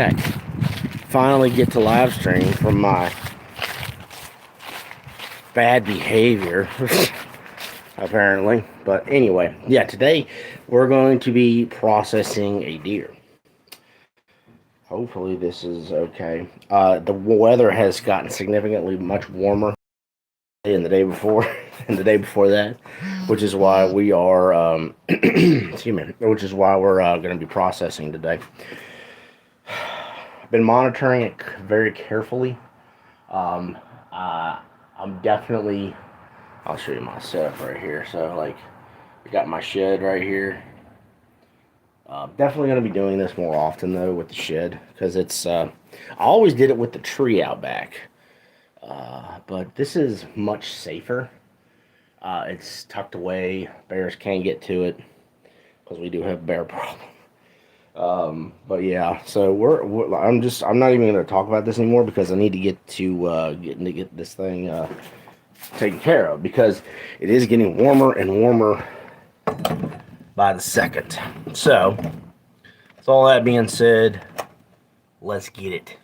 heck. Finally get to live stream from my bad behavior, apparently. But anyway, yeah, today we're going to be processing a deer. Hopefully this is okay. The weather has gotten significantly much warmer than the day before and the day before that, which is why we are, excuse me, which is why we're going to be processing today. I've been monitoring it very carefully. Um, I'm definitely, I'll show you my setup right here. So, like, I got my shed right here. Definitely going to be doing this more often, though, with the shed. Because it's, I always did it with the tree out back. But this is much safer. It's tucked away. Bears can't get to it. Because we do have a bear problem. But yeah, so I'm not even going to talk about this anymore because I need to get this thing taken care of because it is getting warmer and warmer by the second. So, with all that being said, let's get it.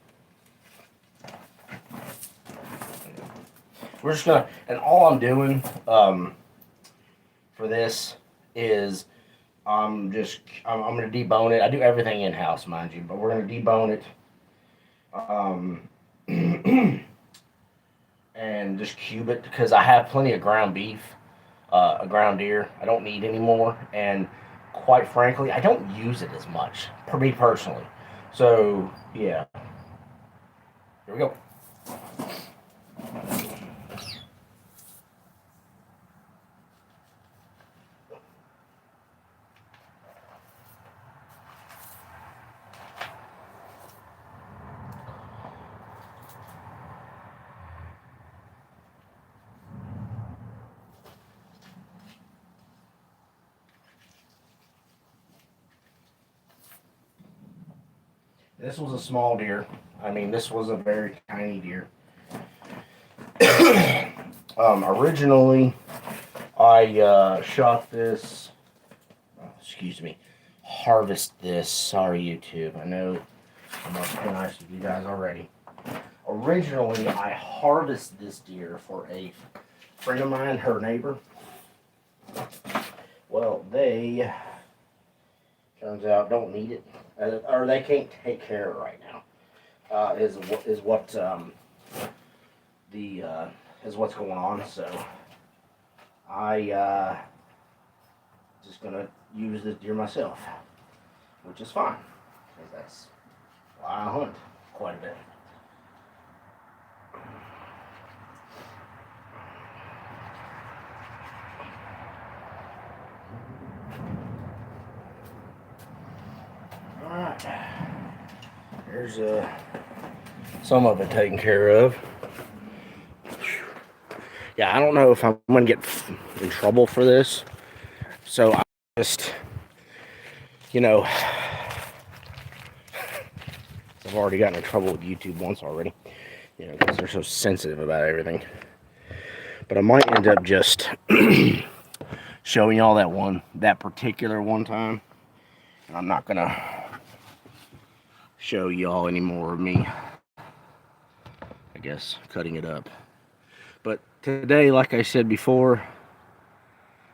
We're just gonna, and all I'm doing for this is I'm gonna debone it. I do everything in house, mind you, but we're gonna debone it. And just cube it because I have plenty of ground beef, a ground deer. I don't need any more, and quite frankly, I don't use it as much for me personally. So yeah, here we go. This was a small deer. I mean, this was a very tiny deer. Originally, I shot this. Excuse me. Harvest this. Sorry, YouTube. I know I must have been nice to you guys already. Originally, I harvested this deer for a friend of mine, her neighbor. Well, they turns out don't need it, or they can't take care of it right now. Is what's going on. So I just gonna use this deer myself, which is fine because that's why I hunt quite a bit. All right, there's some of it taken care of. Yeah, I don't know if I'm gonna get in trouble for this, so I just, I've already gotten in trouble with YouTube once already, because they're so sensitive about everything. But I might end up just showing y'all that particular one time, and I'm not gonna show y'all any more of me, I guess, cutting it up. But today, like I said before,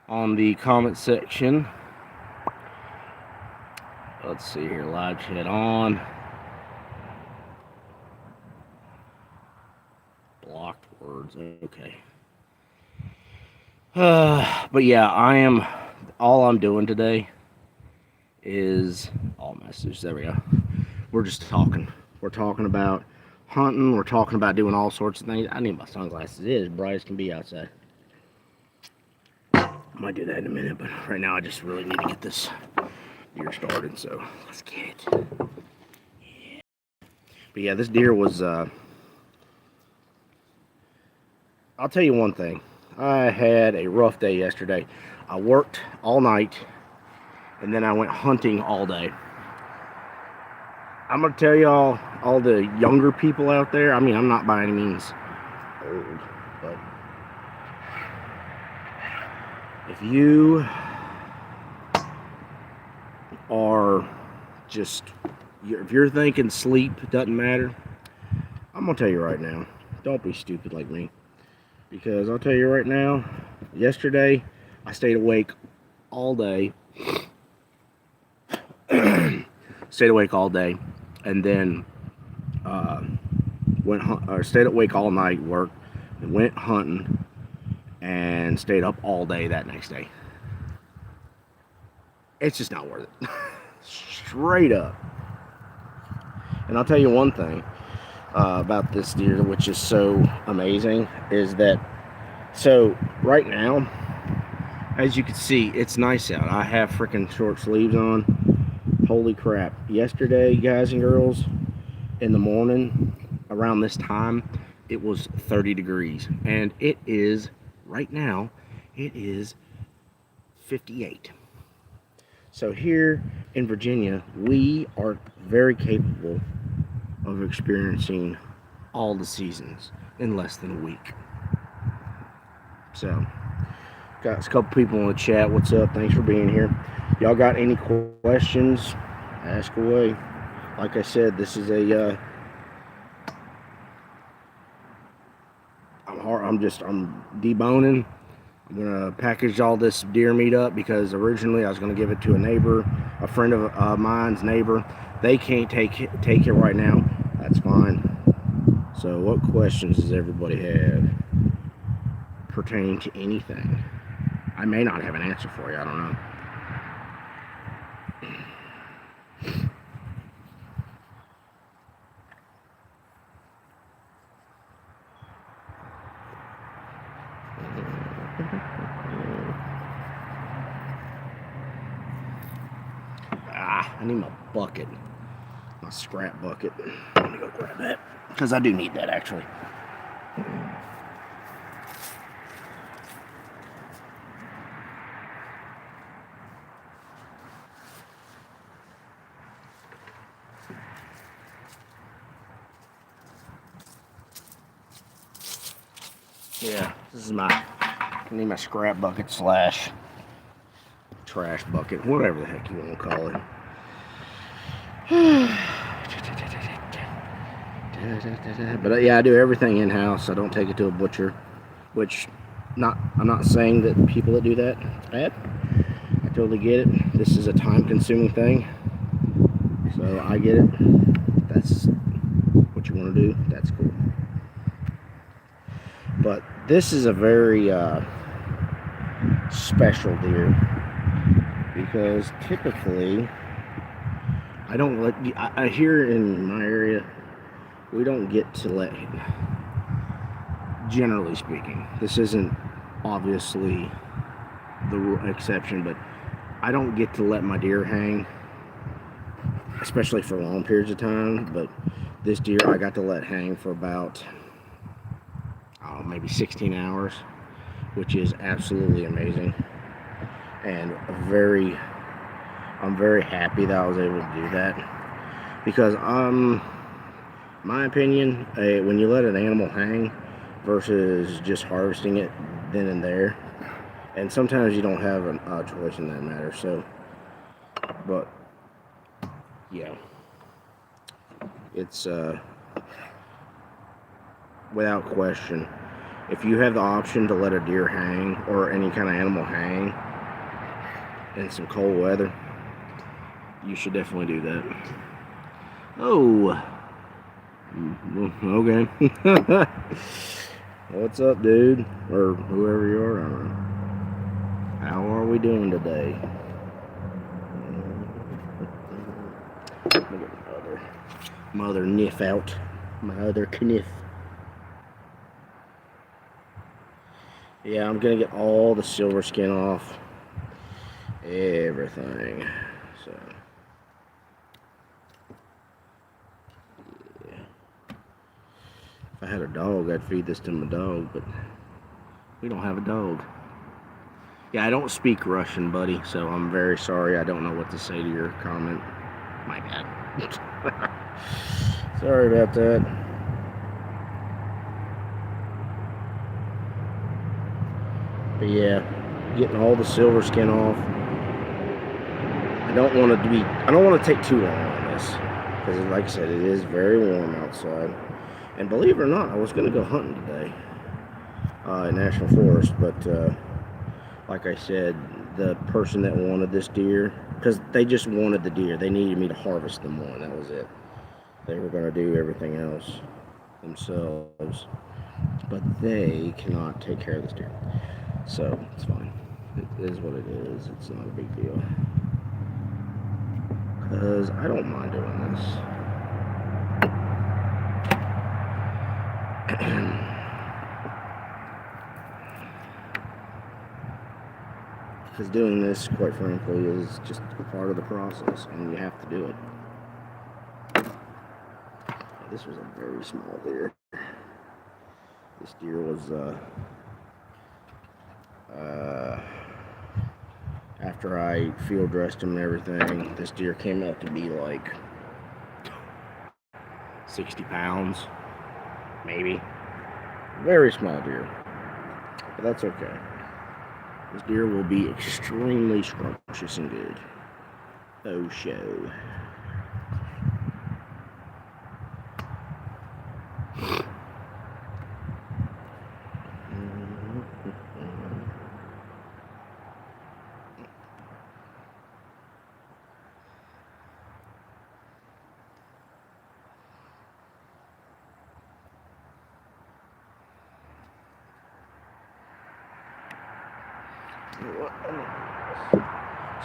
on the comment section, let's see here, live chat on. Blocked words, okay. But yeah, all I'm doing today is all messages. There we go. We're just talking. We're talking about hunting. We're talking about doing all sorts of things. I need my sunglasses. It is bright as can be outside. I might do that in a minute, but right now I just really need to get this deer started. So let's get it. Yeah. But yeah, this deer was. I'll tell you one thing. I had a rough day yesterday. I worked all night, and then I went hunting all day. I'm gonna tell y'all, all the younger people out there, I mean, I'm not by any means old, but if you are just if you're thinking sleep doesn't matter, I'm gonna tell you right now, don't be stupid like me. Because I'll tell you right now, yesterday I stayed awake all day. Stayed awake all day, and then stayed awake all night, worked, and went hunting, and stayed up all day that next day. It's just not worth it. Straight up. And I'll tell you one thing about this deer, which is so amazing, is that so right now, as you can see, it's nice out. I have freaking short sleeves on. Holy crap. Yesterday, guys and girls, in the morning, around this time, it was 30 degrees. And it is, right now, it is 58. So here in Virginia, we are very capable of experiencing all the seasons in less than a week. So, got a couple people in the chat. What's up? Thanks for being here. Y'all got any questions? Ask away. Like I said, this is a I'm deboning. I'm gonna package all this deer meat up because originally I was gonna give it to a neighbor, a friend of mine's neighbor. They can't take it right now. That's fine. So, what questions does everybody have pertaining to anything? I may not have an answer for you. I don't know. I need my bucket, my scrap bucket. Let me go grab that because I do need that actually. Yeah, this is I need my scrap bucket slash trash bucket, whatever the heck you want to call it. But yeah, I do everything in house. I don't take it to a butcher, which I'm not saying that people that do that it's bad. I totally get it. This is a time-consuming thing, so I get it. That's what you want to do. That's cool. But this is a very special deer because typically I don't let I here in my area we don't get to let, generally speaking, this isn't obviously the exception, but I don't get to let my deer hang, especially for long periods of time. But this deer I got to let hang for about maybe 16 hours, which is absolutely amazing, and I'm very happy that I was able to do that because my opinion, when you let an animal hang versus just harvesting it then and there, and sometimes you don't have a choice in that matter. So, but yeah, it's without question, if you have the option to let a deer hang or any kind of animal hang in some cold weather, you should definitely do that. Oh, okay. What's up, dude? Or whoever you are, I don't know. How are we doing today? Let me get my other kniff out. My other kniff. Yeah, I'm gonna get all the silver skin off. Everything. So yeah. If I had a dog, I'd feed this to my dog, but we don't have a dog. Yeah, I don't speak Russian, buddy, so I'm very sorry. I don't know what to say to your comment. My bad. Sorry about that. But yeah, getting all the silver skin off. I don't want to take too long on this. because like I said, it is very warm outside. And believe it or not, I was going to go hunting today in National Forest, but like I said, the person that wanted this deer, because they just wanted the deer, they needed me to harvest them one, that was it. They were going to do everything else themselves, but they cannot take care of this deer. So it's fine. It is what it is. It's not a big deal. Because I don't mind doing this. Because doing this, quite frankly, is just a part of the process, and you have to do it. This was a very small deer. This deer was, after I field dressed him and everything, this deer came out to be like 60 pounds, maybe. Very small deer, but that's okay. This deer will be extremely scrumptious and good. Oh, show.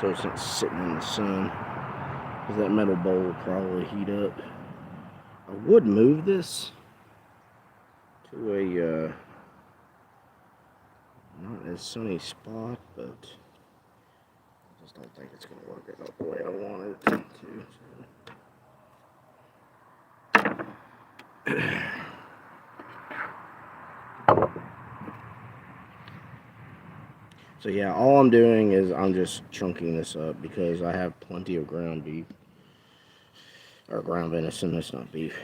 So it's not sitting in the sun, because that metal bowl will probably heat up. I would move this to a not as sunny spot, but I just don't think it's going to work out the way I wanted it to. So yeah, all I'm doing is I'm just chunking this up because I have plenty of ground beef, or ground venison, that's not beef.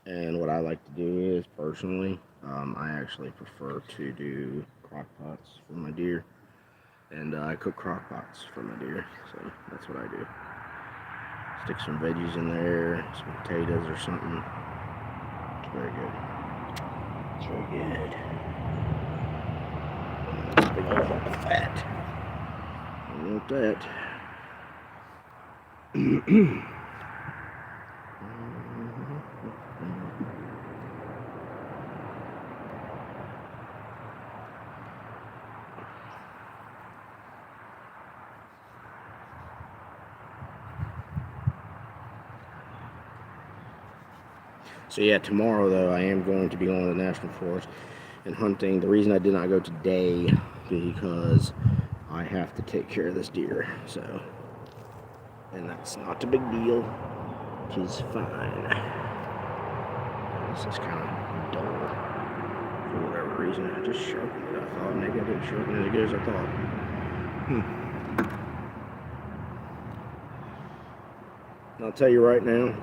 And what I like to do is, personally, I actually prefer to do crock pots for my deer. And I cook crock pots for my deer, so that's what I do. Stick some veggies in there, some potatoes or something. It's very good. It's very good. That's a big old lump of fat. I want that. So yeah, tomorrow though, I am going to be going to the National Forest and hunting. The reason I did not go today is because I have to take care of this deer. So, and that's not a big deal, which is fine. This is kind of dull for whatever reason. I just sharpened it. I thought maybe I didn't sharpen it as good as I thought. I'll tell you right now.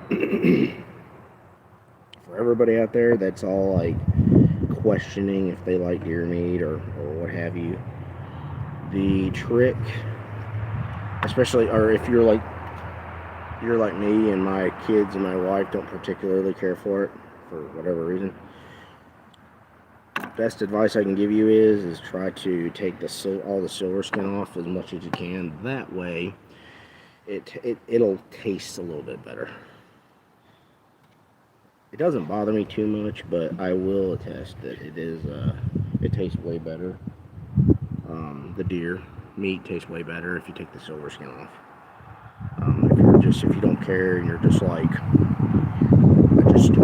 For everybody out there that's all like questioning if they like deer meat or what have you, the trick, especially, or if you're like me and my kids and my wife don't particularly care for it for whatever reason, best advice I can give you is try to take all the silver skin off as much as you can. That way it'll taste a little bit better. It doesn't bother me too much, but I will attest that it tastes way better. The deer meat tastes way better if you take the silver skin off. If you don't care and you're just like, I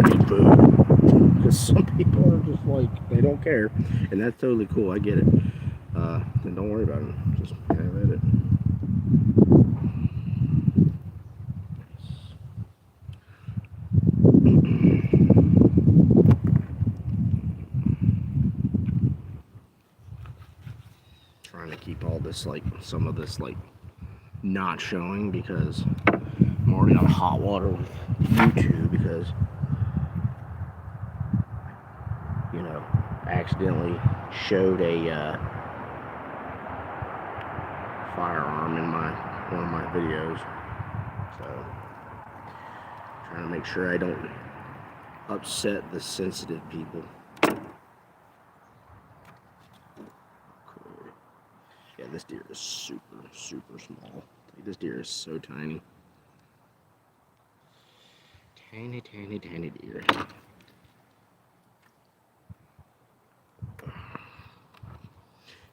need food. Because some people are just like, they don't care, and that's totally cool. I get it. Then don't worry about it. Just have at it. Trying to keep all this, like, some of this, like, not showing because I'm already on hot water with YouTube because, you know, I accidentally showed a firearm in one of my videos. So Trying to make sure I don't upset the sensitive people. Okay. Yeah, this deer is super, super small. This deer is so tiny. Tiny, tiny, tiny deer.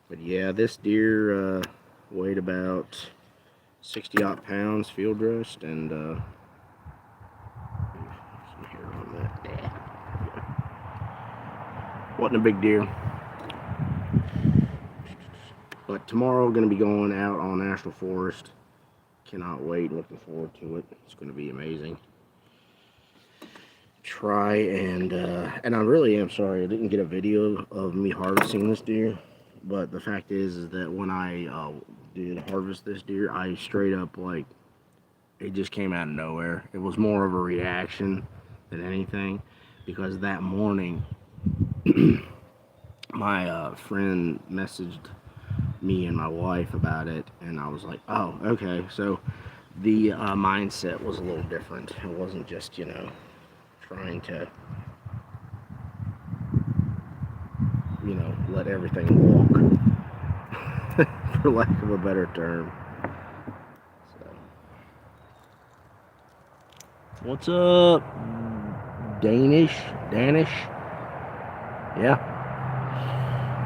But yeah, this deer weighed about 60-odd pounds, field dressed, and some hair on that. Yeah. Wasn't a big deer. But tomorrow, going to be going out on National Forest. Cannot wait. Looking forward to it. It's going to be amazing. Try and I really am sorry I didn't get a video of me harvesting this deer. But the fact is that when I did harvest this deer, I straight up, like, it just came out of nowhere. It was more of a reaction than anything, because that morning my friend messaged me and my wife about it, and I was like, oh, okay. So the mindset was a little different. It wasn't just, you know, trying to, you know, let everything walk, for lack of a better term. So, what's up, Danish? Yeah,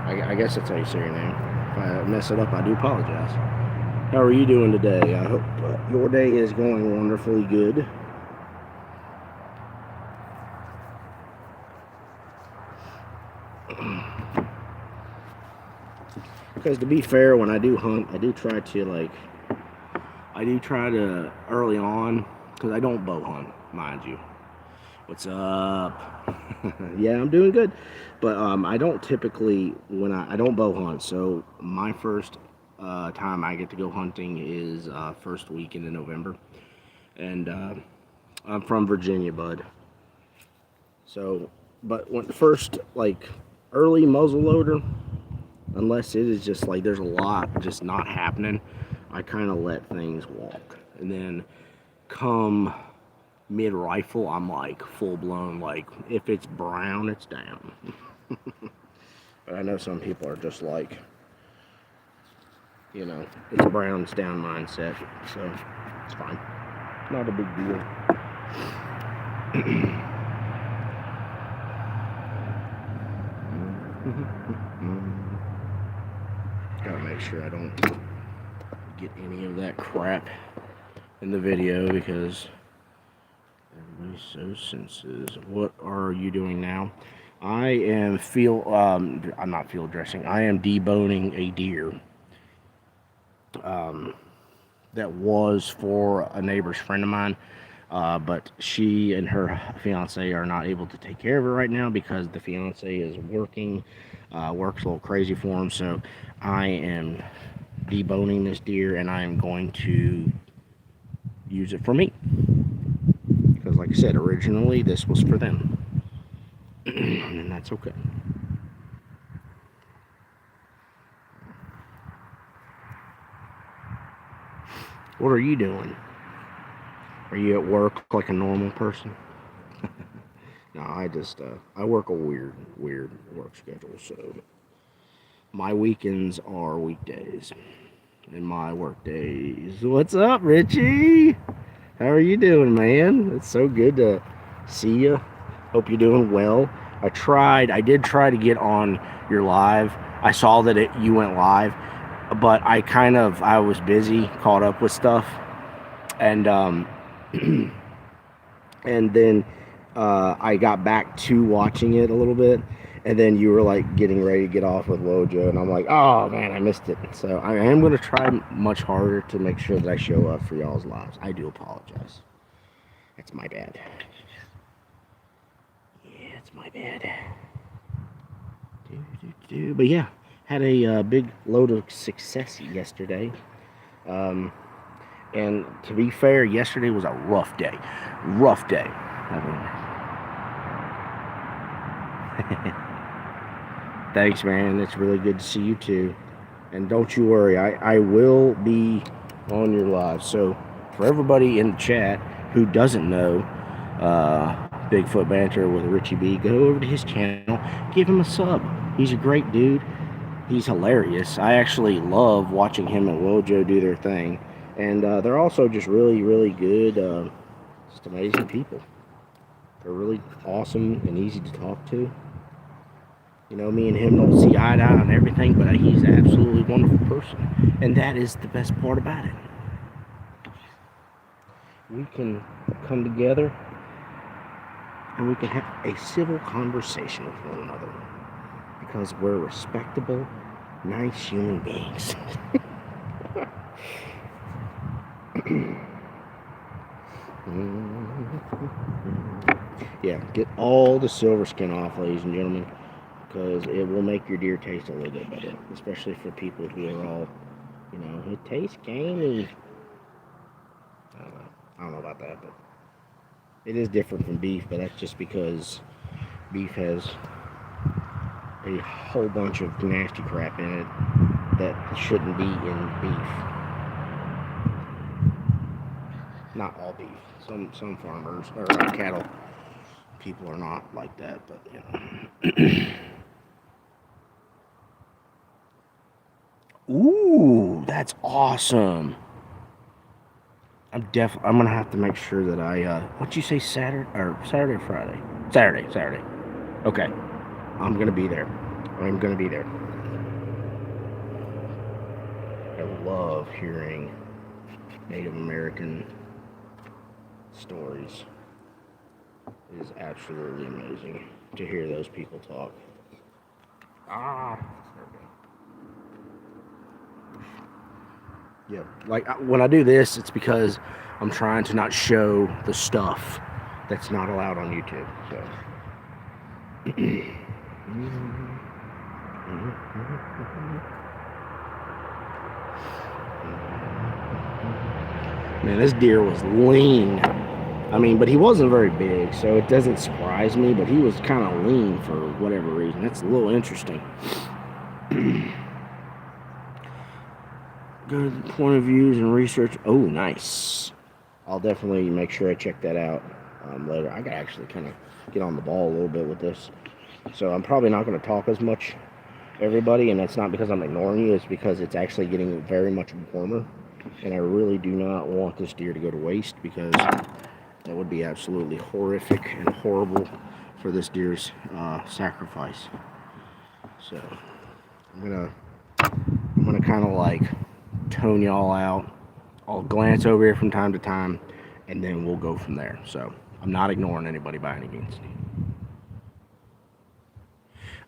I guess that's how you say your name. If I mess it up, I do apologize. How are you doing today? I hope your day is going wonderfully good. Because to be fair, when I do hunt, I do try to early on, because I don't bow hunt, mind you. What's up? Yeah, I'm doing good. But I don't typically, I don't bow hunt, so my first time I get to go hunting is first weekend in November. And I'm from Virginia, bud. So, but when first, like, early muzzleloader, unless it is just like there's a lot just not happening, I kind of let things walk. And then come mid rifle, I'm like full blown, like if it's brown, it's down. But I know some people are just like, you know, it's brown, it's down mindset, so it's fine. Not a big deal. Gotta make sure I don't get any of that crap in the video, because everybody's so sensitive. What are you doing now? I am I'm not field dressing. I am deboning a deer that was for a neighbor's friend of mine, but she and her fiance are not able to take care of it right now because the fiance is working, works a little crazy for him. So I am deboning this deer, and I am going to use it for me, because like I said, originally this was for them. And that's okay. What are you doing? Are you at work like a normal person? No, I just I work a weird work schedule, so my weekends are weekdays and my work days. What's up, Richie? How are you doing, man? It's so good to see you. Hope you're doing well. I did try to get on your live. I saw that you went live, but I was busy, caught up with stuff, and and then I got back to watching it a little bit, and then you were like getting ready to get off with Wojo, and I'm like, oh man, I missed it. So I am going to try much harder to make sure that I show up for y'all's lives. I do apologize. That's my bad. Yeah, it's my bad. But yeah, had a big load of success yesterday. And to be fair, yesterday was a rough day. Thanks, man. It's really good to see you too. And don't you worry, I will be on your live. So for everybody in the chat who doesn't know, Bigfoot Banter with Richie B. Go over to his channel, give him a sub. He's a great dude. He's hilarious. I actually love watching him and Wojo do their thing. And they're also just really, really good, just amazing people. They're really awesome and easy to talk to. You know, me and him don't see eye to eye on everything, but he's an absolutely wonderful person. And that is the best part about it. We can come together and we can have a civil conversation with one another. Because we're respectable, nice human beings. Yeah, get all the silver skin off, ladies and gentlemen, because it will make your deer taste a little bit better, especially for people who are all, you know, it tastes gamey. I don't know about that, but it is different from beef, but that's just because beef has a whole bunch of nasty crap in it that shouldn't be in beef. Not all beef. Some farmers or cattle people are not like that, but you know. Ooh, that's awesome. I'm gonna have to make sure that I what'd you say, Saturday or Friday? Saturday. Okay. I'm gonna be there. I love hearing Native American stories. It is absolutely amazing to hear those people talk. Yeah, like when I do this, it's because I'm trying to not show the stuff that's not allowed on YouTube. So. Man, this deer was lean. I mean, but he wasn't very big, so it doesn't surprise me, but he was kind of lean for whatever reason. That's a little interesting. Good point of views and research. Oh, nice. I'll definitely make sure I check that out later. I gotta actually kind of get on the ball a little bit with this. So I'm probably not going to talk as much, everybody, and that's not because I'm ignoring you. It's because it's actually getting very much warmer, and I really do not want this deer to go to waste, because that would be absolutely horrific and horrible for this deer's sacrifice. So I'm gonna kind of like tone y'all out. I'll glance over here from time to time, and then we'll go from there. So I'm not ignoring anybody by any means.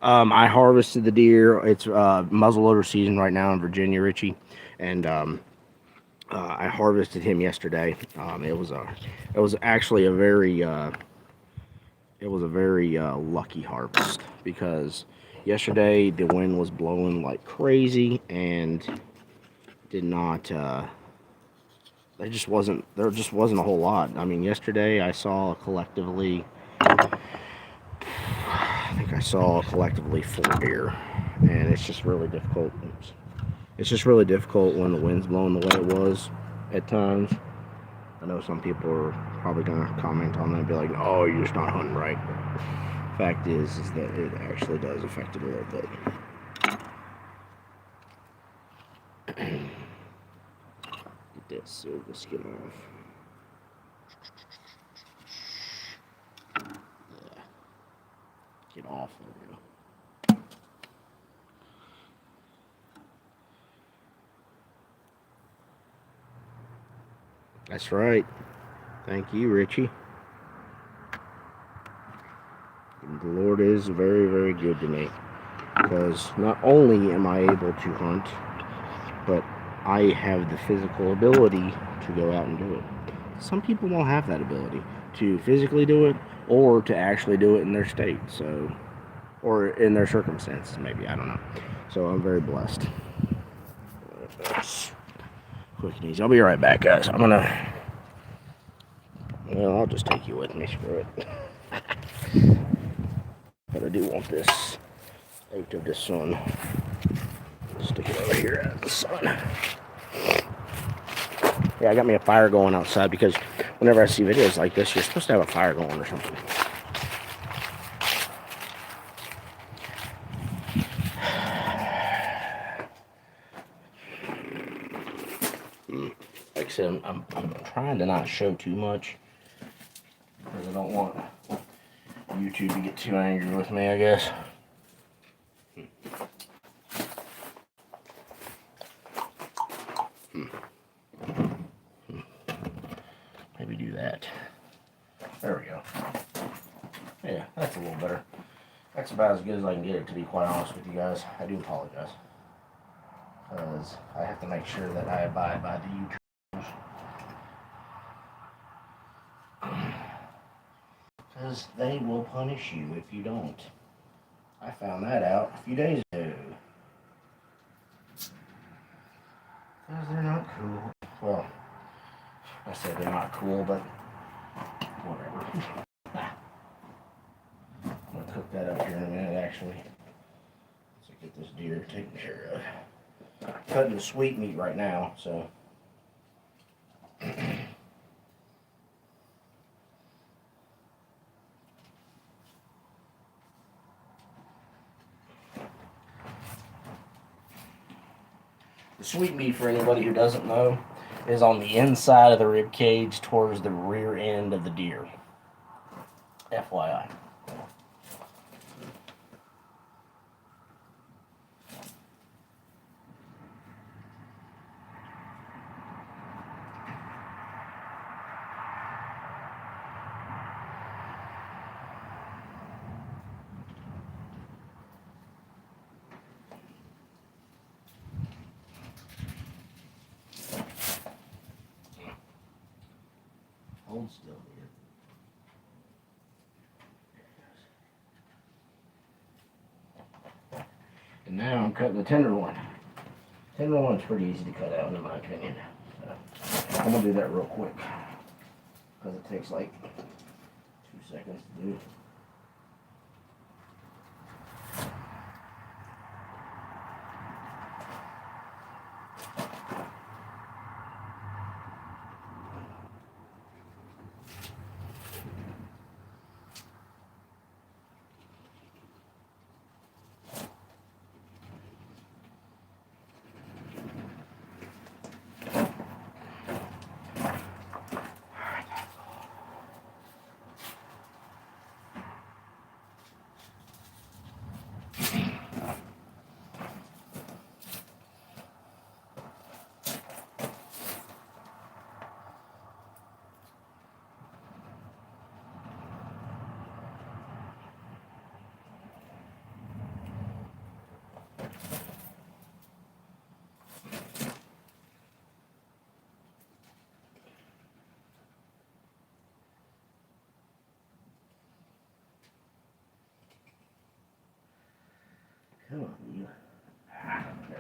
I harvested the deer. It's muzzleloader season right now in Virginia, Richie, and I harvested him yesterday. It was actually a very lucky harvest, because yesterday the wind was blowing like crazy and did not. There just wasn't a whole lot. I mean, yesterday I saw collectively. I saw collectively 4 deer, and it's just really difficult. It's just really difficult when the wind's blowing the way it was at times. I know some people are probably gonna comment on that and be like, "Oh, you're just not hunting right." But fact is that it actually does affect it a little bit. Get that silver skin off. Yeah. Get off of you. That's right. Thank you, Richie. The Lord is very, very good to me, because not only am I able to hunt, but I have the physical ability to go out and do it. Some people won't have that ability to physically do it, or to actually do it in their state, so, or in their circumstances, maybe, I don't know. So I'm very blessed. Quick and easy. I'll be right back, guys. I'll just take you with me. Screw it. But I do want this out of the sun. Stick it over here out of the sun. Yeah, I got me a fire going outside because whenever I see videos like this, you're supposed to have a fire going or something. Like I said, I'm trying to not show too much because I don't want YouTube to get too angry with me, I guess. Maybe do that. There we go. Yeah, that's a little better. That's about as good as I can get it, to be quite honest with you guys. I do apologize. Because I have to make sure that I abide by the YouTube rules. Because they will punish you if you don't. I found that out a few days ago. Because they're not cool. Well, I said they're not cool, but whatever. I'm going to cook that up here in a minute, actually. So get this deer taken care of. Cutting the sweet meat right now, so. The sweet meat, for anybody who doesn't know, is on the inside of the rib cage towards the rear end of the deer. FYI. Hold still here. And now I'm cutting the tenderloin. Tenderloin's pretty easy to cut out, in my opinion. So I'm gonna do that real quick because it takes like 2 seconds to do. Come on, you. There we go.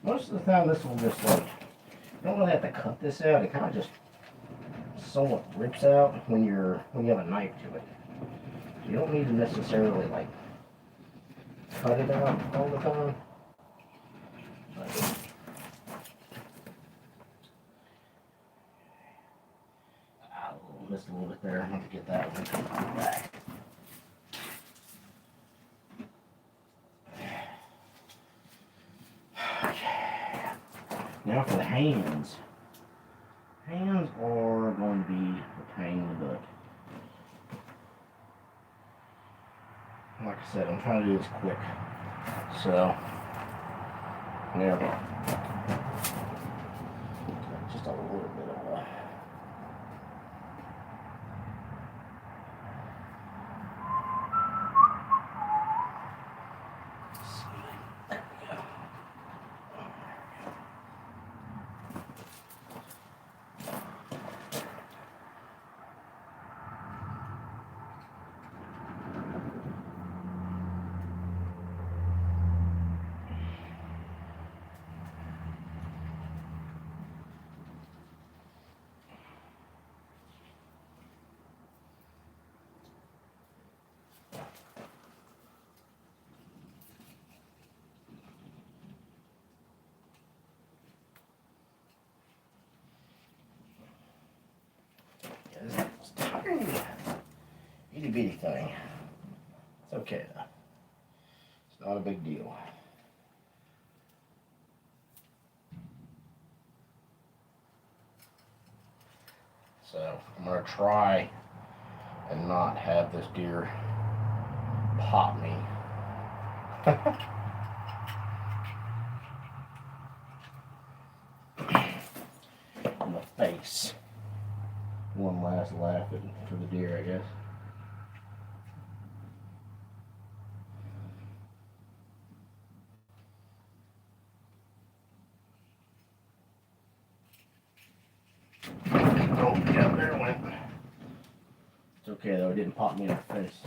Most of the time, this will just like, you don't really have to cut this out. It kind of just somewhat rips out when you have a knife to it. You don't need to necessarily like cut it out all the time. I missed a little bit there. I have to get that one back. Now for the hands. Hands are going to be a pain in the butt. Like I said, I'm trying to do this quick. So, yeah. Just a little bit of itty bitty thing. It's okay though. It's not a big deal. So I'm gonna try and not have this deer pop me. In the face. One last laugh for the deer, I guess. Oh, yeah, there it went. It's okay though, it didn't pop me in the face.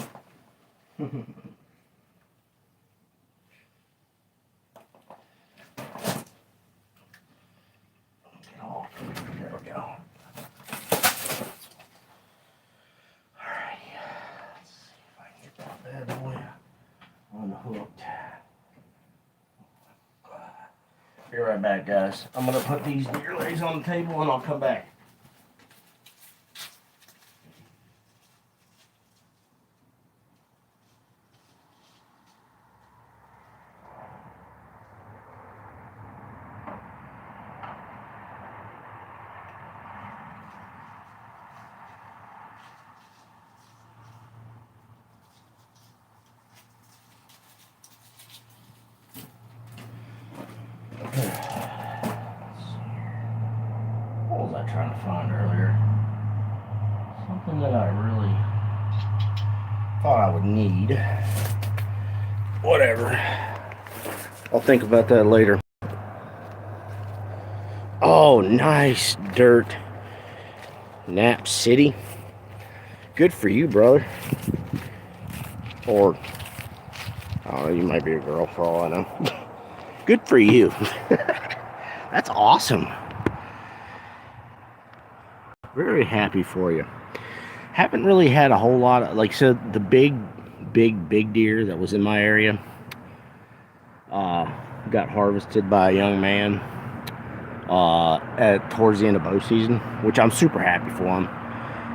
Oh, there we go. Alright, let's see if I can get that bad boy unhooked. Be right back, guys. I'm gonna put these deer legs on the table and I'll come back. What was I trying to find earlier? Something that I really thought I would need. Whatever. I'll think about that later. Oh, nice dirt. Nap City. Good for you, brother. Or, oh, you might be a girl for all I know. Good for you. That's awesome. Very happy for you. Haven't really had a whole lot of, like, so the big deer that was in my area got harvested by a young man towards the end of bow season, which I'm super happy for him.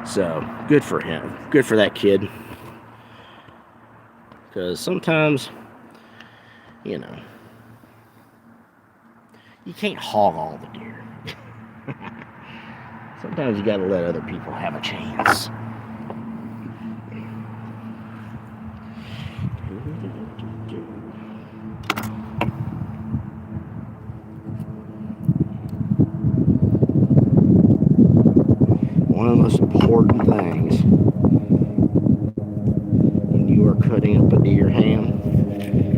So good for him. Good for that kid. Because sometimes, you know, you can't hog all the deer. Sometimes you gotta let other people have a chance. One of the most important things when you are cutting up a deer ham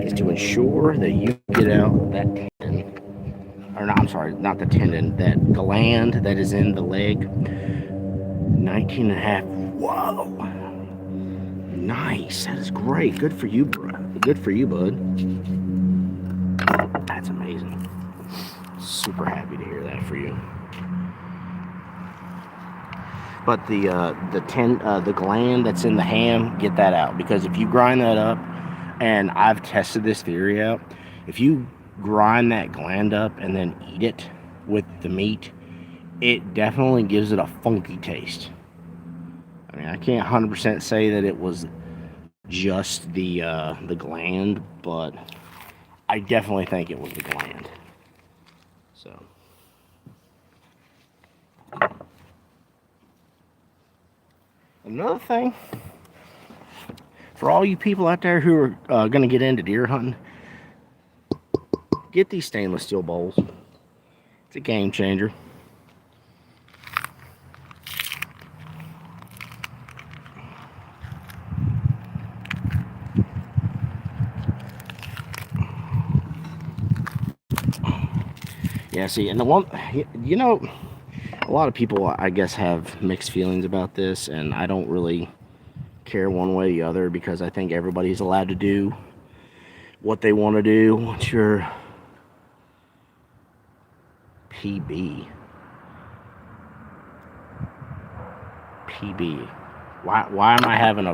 is to ensure that you get out that tendon. Or no, I'm sorry, not the tendon, that gland that is in the leg. 19 and a half. Whoa. Nice. That is great. Good for you, bro. Good for you, bud. That's amazing. Super happy to hear that for you. But the gland that's in the ham, get that out. Because if you grind that up, and I've tested this theory out, if you grind that gland up and then eat it with the meat, it definitely gives it a funky taste. I mean, I can't 100% say that it was just the gland, but I definitely think it was the gland. So another thing, for all you people out there who are going to get into deer hunting, get these stainless steel bowls. It's a game changer. Yeah, see, and the one, you know, a lot of people, I guess, have mixed feelings about this, and I don't really care one way or the other, because I think everybody's allowed to do what they want to do. What's your PB? PB. Why am I having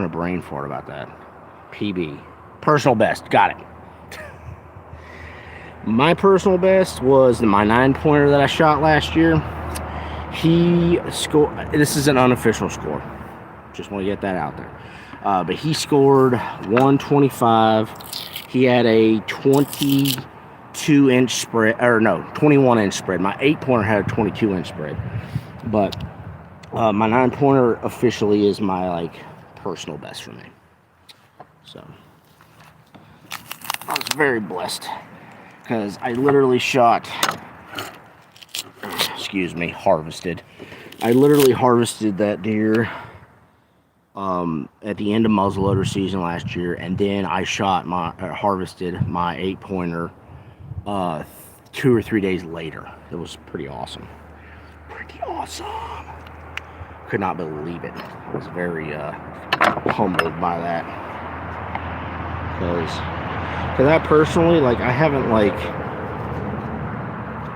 a brain fart about that? PB. Personal best. Got it. My personal best was my 9-pointer that I shot last year. He scored. This is an unofficial score. Just want to get that out there. But he scored 125. He had a 22-inch spread, or no, 21-inch spread. My 8-pointer had a 22-inch spread. But my 9-pointer officially is my, like, personal best for me. So I was very blessed because I literally harvested. I literally harvested that deer at the end of muzzleloader season last year, and then I harvested my 8-pointer 2 or 3 days later. It was pretty awesome. Could not believe it. I was very humbled by that, because I personally, like, I haven't, like,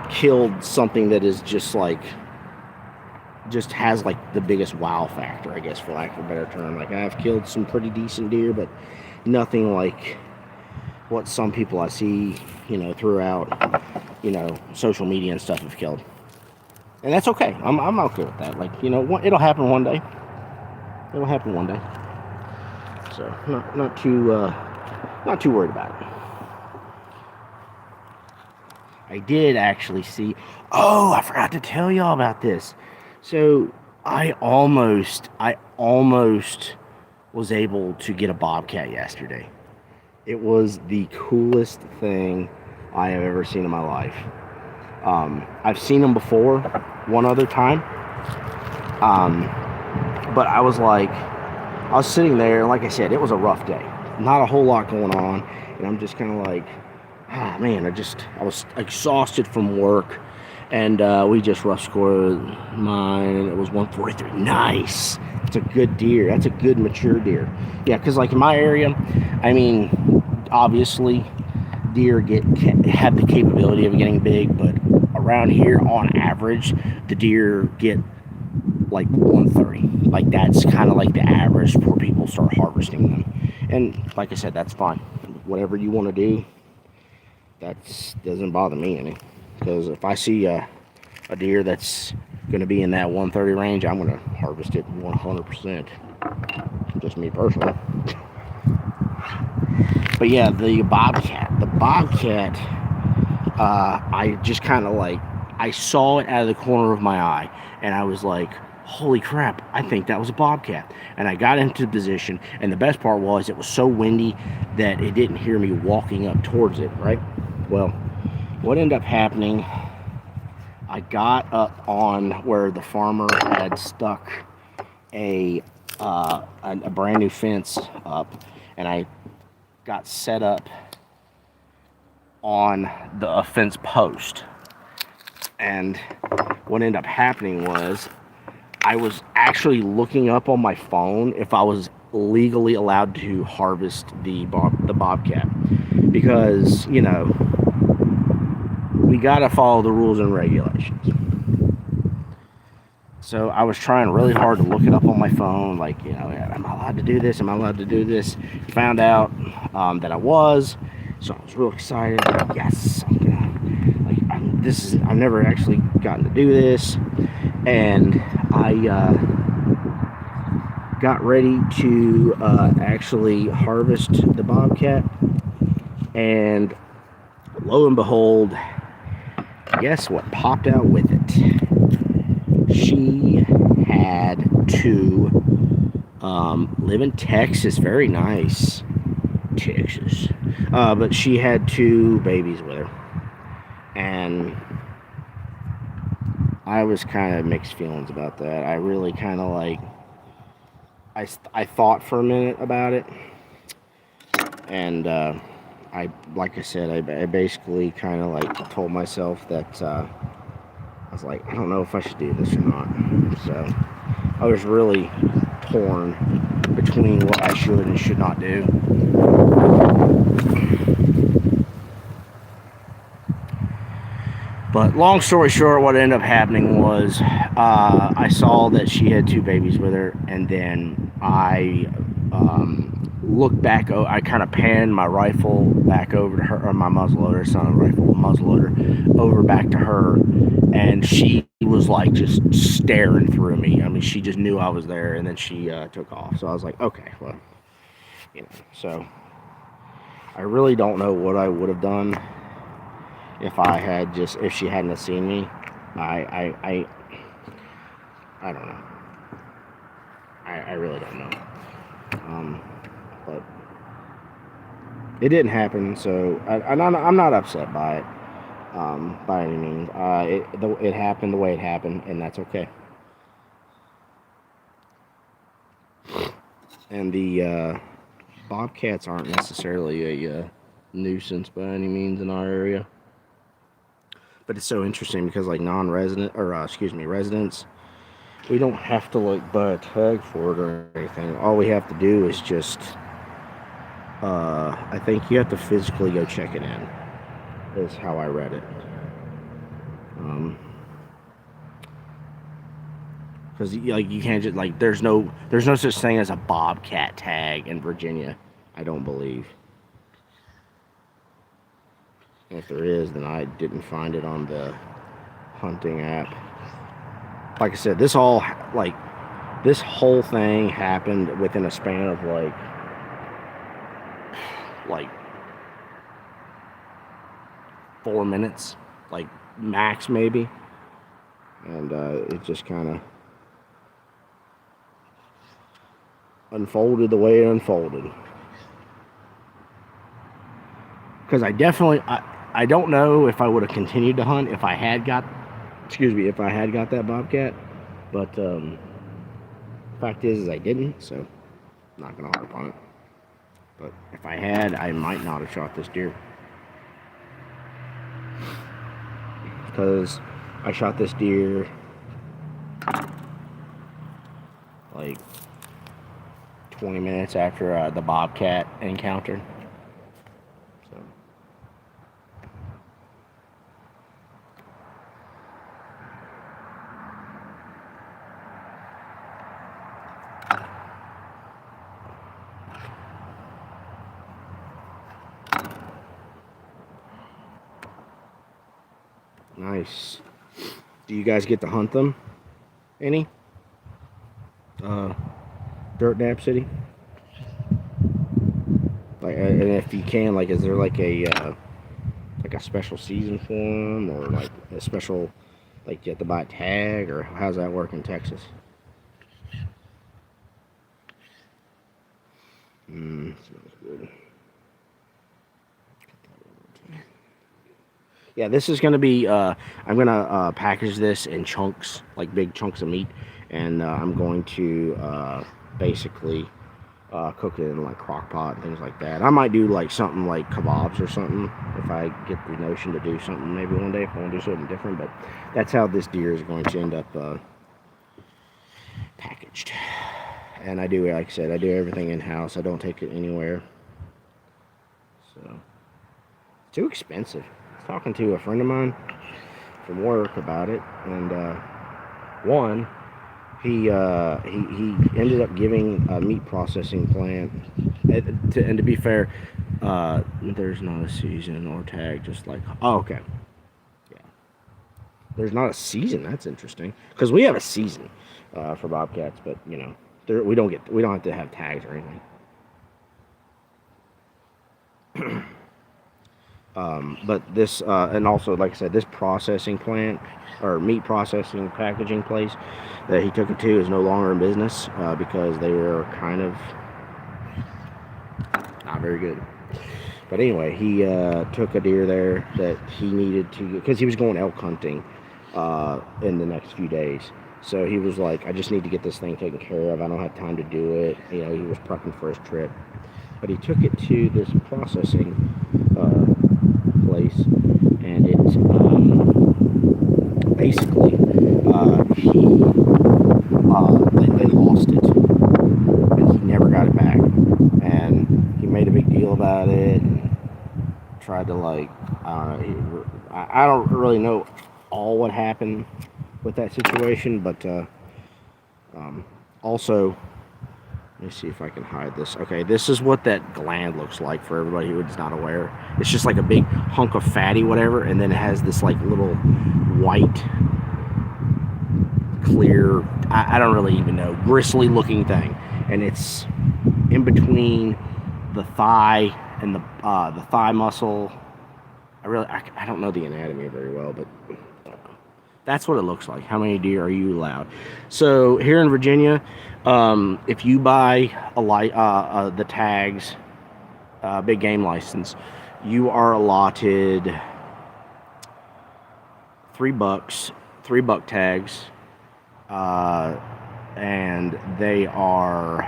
killed something that is just has like the biggest wow factor, I guess, for lack of a better term. Like, I've killed some pretty decent deer, but nothing like what some people I see, throughout, social media and stuff have killed. And that's okay. I'm okay with that. Like, it'll happen one day. So not too worried about it. I did actually see. Oh, I forgot to tell y'all about this. So I almost was able to get a bobcat yesterday. It was the coolest thing I have ever seen in my life. I've seen them before, one other time. But I was sitting there, and like I said, it was a rough day. Not a whole lot going on, and I'm just kind of like, oh man, I was exhausted from work. And we just rough scored mine, and it was 143. Nice. It's a good deer. That's a good mature deer. Yeah, because like in my area, I mean, obviously, deer have the capability of getting big, but around here, on average, the deer get like 130. Like, that's kind of like the average before people start harvesting them. And like I said, that's fine. Whatever you want to do, that doesn't bother me any. Because if I see a deer that's going to be in that 130 range, I'm going to harvest it 100%. Just me personally. But yeah, the bobcat, I just kind of like, I saw it out of the corner of my eye, and I was like, holy crap, I think that was a bobcat. And I got into position, and the best part was it was so windy that it didn't hear me walking up towards it, right? Well, what ended up happening, I got up on where the farmer had stuck a brand new fence up, and I got set up on the fence post. And what ended up happening was I was actually looking up on my phone if I was legally allowed to harvest the bobcat, because we gotta follow the rules and regulations. So I was trying really hard to look it up on my phone, like, am I allowed to do this? Found out that I was, so I was real excited. Like, yes, I've never actually gotten to do this, and I got ready to actually harvest the bobcat, and lo and behold, guess what popped out with it? She had two, live in Texas, very nice, Texas, but she had two babies with her, and I was kind of mixed feelings about that. I really kind of like, I thought for a minute about it, and like I said, I basically kind of like told myself that I was like, I don't know if I should do this or not. So I was really torn between what I should and should not do. But long story short, what ended up happening was I saw that she had two babies with her, and then I looked back. I kind of panned my rifle back over to her, or my muzzleloader, it's not a rifle, muzzleloader, over back to her, and she was like just staring through me. I mean, she just knew I was there, and then she took off. So I was like, okay, well, So I really don't know what I would have done if she hadn't have seen me. I don't know. I really don't know. But it didn't happen, so I'm not upset by it. By any means. It happened the way it happened, and that's okay. And the bobcats aren't necessarily a nuisance by any means in our area. But it's so interesting because like residents, we don't have to like buy a tag for it or anything. All we have to do is just, I think you have to physically go check it in. Is how I read it. Because like you can't just like there's no such thing as a bobcat tag in Virginia. I don't believe. If there is, then I didn't find it on the hunting app. Like I said, this whole thing happened within a span of like 4 minutes, like max maybe, and it just kind of unfolded the way it unfolded. Because I don't know if I would have continued to hunt if I had got that bobcat, but fact is I didn't, so I'm not gonna harp on it. But if I had, I might not have shot this deer. Because I shot this deer like 20 minutes after the bobcat encounter. So. Nice. Do you guys get to hunt them? Any? Dirt Nap City? Like, and if you can, like, is there like a special season for them, or like a special, like you have to buy a tag, or how's that work in Texas? Smells good. Yeah, this is gonna be. I'm gonna package this in chunks, like big chunks of meat, and I'm going to basically cook it in like crock pot and things like that. I might do like something like kebabs or something if I get the notion to do something maybe one day if I want to do something different. But that's how this deer is going to end up packaged. And I do, like I said, I do everything in house. I don't take it anywhere. So it's too expensive. Talking to a friend of mine from work about it, and he ended up giving a meat processing plant, and to be fair, there's not a season or tag, just like, oh, okay, yeah, there's not a season. That's interesting, because we have a season for bobcats, but we don't have to have tags or anything. But this, and also, like I said, this processing plant, or meat processing packaging place that he took it to is no longer in business because they were kind of not very good. But anyway, he took a deer there that he needed to, because he was going elk hunting in the next few days. So he was like, I just need to get this thing taken care of. I don't have time to do it. He was prepping for his trip. But he took it to this processing place, and it basically they lost it, and he never got it back. And he made a big deal about it and tried to I don't really know all what happened with that situation, but also, let me see if I can hide this. Okay, this is what that gland looks like for everybody who is not aware. It's just like a big hunk of fatty whatever, and then it has this like little white clear, I don't really even know, gristly looking thing, and it's in between the thigh and the thigh muscle. I don't know the anatomy very well, but that's what it looks like. How many deer are you allowed? So here in Virginia, if you buy the tags, big game license, you are allotted $3, 3 buck tags, and they are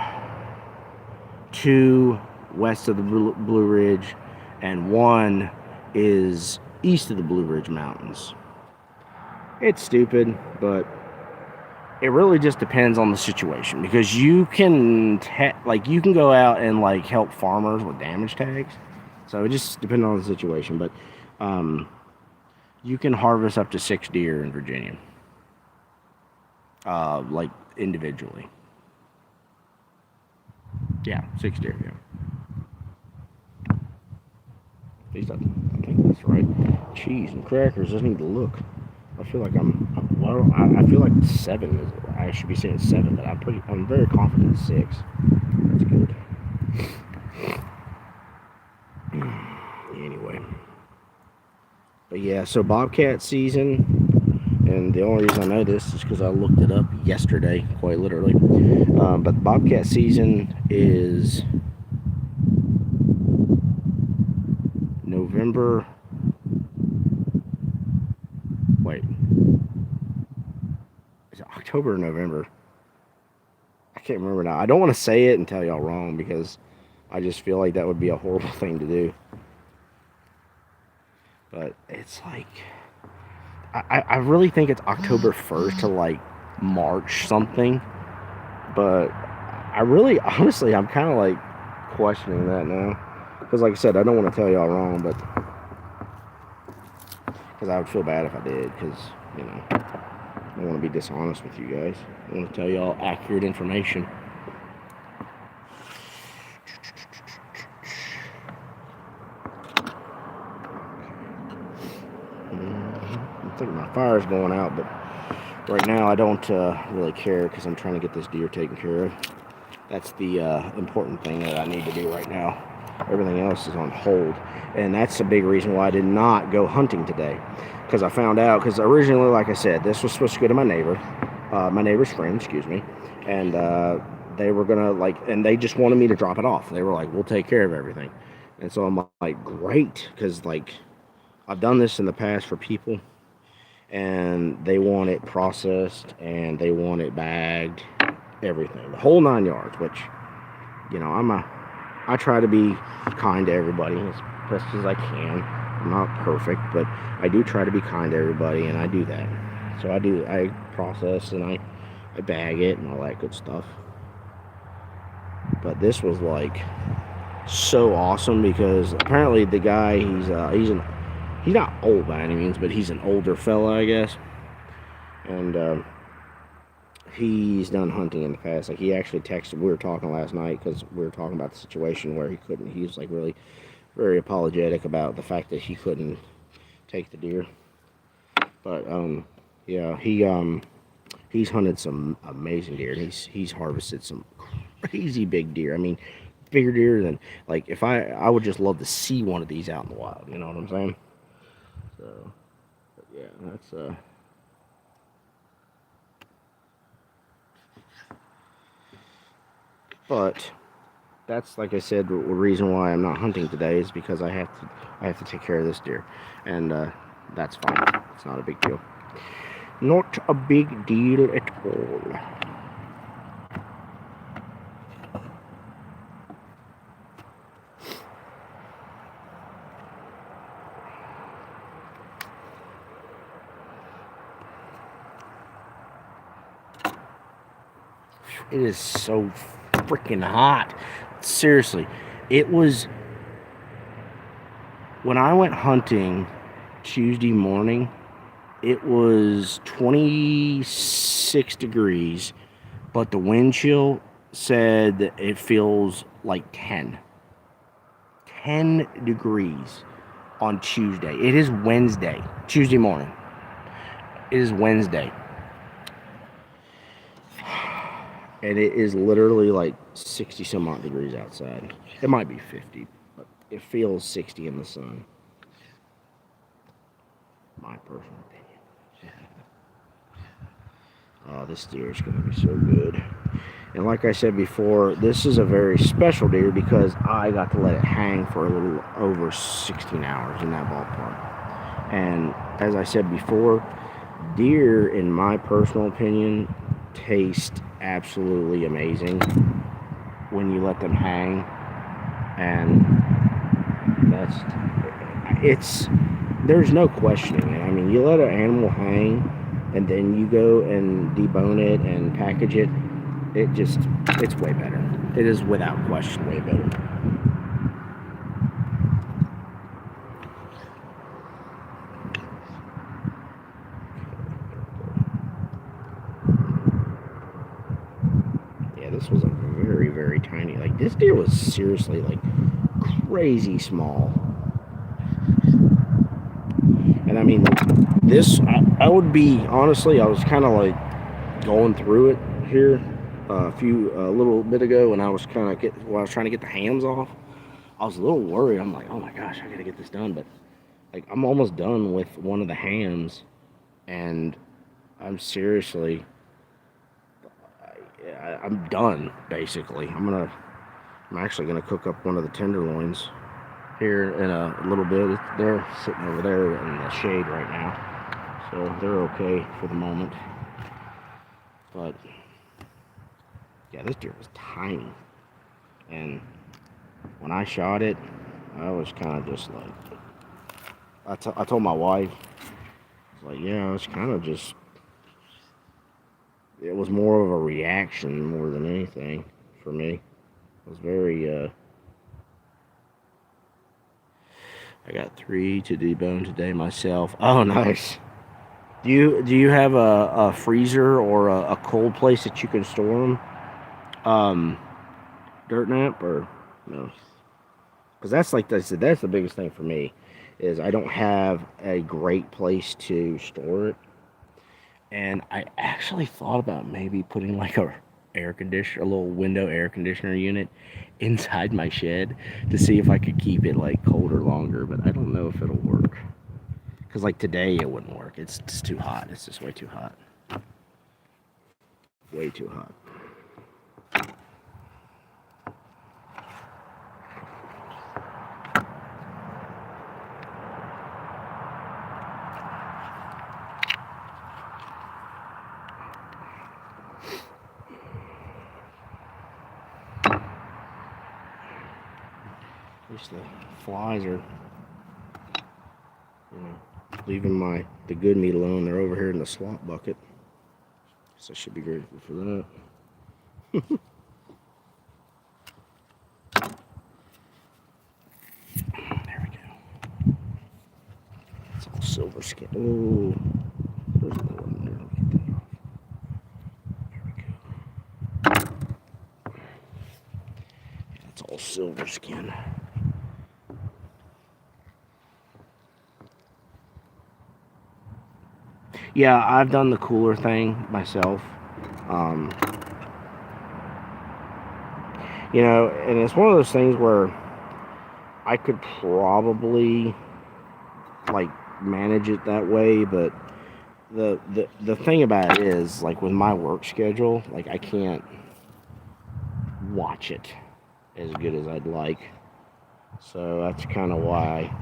2 west of the Blue Ridge, and 1 is east of the Blue Ridge Mountains. It's stupid, but it really just depends on the situation, because you can you can go out and like help farmers with damage tags. So it just depends on the situation, but you can harvest up to 6 deer in Virginia, like individually. Yeah, 6 deer. Yeah. At least I think that's right. Cheese and crackers. I need to look. I feel like I feel like 7 is. I should be saying 7, but I'm very confident it's 6. That's good. Anyway. But yeah, so bobcat season, and the only reason I know this is because I looked it up yesterday, quite literally. But bobcat season is November. Wait, is it October or November? I can't remember now. I don't want to say it and tell y'all wrong, because I just feel like that would be a horrible thing to do. But it's like, I really think it's October 1st to like March something. But I really, honestly, I'm kind of like questioning that now. Because like I said, I don't want to tell y'all wrong, but because I would feel bad if I did, because, you know, I don't want to be dishonest with you guys. I want to tell y'all accurate information. I think my fire's going out, but right now I don't really care, because I'm trying to get this deer taken care of. That's the important thing that I need to do right now. Everything else is on hold, and that's a big reason why I did not go hunting today, because I found out, because originally, like I said, this was supposed to go to my neighbor's friend, excuse me, and they were gonna and they just wanted me to drop it off. They were like, we'll take care of everything. And so I'm like, great, because like I've done this in the past for people, and they want it processed, and they want it bagged, everything, the whole 9 yards, which, you know, I try to be kind to everybody as best as I can. I'm not perfect, but I do try to be kind to everybody, and I do that. So I process, and I bag it and all that good stuff. But this was like so awesome, because apparently the guy, he's not old by any means, but he's an older fella, I guess. And he's done hunting in the past. Like, he actually texted, we were talking last night, because we were talking about the situation where he was like really very apologetic about the fact that he couldn't take the deer. But yeah, he's hunted some amazing deer. He's harvested some crazy big deer. I mean, bigger deer than, like, if I would just love to see one of these out in the wild, you know what I'm saying? So, but yeah, that's but that's, like I said, the reason why I'm not hunting today is because I have to take care of this deer, and that's fine. It's not a big deal. Not a big deal at all. It is so freaking hot. Seriously, it was, when I went hunting Tuesday morning, it was 26 degrees, but the wind chill said that it feels like 10 degrees on Tuesday. It is Wednesday, Tuesday morning. It is Wednesday. and it is literally like 60 some odd degrees outside. It might be 50, but it feels 60 in the sun. My personal opinion. Oh, this deer is going to be so good. And like I said before, this is a very special deer because I got to let it hang for a little over 16 hours in that ballpark. And as I said before, deer, in my personal opinion, taste absolutely amazing when you let them hang. And there's no questioning it. I mean, you let an animal hang and then you go and debone it and package it, it's way better. It is without question way better. Yeah, this was a very, very tiny, like this deer was seriously like crazy small. And I mean, I would be, honestly, I was kind of like going through it here a little bit ago, and I was kind of while I was trying to get the hams off, I was a little worried. I'm like, oh my gosh, I gotta get this done. But like, I'm almost done with one of the hams, and I'm seriously, I'm done basically. I'm actually gonna cook up one of the tenderloins here in a little bit. They're sitting over there in the shade right now, so they're okay for the moment. But yeah, this deer was tiny, and when I shot it, I was kind of just like, I told my wife, I was like, yeah, I was kind of just, it was more of a reaction more than anything for me. It was very, I got 3 to debone today myself. Oh, nice. Do you have a freezer or a cold place that you can store them? Dirt nap or no? Because that's like that's the biggest thing for me, is I don't have a great place to store it. And I actually thought about maybe putting like a little window air conditioner unit inside my shed to see if I could keep it like colder longer, but I don't know if it'll work. Because like today it wouldn't work. It's just too hot. It's just way too hot. Way too hot. At least the flies are, leaving the good meat alone. They're over here in the slop bucket. So I should be grateful for that. There we go. It's all silver skin. Oh, there's another one there. Let me get that off. There we go. That's all silver skin. Yeah, I've done the cooler thing myself. Um, and it's one of those things where I could probably like manage it that way, but the thing about it is, like, with my work schedule, like, I can't watch it as good as I'd like. So that's kind of why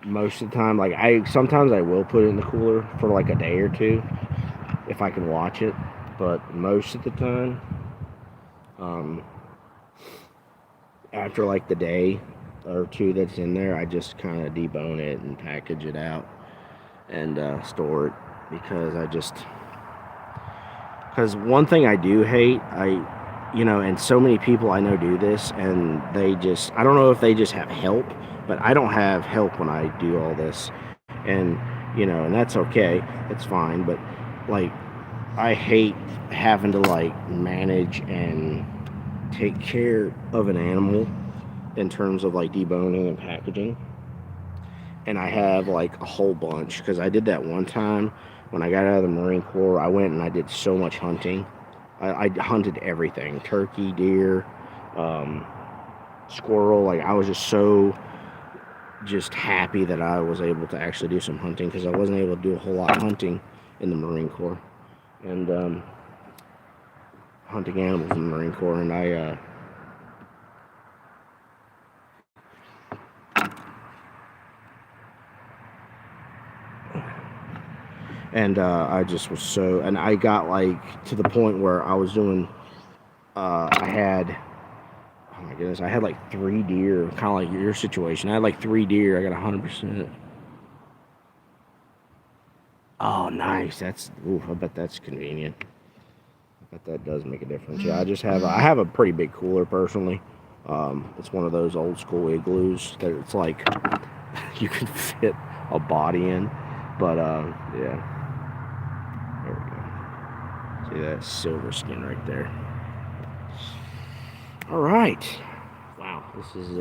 most of the time, like, sometimes I will put it in the cooler for like a day or two if I can watch it, but most of the time, after like the day or two that's in there, I just kind of debone it and package it out and store it, because one thing I do hate, and so many people I know do this, and I don't know if they just have help, but I don't have help when I do all this, and and that's okay, it's fine, but like, I hate having to like manage and take care of an animal in terms of like deboning and packaging. And I have like a whole bunch, because I did that one time when I got out of the Marine Corps. I went and I did so much hunting, I hunted everything: turkey, deer, squirrel. Like, I was just happy that I was able to actually do some hunting, because I wasn't able to do a whole lot of hunting in the Marine Corps, and hunting animals in the Marine Corps, and I just was so, and I got like to the point where I was doing, I had, oh my goodness, I had like 3 deer, kind of like your situation. I had like 3 deer. I got 100%. Oh, nice. I bet that's convenient. I bet that does make a difference. Yeah, I have a pretty big cooler personally. It's one of those old school igloos that it's like you can fit a body in. But yeah, there we go. See that silver skin right there. All right. Wow, this is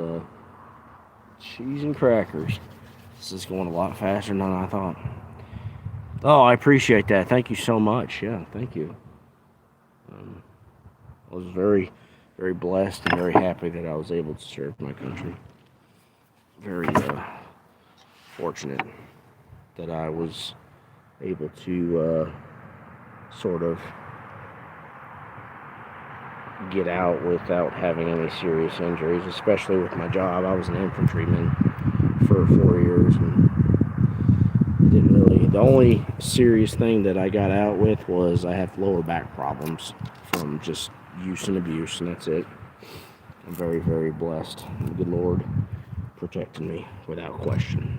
cheese and crackers. This is going a lot faster than I thought. Oh, I appreciate that. Thank you so much. Yeah, thank you. I was very, very blessed and very happy that I was able to serve my country. Very fortunate that I was able to sort of get out without having any serious injuries, especially with my job. I was an infantryman for 4 years, and the only serious thing that I got out with was I have lower back problems from just use and abuse, and that's it. I'm very, very blessed. The good Lord protected me without question.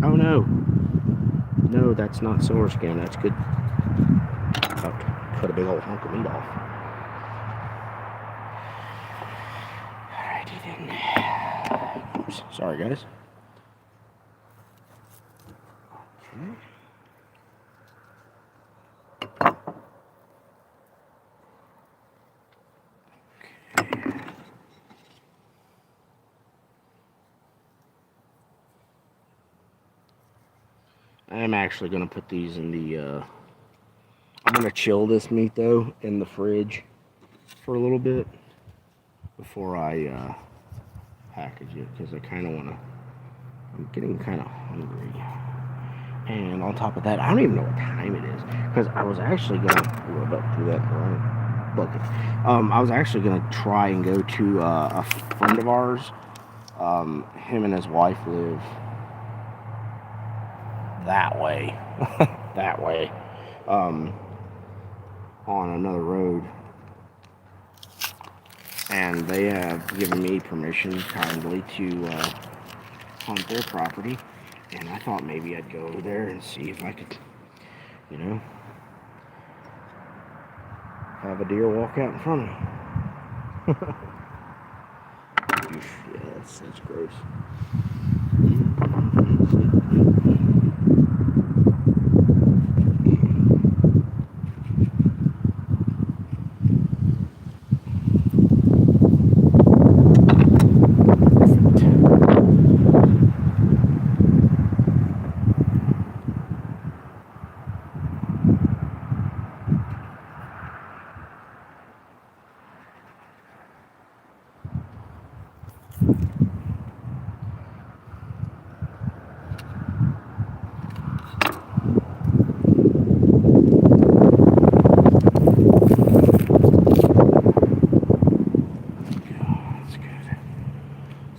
Oh no. No, that's not silver skin. That's good. Cut a big old hunk of meat off. Alrighty then. Oops. Sorry, guys. Okay. I'm actually going to put these in the, I'm going to chill this meat, though, in the fridge for a little bit before I package it, because I kind of want to, I'm getting kind of hungry. And on top of that, I don't even know what time it is, because I was actually going to, I'm about to do that wrong bucket. I was actually going to try and go to a friend of ours. Him and his wife live that way, on another road, and they have given me permission kindly to hunt their property, and I thought maybe I'd go over there and see if I could, have a deer walk out in front of me. Yeah, that's gross.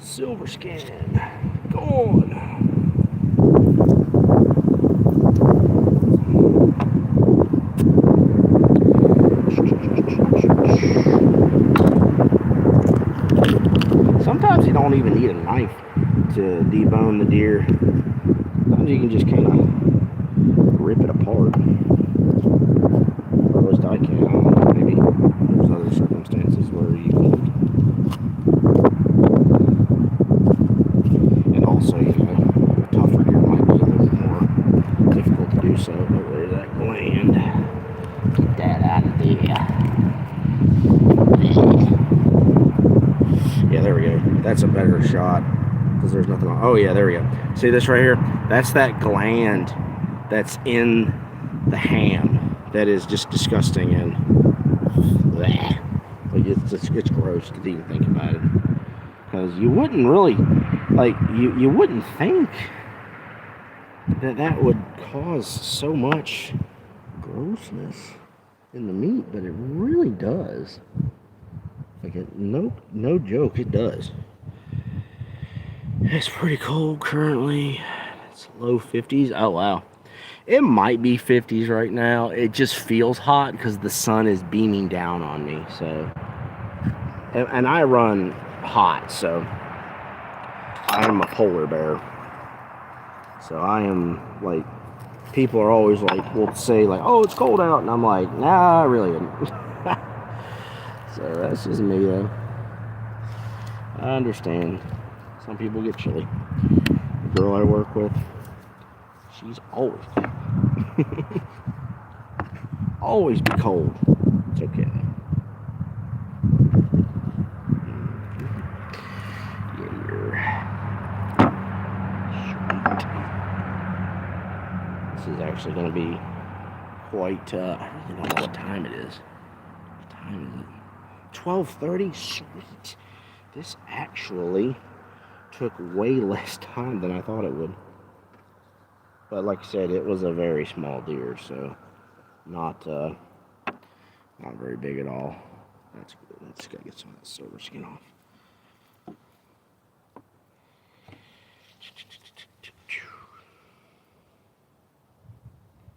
Silver skin, gone. Sometimes you don't even need a knife to debone the deer. Sometimes you can just kind of rip it apart. Or at least I can. I don't know, maybe there's other circumstances where you can. And also, a tougher deer might be a little bit more difficult to do so. But where's that gland? Get that out of there. Yeah, there we go. That's a better shot. because there's nothing on. Oh yeah, there we go. See this right here? That's that gland that's in the ham that is just disgusting and bleh. Like it's gross to even think about it, because you wouldn't really like you wouldn't think that would cause so much grossness in the meat, but it really does. Like no joke, it does. It's pretty cold currently. It's low 50s. Oh wow. It might be 50s right now. It just feels hot because the sun is beaming down on me. So, and I run hot, so I'm a polar bear. So I am like, people are always like, will say like, oh, it's cold out, and I'm like, nah, I really isn't. So that's just me though. I understand. Some people get chilly. The girl I work with, she's always cold. Always be cold. It's okay though. This is actually going to be quite, I don't know what time it is. What time is it? 12:30? Sweet. This actually took way less time than I thought it would. But like I said, it was a very small deer, so not very big at all. That's good. Let's gotta get some of that silver skin off.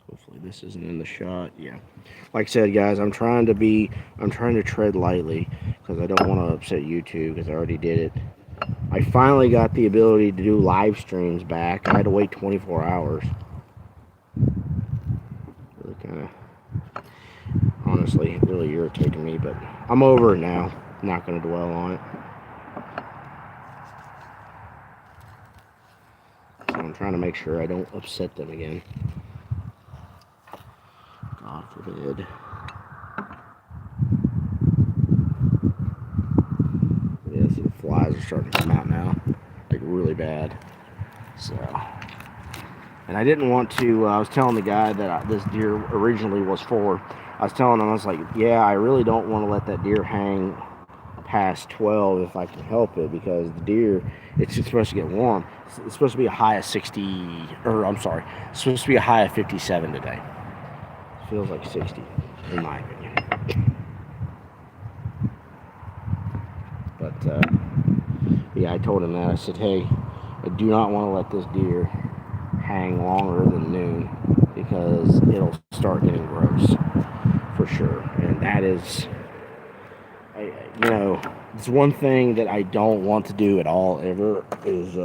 Hopefully this isn't in the shot. Yeah. Like I said, guys, I'm trying to tread lightly because I don't want to upset YouTube, because I already did it. I finally got the ability to do live streams back. I had to wait 24 hours. Really kind of, honestly, really irritated me, but I'm over it now. I'm not going to dwell on it. So I'm trying to make sure I don't upset them again. God forbid. Yeah, see, the flies are starting to come out now, like really bad. So, and I didn't want to. I was telling the guy that this deer originally was for. I was telling him, I was like, yeah, I really don't want to let that deer hang past 12 if I can help it, because the deer, it's just supposed to get warm. It's supposed to be a high of 60, or I'm sorry, it's supposed to be a high of 57 today. It feels like 60, in my opinion. But yeah, I told him that. I said, hey, I do not want to let this deer hang longer than noon, because it'll start getting gross for sure. And that is, you know, it's one thing that I don't want to do at all ever is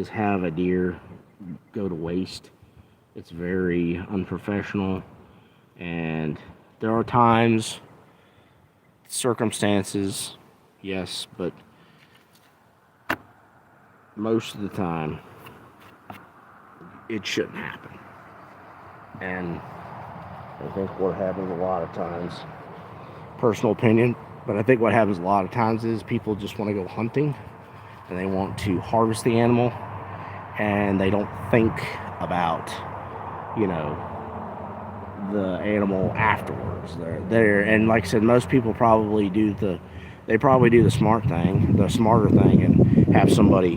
have a deer go to waste. It's very unprofessional, and there are times, circumstances, yes, but most of the time it shouldn't happen. And I think what happens a lot of times, personal opinion, but I think what happens a lot of times is people just want to go hunting and they want to harvest the animal, and they don't think about, you know, the animal afterwards. They're and like I said, most people probably do the smarter thing, and have somebody,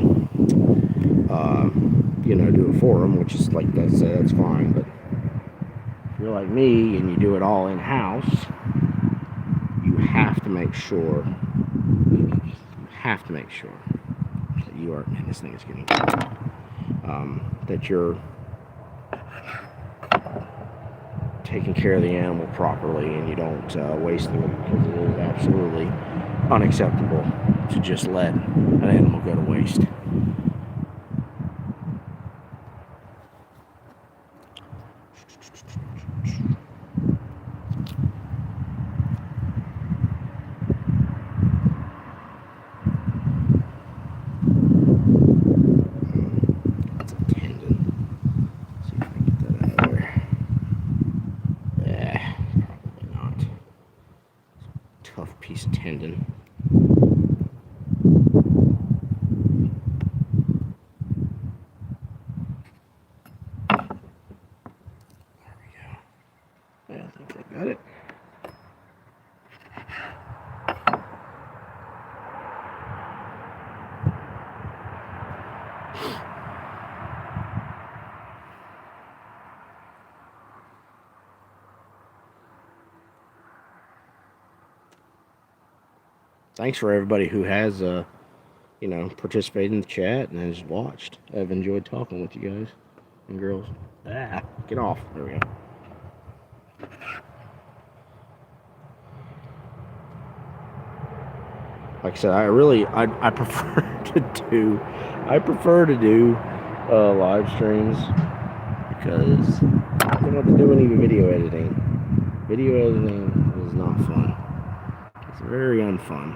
you know, do it for them, which is like that's fine. But if you're like me and you do it all in house, you have to make sure. That you are. Man, this thing is getting. That you're taking care of the animal properly, and you don't waste them, because it is absolutely unacceptable to just let an animal go to waste. That's a tendon. Let's see if I can get that out of there. Probably not. Tough piece of tendon. I think I got it. Thanks for everybody who has, participated in the chat and has watched. I've enjoyed talking with you guys and girls. Get off. There we go. Like I said, I prefer to do live streams because I don't have to do any video editing. Video editing is not fun. It's very unfun.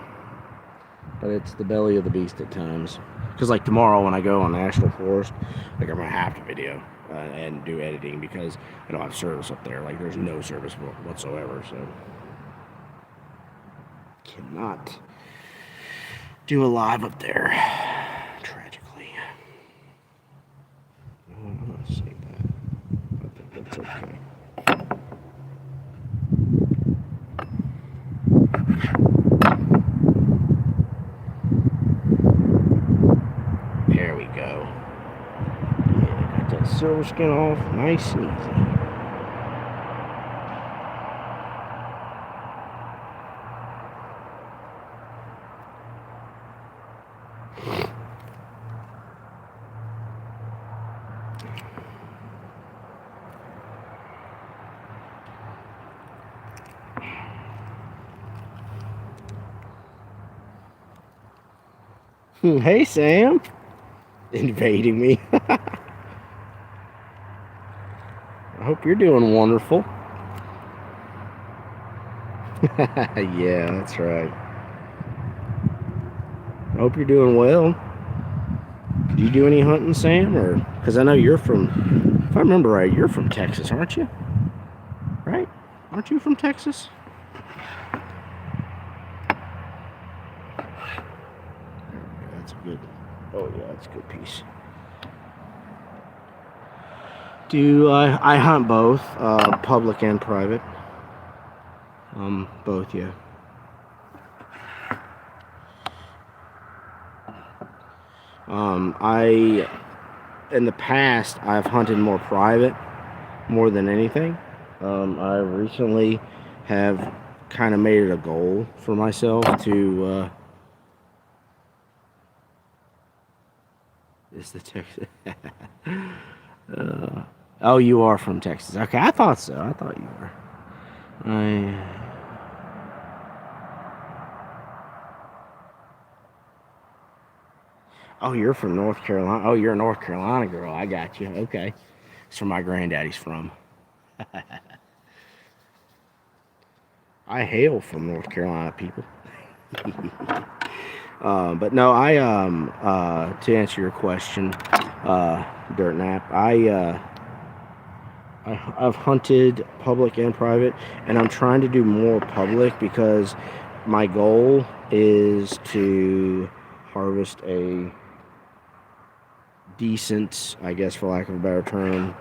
But it's the belly of the beast at times. Because like tomorrow when I go on National Forest, like I'm going to have to video and do editing because I don't have service up there. Like there's no service whatsoever. So cannot do a live up there. Tragically. I'm going to save that. I think that's okay. There we go. Yeah, got that silver skin off nice and easy. Hey, Sam. Invading me. I hope you're doing wonderful. Yeah, that's right. I hope you're doing well. Do you do any hunting, Sam? Or because I know you're from, if I remember right, you're from Texas, aren't you? Right? Aren't you from Texas? That's a good. Oh yeah, that's a good piece. I hunt both, public and private. Both, yeah. In the past, I've hunted more private, more than anything. I recently have kind of made it a goal for myself to, is the Texas, oh, you are from Texas. Okay, I thought so. I thought you were. Oh, you're from North Carolina. Oh, you're a North Carolina girl. I got you. Okay. That's where my granddaddy's from. I hail from North Carolina, people. But no, to answer your question, Dirt Nap, I've hunted public and private, and I'm trying to do more public because my goal is to harvest a decent, I guess for lack of a better term,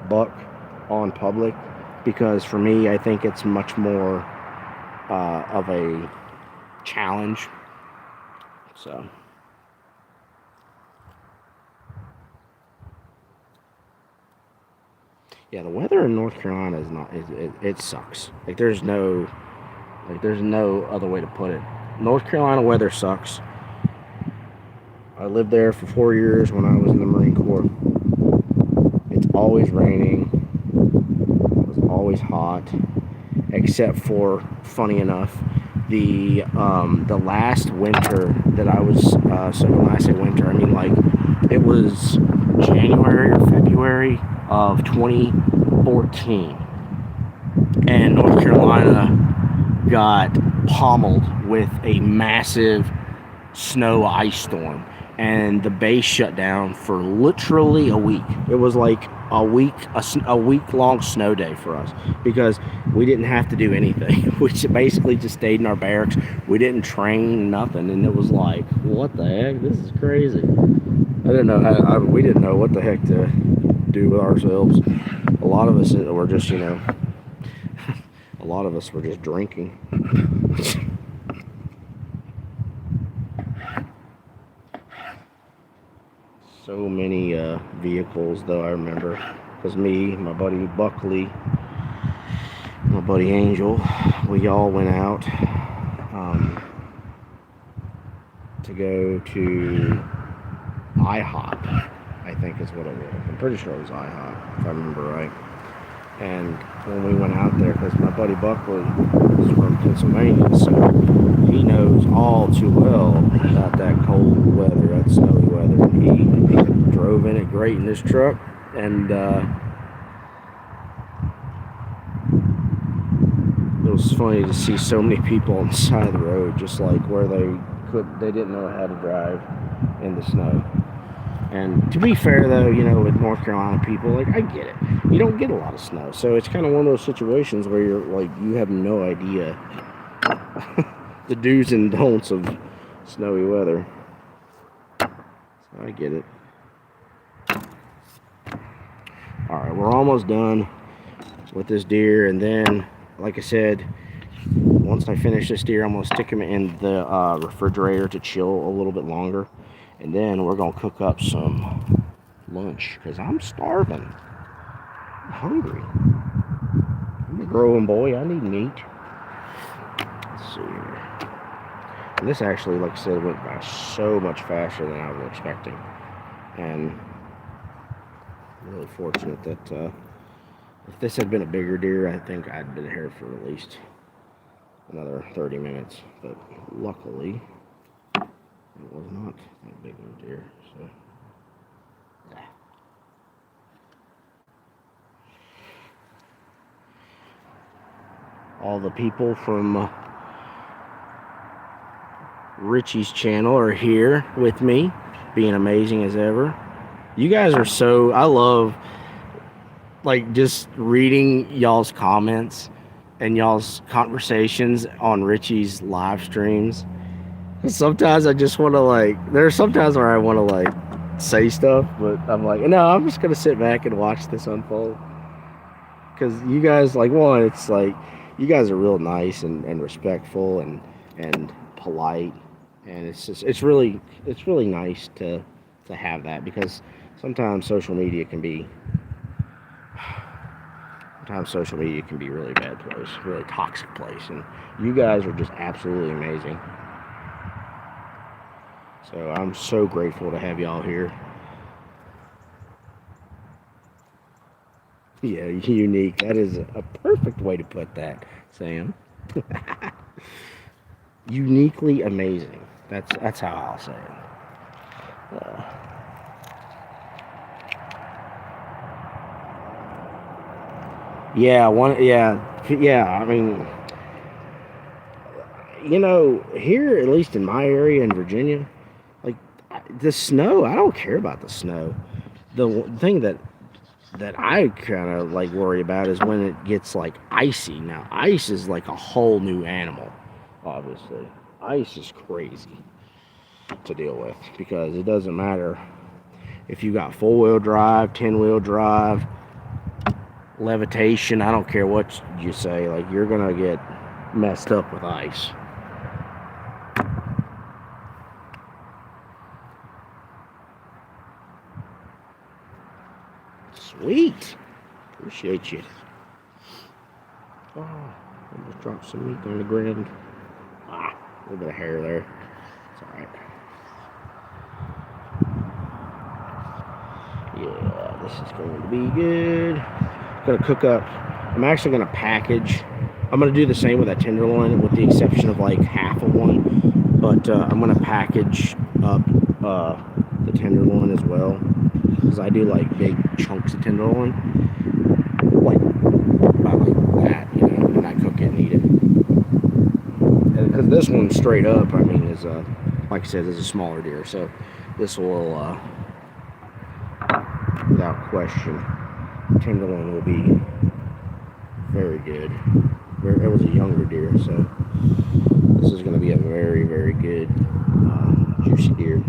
buck on public, because for me, I think it's much more of a challenge. So yeah, the weather in North Carolina is not, it sucks. Like there's no other way to put it. North Carolina weather sucks. I lived there for 4 years when I was in the Marine Corps. It's always raining. It was always hot, except for, funny enough, the last winter that I was, so when I say winter, I mean like it was January or February of 2014, and North Carolina got pommeled with a massive snow ice storm, and the base shut down for literally a week. It was like a week-long snow day for us because we didn't have to do anything. We basically just stayed in our barracks. We didn't train, nothing, and it was like, what the heck? This is crazy. We didn't know what the heck to do with ourselves. A lot of us were just, A lot of us were just drinking. So many vehicles, though, I remember. Because me, my buddy Buckley, my buddy Angel, we all went out to go to IHOP, I think is what it was. I'm pretty sure it was IHOP, if I remember right. And when we went out there, because my buddy Buckley is from Pennsylvania, so he knows all too well about that cold weather, that snowy weather. And he drove in it great in his truck, and it was funny to see so many people on the side of the road, just like where they didn't know how to drive in the snow. And to be fair, though, you know, with North Carolina people, like, I get it. You don't get a lot of snow. So it's kind of one of those situations where you're, like, you have no idea the do's and don'ts of snowy weather. So I get it. Alright, we're almost done with this deer. And then, like I said, once I finish this deer, I'm going to stick him in the refrigerator to chill a little bit longer. And then we're going to cook up some lunch because I'm starving. I'm hungry. I'm a growing boy. I need meat. Let's see here. And this actually, like I said, went by so much faster than I was expecting. And I'm really fortunate that if this had been a bigger deer, I think I'd been here for at least another 30 minutes. But luckily, it was not that big of a deer, so yeah. All the people from Richie's channel are here with me, being amazing as ever. You guys are so, I love, like, just reading y'all's comments and y'all's conversations on Richie's live streams. Sometimes I just want to, like, there's sometimes where I want to, like, say stuff, but I'm like, no, I'm just going to sit back and watch this unfold. Because you guys, like, one, it's like, you guys are real nice and respectful and polite. And it's just, it's really nice to have that, because sometimes social media can be a really bad place, really toxic place. And you guys are just absolutely amazing. So I'm so grateful to have y'all here. Yeah, unique. That is a perfect way to put that, Sam. Uniquely amazing. That's how I'll say it. Yeah. I mean, you know, here, at least in my area in Virginia, like, the snow, I don't care about the snow. The thing that I kind of, like, worry about is when it gets, like, icy. Now, ice is like a whole new animal, obviously. Ice is crazy to deal with, because it doesn't matter if you got 4-wheel drive, 10-wheel drive, levitation, I don't care what you say, like, you're gonna get messed up with ice. Sweet. Appreciate you. Oh, I just dropped some meat on the ground. A little bit of hair there. It's alright. Yeah, this is going to be good. I'm going to cook up. I'm actually going to package. I'm going to do the same with that tenderloin, with the exception of, like, half of one. But I'm going to package up the tenderloin as well, because I do, like, big chunks of tenderloin, like, about like that, you know, and I cook it and eat it. Because this one, straight up, I mean, is like I said, is a smaller deer, so this will, without question, tenderloin will be very good. It was a younger deer, so this is going to be a very, very good juicy deer.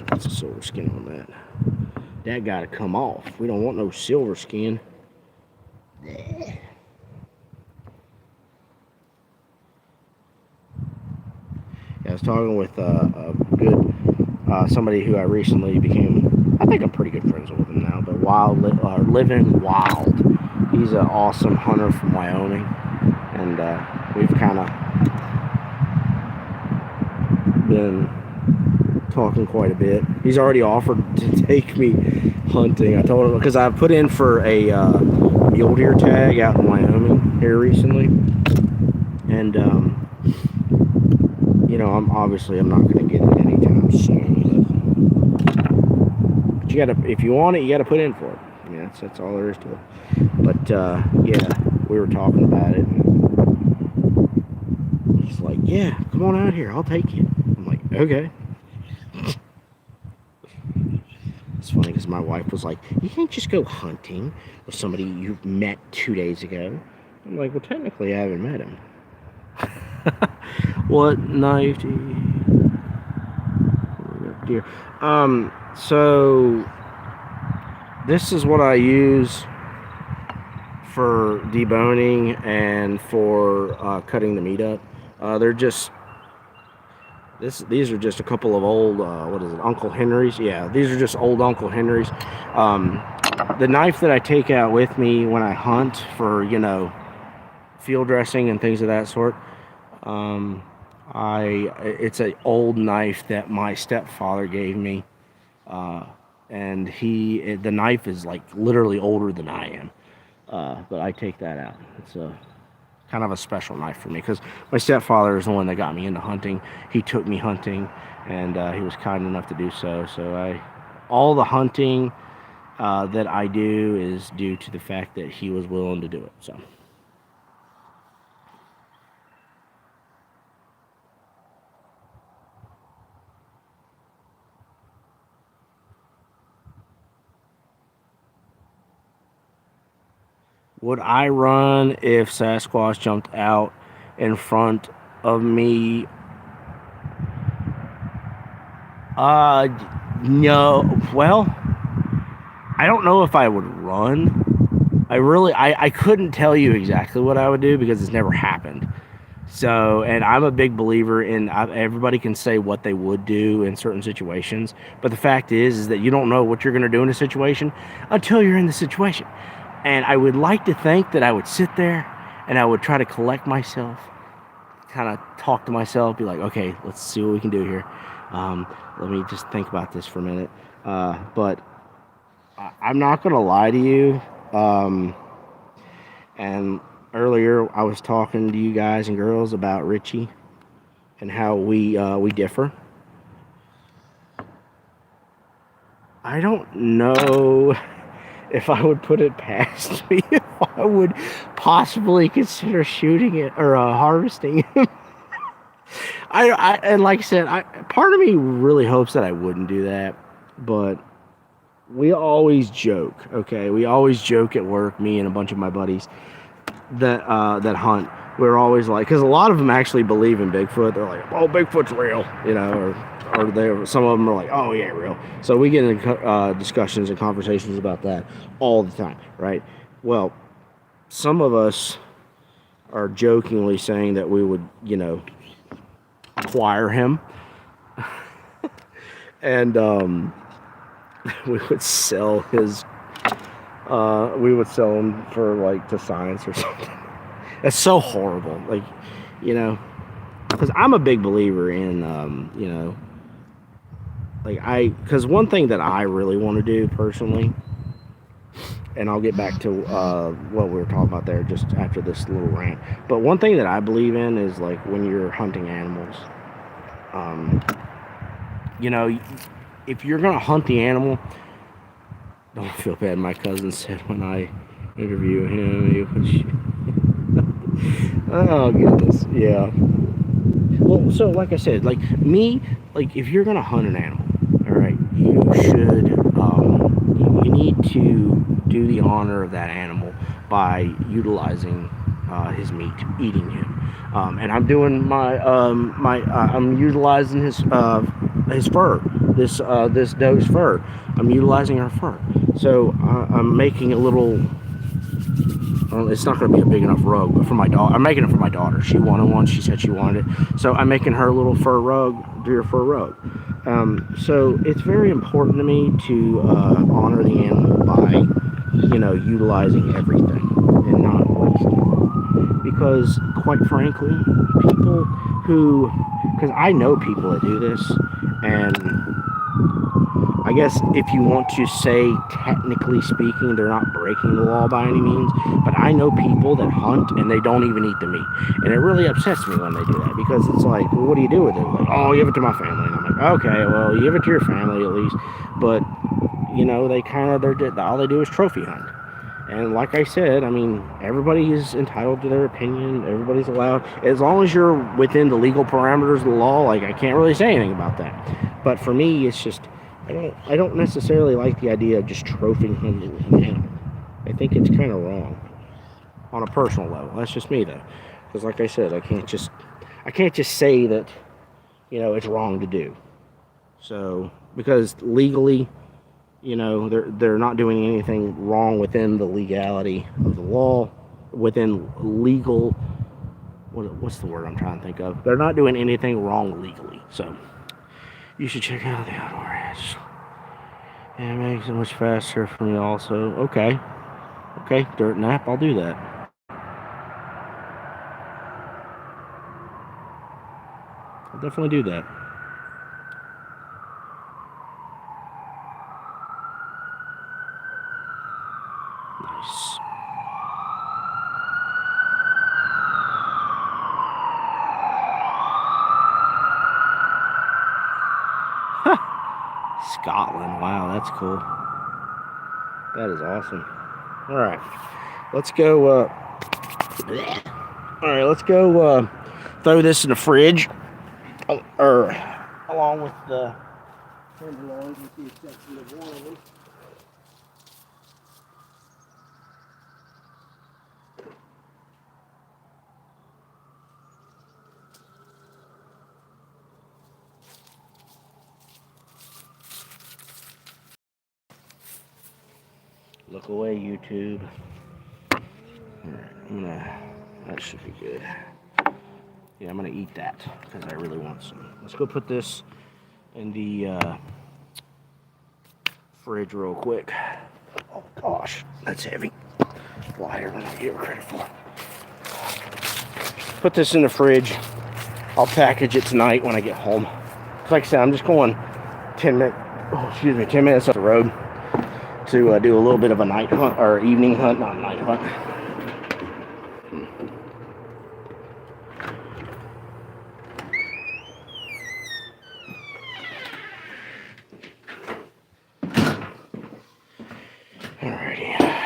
That's a silver skin on that. That got to come off. We don't want no silver skin. Yeah. I was talking with a good somebody who I recently became. I think I'm pretty good friends with him now. But Living Wild. He's an awesome hunter from Wyoming, and we've kind of been talking quite a bit. He's already offered to take me hunting. I told him because I put in for a mule deer tag out in Wyoming here recently, and you know, I'm not going to get it anytime soon. But you gotta, if you want it, you gotta put in for it. I mean, that's all there is to it. But yeah, we were talking about it. And he's like, "Yeah, come on out here. I'll take you." I'm like, "Okay." It's funny because my wife was like, "You can't just go hunting with somebody you met 2 days ago." I'm like, "Well, technically, I haven't met him." What knife do you... Deer. So this is what I use for deboning and for cutting the meat up. They're just these are just a couple of old what is it, Uncle Henry's? Yeah, these are just old Uncle Henry's. The knife that I take out with me when I hunt for, you know, field dressing and things of that sort. It's an old knife that my stepfather gave me, and the knife is like literally older than I am, but I take that out. It's a kind of a special knife for me because my stepfather is the one that got me into hunting. He took me hunting, and he was kind enough to do so. So all the hunting that I do is due to the fact that he was willing to do it. So. Would I run if Sasquatch jumped out in front of me? No. Well, I don't know if I would run. I couldn't tell you exactly what I would do because it's never happened. So, and I'm a big believer in everybody can say what they would do in certain situations, but the fact is that you don't know what you're going to do in a situation until you're in the situation. And I would like to think that I would sit there and I would try to collect myself, kind of talk to myself, be like, okay, let's see what we can do here. Let me just think about this for a minute. But I'm not going to lie to you. And earlier I was talking to you guys and girls about Richie and how we differ. I don't know if I would put it past me if I would possibly consider shooting it or harvesting him. And like I said, part of me really hopes that I wouldn't do that, but we always joke, okay? We always joke at work, me and a bunch of my buddies that hunt. We're always like, because a lot of them actually believe in Bigfoot. They're like, "Oh, Bigfoot's real," you know, or some of them are like, "Oh, yeah, real." So we get into discussions and conversations about that all the time, right? Well, some of us are jokingly saying that we would, you know, acquire him, and we would sell his. We would sell him for like to science or something. That's so horrible, like, you know, because I'm a big believer in, you know, like because one thing that I really want to do personally, and I'll get back to what we were talking about there just after this little rant, but one thing that I believe in is like when you're hunting animals, you know, if you're going to hunt the animal, don't feel bad. My cousin said when I interview him, oh goodness, yeah. Well, so like I said, like me, like if you're gonna hunt an animal, all right, you should, you need to do the honor of that animal by utilizing his meat, eating him, and I'm doing I'm utilizing his fur. this doe's fur. I'm utilizing her fur. So I'm making a little. Well, it's not going to be a big enough rug, but for my daughter, I'm making it for my daughter. She wanted one. She said she wanted it, so I'm making her a little fur rug, deer fur rug. So it's very important to me to honor the animal by, utilizing everything and not wasting. Because, quite frankly, people because I know people that do this, and I guess if you want to say, technically speaking, they're not breaking the law by any means, but I know people that hunt and they don't even eat the meat. And it really upsets me when they do that, because it's like, well, what do you do with it? Like, oh, give it to my family. And I'm like, okay, well, you give it to your family at least. But, all they do is trophy hunt. And like I said, I mean, everybody is entitled to their opinion. Everybody's allowed, as long as you're within the legal parameters of the law. Like, I can't really say anything about that. But for me, it's just, I don't necessarily like the idea of just trophying an animal. I think it's kind of wrong on a personal level. That's just me, though, because like I said, I can't just say that it's wrong to do. So because legally, they're not doing anything wrong within the legality of the law, within legal. What's the word I'm trying to think of? They're not doing anything wrong legally. So you should check out the Outdoor Edge. And it makes it much faster for me also. Okay, dirt nap, I'll do that. I'll definitely do that. Nice. Scotland, wow, that's cool. That is awesome. All right, let's go. Throw this in the fridge, or along with the tenderloins. You see a section of one of them. Look away, YouTube. Alright, that should be good. Yeah, I'm gonna eat that because I really want some. Let's go put this in the fridge real quick. Oh gosh, that's heavy. Lighter than I give credit for. Put this in the fridge. I'll package it tonight when I get home. Like I said, I'm just going 10 minutes up the road to do a little bit of a night hunt, or evening hunt, not night hunt. Alrighty.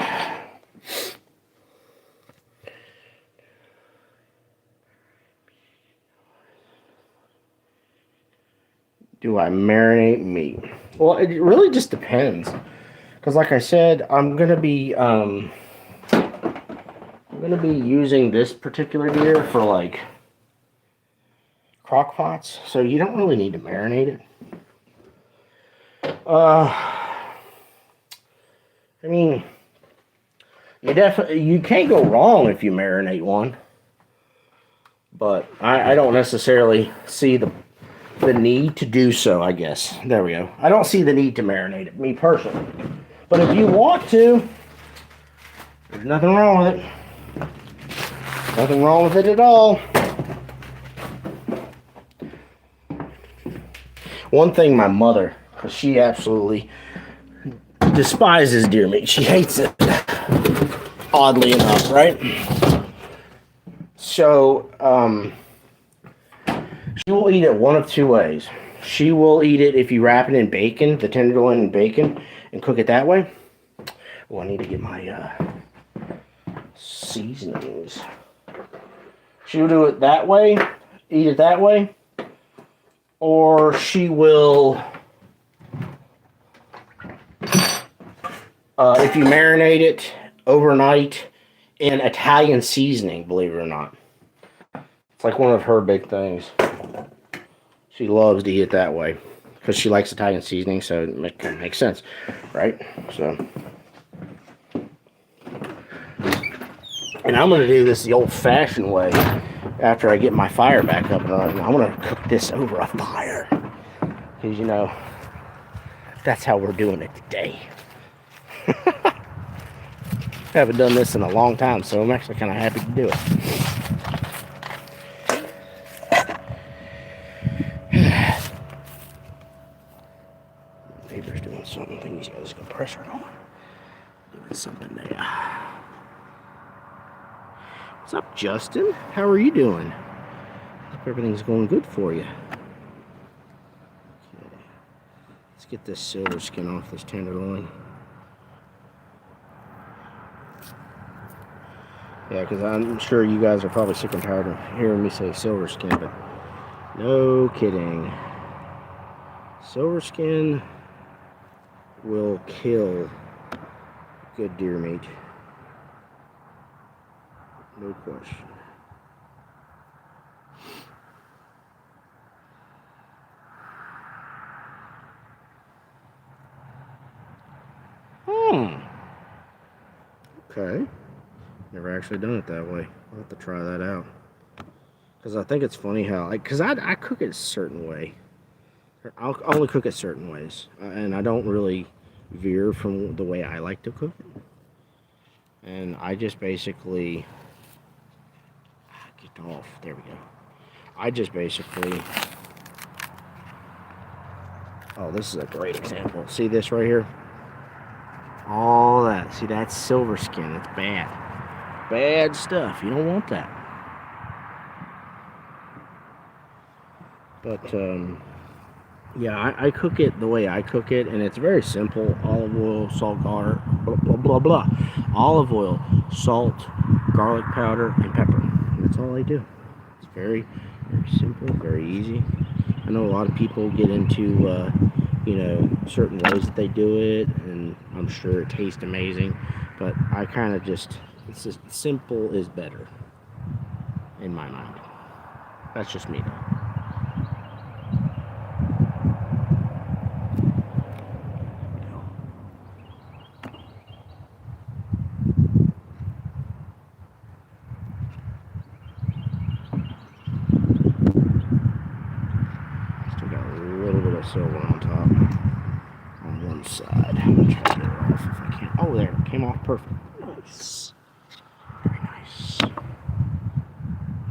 Do I marinate meat? Well, it really just depends. Because like I said, I'm gonna be using this particular deer for like crock pots, so you don't really need to marinate it. I mean, you can't go wrong if you marinate one, but I don't necessarily see the need to do so. I guess there we go. I don't see the need to marinate it, me personally. But if you want to, there's nothing wrong with it. Nothing wrong with it at all. One thing my mother, because she absolutely despises deer meat. She hates it, oddly enough, right? So, she will eat it one of two ways. She will eat it if you wrap it in bacon, the tenderloin in bacon, and cook it that way. Oh, I need to get my seasonings. She'll do it that way, eat it that way, or she will, if you marinate it overnight in Italian seasoning, believe it or not. It's like one of her big things. She loves to eat it that way. because she likes Italian seasoning, so it kind of makes sense, right? So, and I'm gonna do this the old-fashioned way. After I get my fire back up and running, I'm gonna cook this over a fire, because you know that's how we're doing it today. Haven't done this in a long time, so I'm actually kind of happy to do it. Neighbor's doing something. I think he's got his compressor on. Doing something there. What's up, Justin? How are you doing? Hope everything's going good for you. Okay. Let's get this silver skin off this tenderloin. Yeah, because I'm sure you guys are probably sick and tired of hearing me say silver skin, but no kidding. Silver skin will kill good deer meat. No question. Okay. Never actually done it that way. I'll have to try that out. Because I think it's funny how, because I cook it a certain way. I'll only cook it certain ways. And I don't really veer from the way I like to cook it. And I just basically, get off, there we go. I just basically, oh, this is a great example. See this right here? All that, see that's silver skin, it's bad. Bad stuff, you don't want that. But, yeah, I cook it the way I cook it, and it's very simple. Olive oil, salt, garlic, blah, blah, blah, blah. Olive oil, salt, garlic powder, and pepper. And that's all I do. It's very, very simple, very easy. I know a lot of people get into, you know, certain ways that they do it, and I'm sure it tastes amazing. But I kind of just, it's just simple is better, in my mind. That's just me, though. Silver on top on one side. I'm gonna try to get it off if I can. Oh, there, it came off perfect. Nice. Very nice.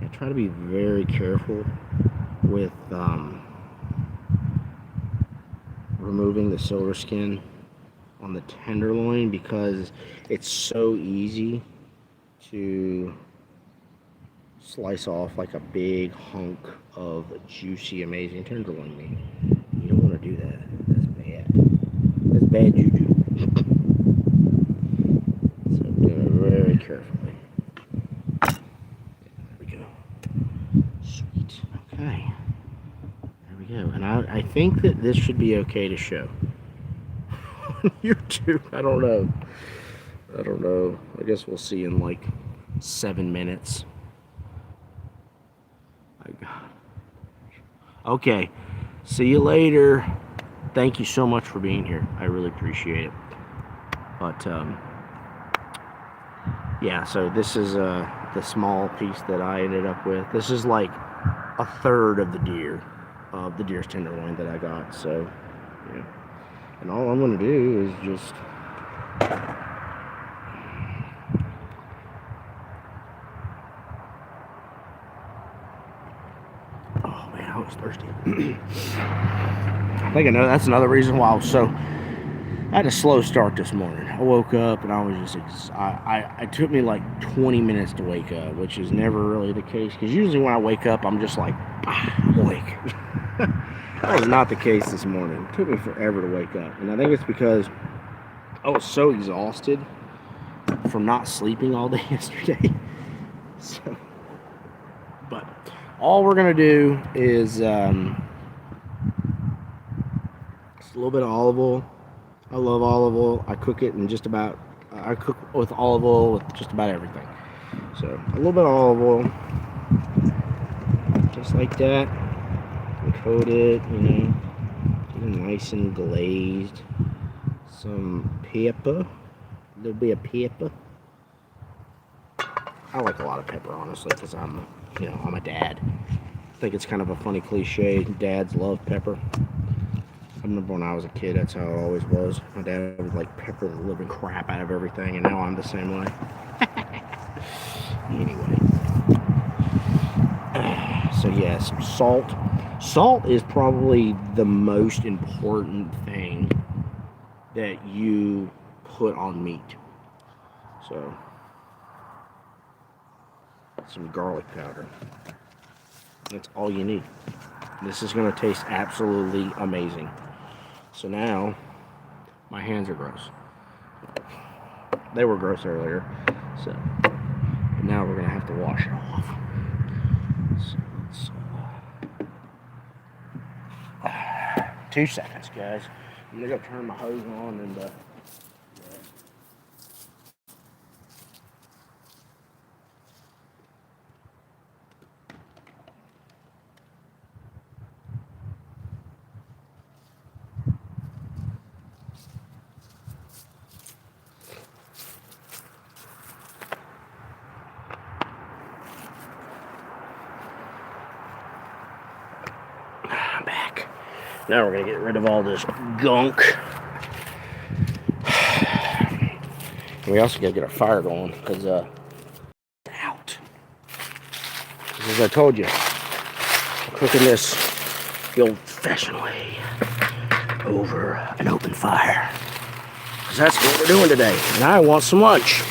Yeah, try to be very careful with removing the silver skin on the tenderloin, because it's so easy to slice off like a big hunk of juicy, amazing tenderloin meat. You don't want to do that. That's bad. That's bad juju. So do it very carefully. There we go. Sweet. Okay. There we go. And I think that this should be okay to show on YouTube. I don't know. I don't know. I guess we'll see in like 7 minutes. My God. Okay. See you later. Thank you so much for being here. I really appreciate it. But yeah, so this is the small piece that I ended up with. This is like a third of the deer's tenderloin that I got. So yeah, and all I'm gonna do is just I was thirsty. I think I know that's another reason why I was so. I had a slow start this morning. I woke up and I was just. It took me like 20 minutes to wake up, which is never really the case. Because usually when I wake up, I'm just like, I'm awake. That was not the case this morning. It took me forever to wake up, and I think it's because I was so exhausted from not sleeping all day yesterday. So, but. All we're gonna do is just a little bit of olive oil. I love olive oil. I cook it in just about. I cook with olive oil with just about everything. So a little bit of olive oil, just like that. And coat it, you know, to nice and glazed. Some pepper, a little bit of pepper. I like a lot of pepper, honestly, because I'm a dad. I think it's kind of a funny cliche. Dads love pepper. I remember when I was a kid, that's how it always was. My dad would like pepper the living crap out of everything, and now I'm the same way. Anyway. So yeah, some salt. Salt is probably the most important thing that you put on meat. So, some garlic powder. That's all you need. This is going to taste absolutely amazing. So now, my hands are gross. They were gross earlier. So, but now we're going to have to wash it off. So, 2 seconds, guys. I'm going to go turn my hose on and back. Now we're going to get rid of all this gunk. We also got to get our fire going because out. As I told you, I'm cooking this the old-fashioned way over an open fire. Because that's what we're doing today. And I want some lunch.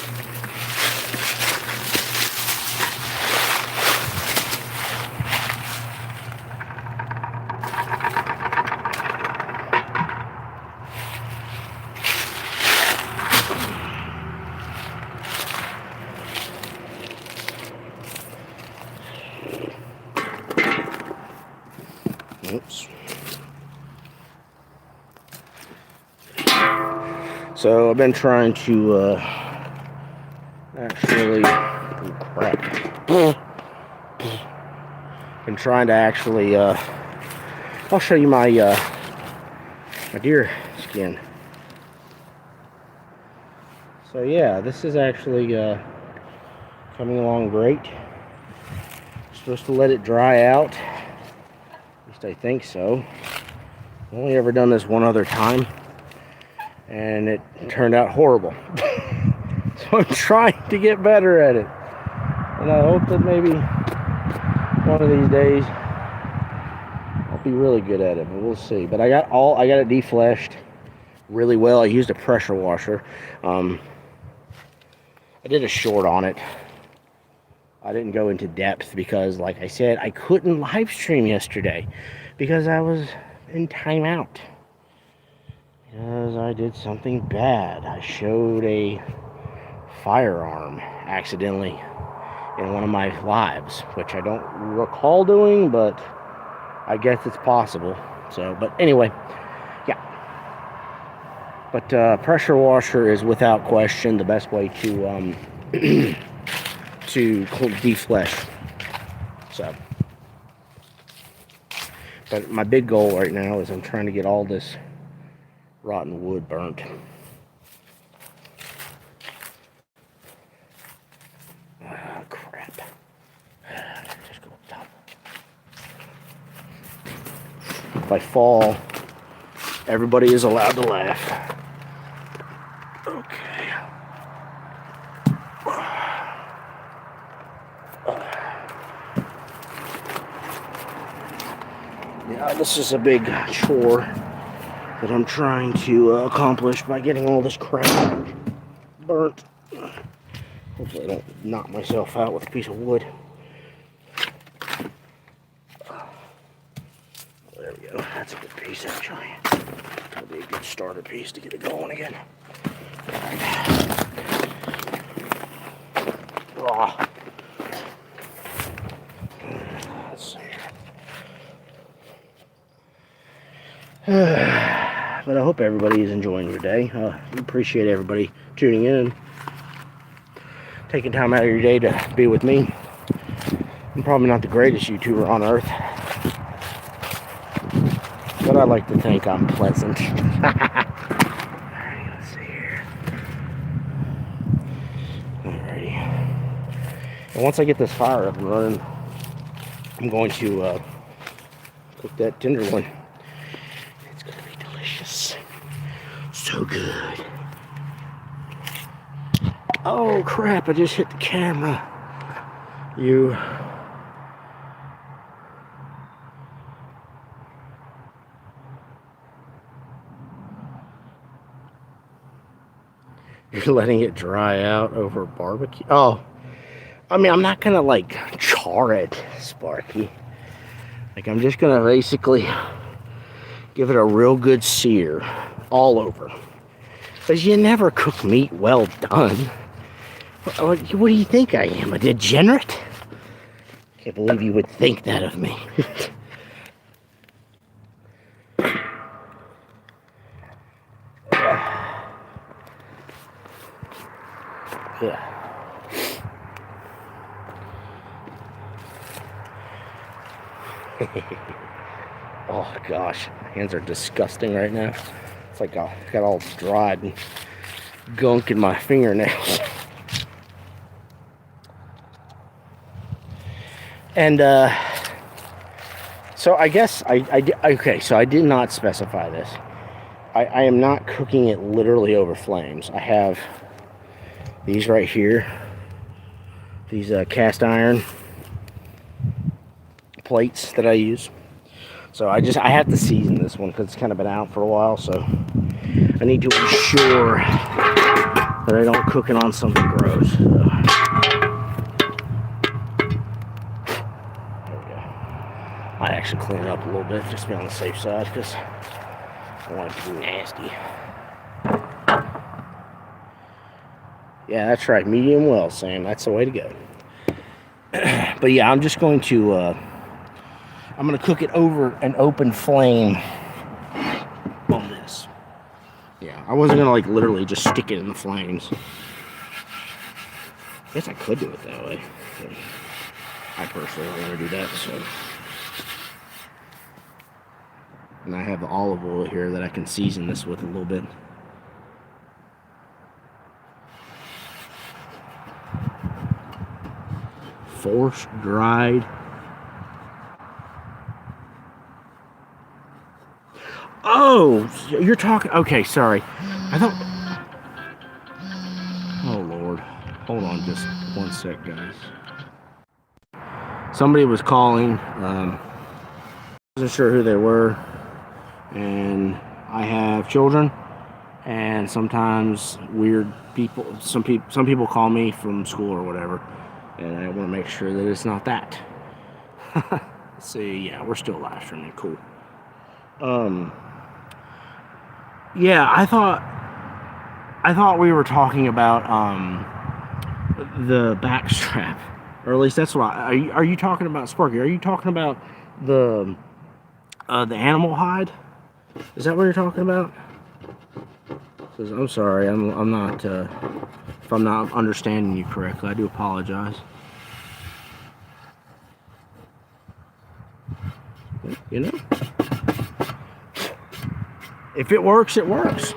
Oops. So I've been trying to actually, oh crap. Been trying to actually, I'll show you my my deer skin. So yeah, this is actually coming along great. Supposed to let it dry out. At least I think so. I've only ever done this one other time, and it turned out horrible. So I'm trying to get better at it, and I hope that maybe one of these days I'll be really good at it, but we'll see. But I got it defleshed really well. I used a pressure washer. I did a short on it. I didn't go into depth because, like I said, I couldn't live stream yesterday because I was in timeout. Because I did something bad. I showed a firearm accidentally in one of my lives, which I don't recall doing, but I guess it's possible. So, but anyway, yeah. But pressure washer is without question the best way to to deflesh. So, but my big goal right now is I'm trying to get all this rotten wood burnt. Crap. Just go up top. If I fall, everybody is allowed to laugh. Okay. Yeah, this is a big chore that I'm trying to accomplish by getting all this crap burnt. Hopefully I don't knock myself out with a piece of wood. There we go. That's a good piece, actually. That'll be a good starter piece to get it going again. All right. Oh. Let's see. But I hope everybody is enjoying your day. We appreciate everybody tuning in, taking time out of your day to be with me. I'm probably not the greatest YouTuber on earth, but but I like to think I'm pleasant. Alright, let's see here. Alrighty. And once I get this fire up and running, I'm going to cook that tenderloin. It's going to be delicious. So good. Oh crap, I just hit the camera. You're letting it dry out over barbecue. Oh, I mean, I'm not gonna like char it, Sparky. Like, I'm just gonna basically give it a real good sear all over. Because you never cook meat well done. What do you think I am, a degenerate? Can't believe you would think that of me. Yeah. Oh gosh, my hands are disgusting right now. It's like I got all dried and gunk in my fingernails. And so I guess okay, so I did not specify this. I am not cooking it literally over flames. I have these right here, these cast iron plates that I use. So I have to season this one because it's kind of been out for a while, so I need to ensure that I don't cook it on something gross. There we go. I actually clean it up a little bit just to be on the safe side because I don't want it to be nasty. Yeah, that's right, medium well, Sam. That's the way to go. But yeah, I'm just going to I'm going to cook it over an open flame on this. Yeah, I wasn't going to like literally just stick it in the flames. I guess I could do it that way. But I personally don't want to do that, so. And I have the olive oil here that I can season this with a little bit. Force dried. Oh, you're talking. Okay, sorry. I thought. Oh Lord, hold on, just one sec, guys. Somebody was calling. Wasn't sure who they were, and I have children, and sometimes weird people. Some people call me from school or whatever, and I want to make sure that it's not that. See, yeah, we're still live streaming. Cool. Yeah, I thought we were talking about the back strap, or at least that's what are you talking about, Sparky? Are you talking about the animal hide? Is that what you're talking about? I'm sorry, I'm not if I'm not understanding you correctly. I do apologize. You know, if it works, it works.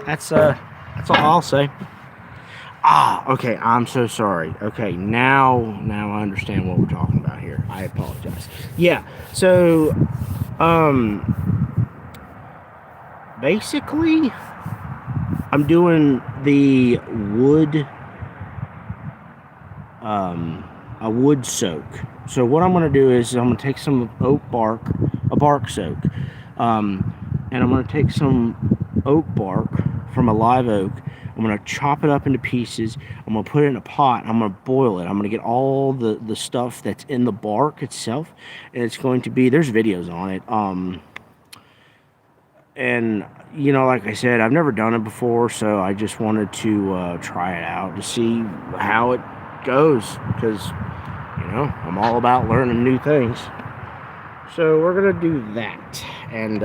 That's all I'll say. Okay, I'm so sorry. Okay, now I understand what we're talking about here. I apologize. Yeah, so basically I'm doing the wood a wood soak. So what I'm going to do is I'm going to take some oak bark, a bark soak, and I'm going to take some oak bark from a live oak. I'm going to chop it up into pieces. I'm going to put it in a pot. I'm going to boil it. I'm going to get all the stuff that's in the bark itself, and it's going to be, there's videos on it. And you know, like I said, I've never done it before, so I just wanted to try it out to see how it goes, because you know, I'm all about learning new things. So we're gonna do that, and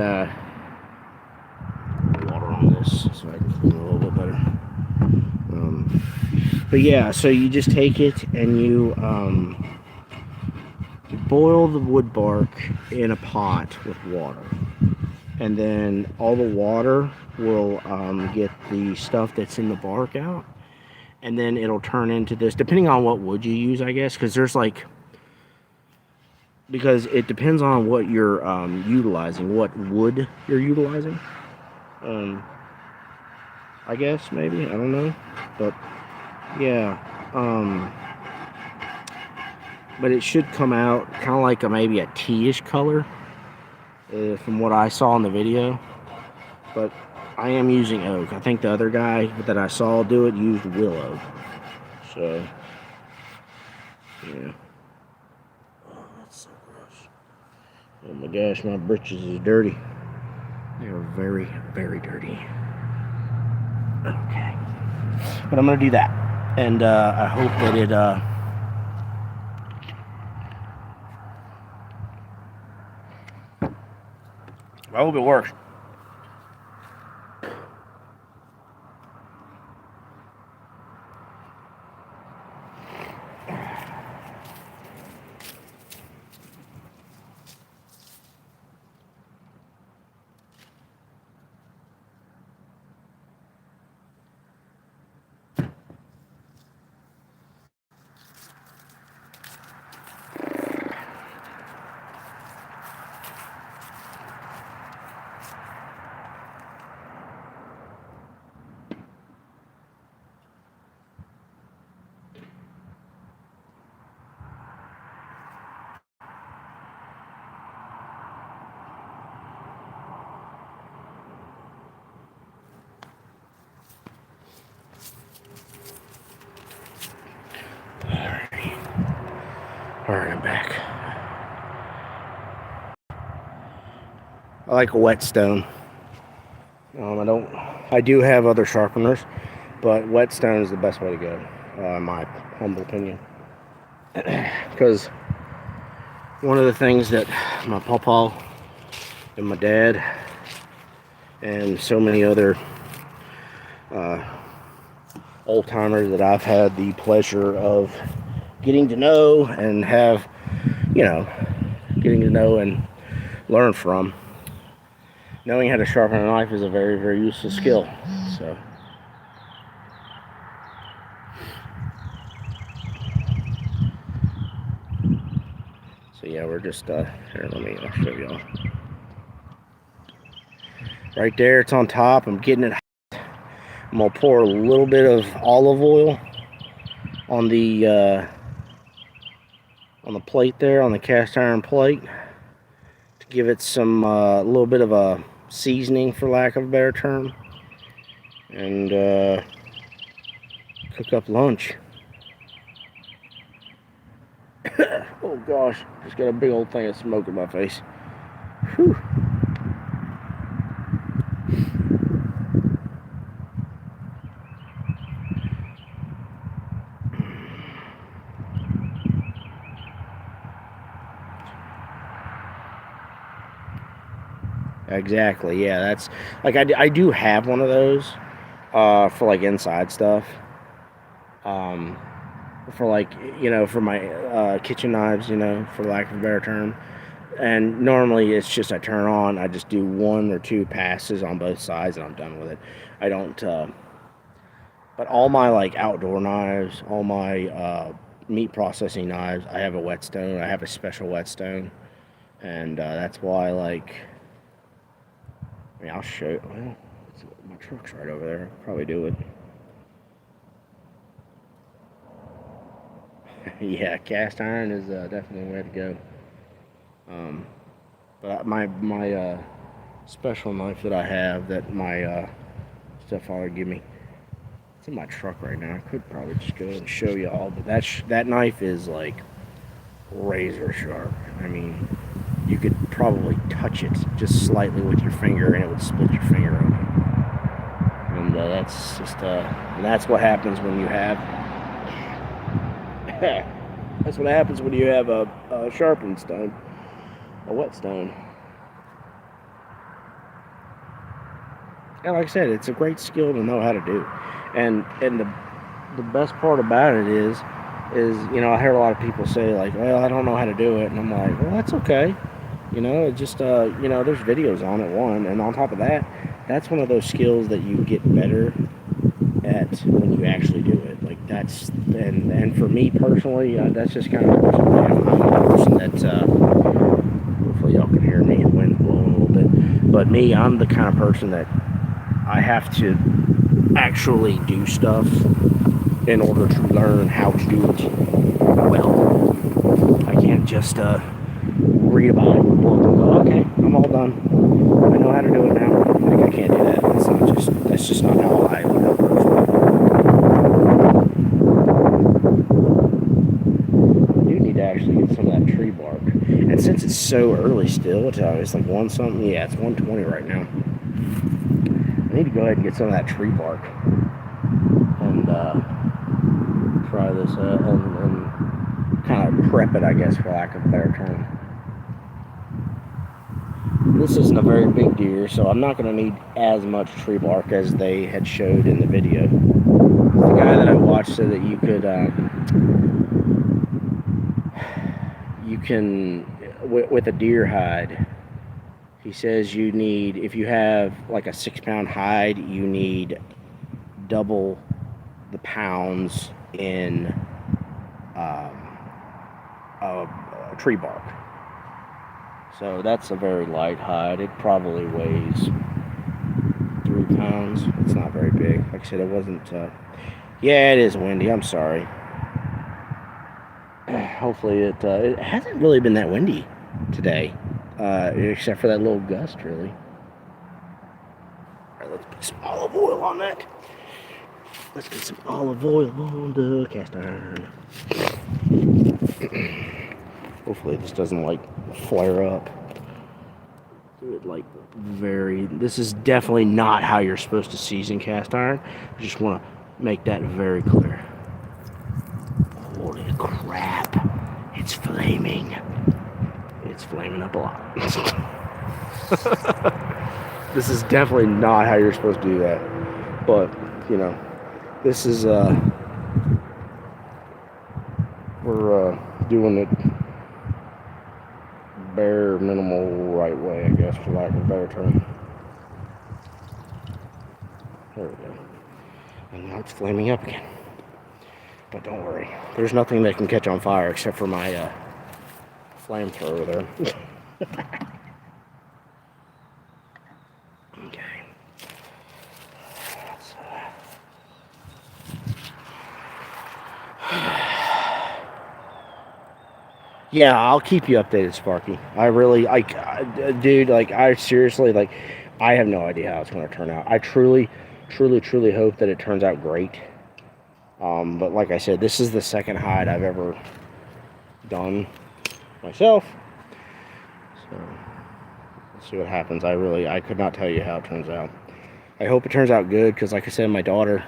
water on this so I can clean it a little bit better. But yeah, so you just take it and you boil the wood bark in a pot with water. and then all the water will get the stuff that's in the bark out, and then it'll turn into this, depending on what wood you use, I guess, because it depends on what you're utilizing, what wood you're utilizing. I guess, maybe, I don't know, but yeah, but it should come out kind of like maybe a tea-ish color, from what I saw in the video. But I am using oak. I think the other guy that I saw do it used willow. So, yeah. Oh, that's so gross. Oh my gosh, my britches is dirty. They are very, very dirty. Okay. But I'm going to do that. And I hope that I hope it works. Alright, I'm back. I like a whetstone. I do have other sharpeners, but whetstone is the best way to go, in my humble opinion. Because one of the things that my pawpaw and my dad and so many other old timers that I've had the pleasure of getting to know and getting to know and learn from, knowing how to sharpen a knife is a very, very useful skill. So yeah, we're just here, I'll show y'all. Right there, it's on top. I'm getting it hot. I'm gonna pour a little bit of olive oil on the plate there, on the cast iron plate, to give it some a little bit of a seasoning, for lack of a better term, and cook up lunch. Oh gosh, just got a big old thing of smoke in my face. Whew. Exactly, yeah, that's like I do have one of those for like inside stuff, for like, for my kitchen knives, for lack of a better term. And normally it's just I turn on, I just do 1 or 2 passes on both sides and I'm done with it. I don't but all my like outdoor knives, all my meat processing knives, I have a whetstone. I have a special whetstone, and that's why, like, I mean, I'll show you. Well, my truck's right over there. I'll probably do it. Yeah, cast iron is definitely the way to go. But my special knife that I have, that my stepfather gave me, it's in my truck right now. I could probably just go and show you all, but that knife is like razor sharp. I mean, you could probably touch it just slightly with your finger and it would split your finger open. And that's just that's what happens when you have that's what happens when you have a sharpened stone, a whetstone. And like I said, it's a great skill to know how to do. And the best part about it is I hear a lot of people say, like, well, I don't know how to do it, and I'm like, well, that's okay. You know, it just you know, there's videos on it, one, and on top of that, that's one of those skills that you get better at when you actually do it. Like that's and for me personally, that's just kind of the person I am. I'm the person that hopefully y'all can hear me, the wind blowing a little bit. But me, I'm the kind of person that I have to actually do stuff in order to learn how to do it well. I can't just read about it and go, okay, I'm all done. I know how to do it now. Like I can't do that. That's just not how I learn personally. I do need to actually get some of that tree bark. And since it's so early still, it's like 1 something. Yeah, it's 1:20 right now. I need to go ahead and get some of that tree bark and try this and kind of prep it, I guess, for lack of a better term. This isn't a very big deer, so I'm not going to need as much tree bark as they had showed in the video. The guy that I watched said that you can, with a deer hide, he says you need, if you have like a 6-pound hide, you need double the pounds in tree bark. So that's a very light hide. It probably weighs 3 pounds. It's not very big. Like I said, it wasn't. Yeah, it is windy. I'm sorry. Hopefully it hasn't really been that windy today, except for that little gust, really. All right, let's put some olive oil on that. Let's get some olive oil on the cast iron. Hopefully this doesn't like flare up. Do it like very. This is definitely not how you're supposed to season cast iron. I just want to make that very clear. Holy crap! It's flaming. It's flaming up a lot. This is definitely not how you're supposed to do that. But you know, this is we're doing it bare minimal right way, I guess, for lack of a better term. There we go. And now it's flaming up again. But don't worry, there's nothing that can catch on fire except for my flamethrower there. Okay. Yeah, I'll keep you updated, Sparky. I really, dude, I seriously, I have no idea how it's going to turn out. I truly hope that it turns out great. But like I said, this is the second hide I've ever done myself. So, let's see what happens. I could not tell you how it turns out. I hope it turns out good, because like I said, my daughter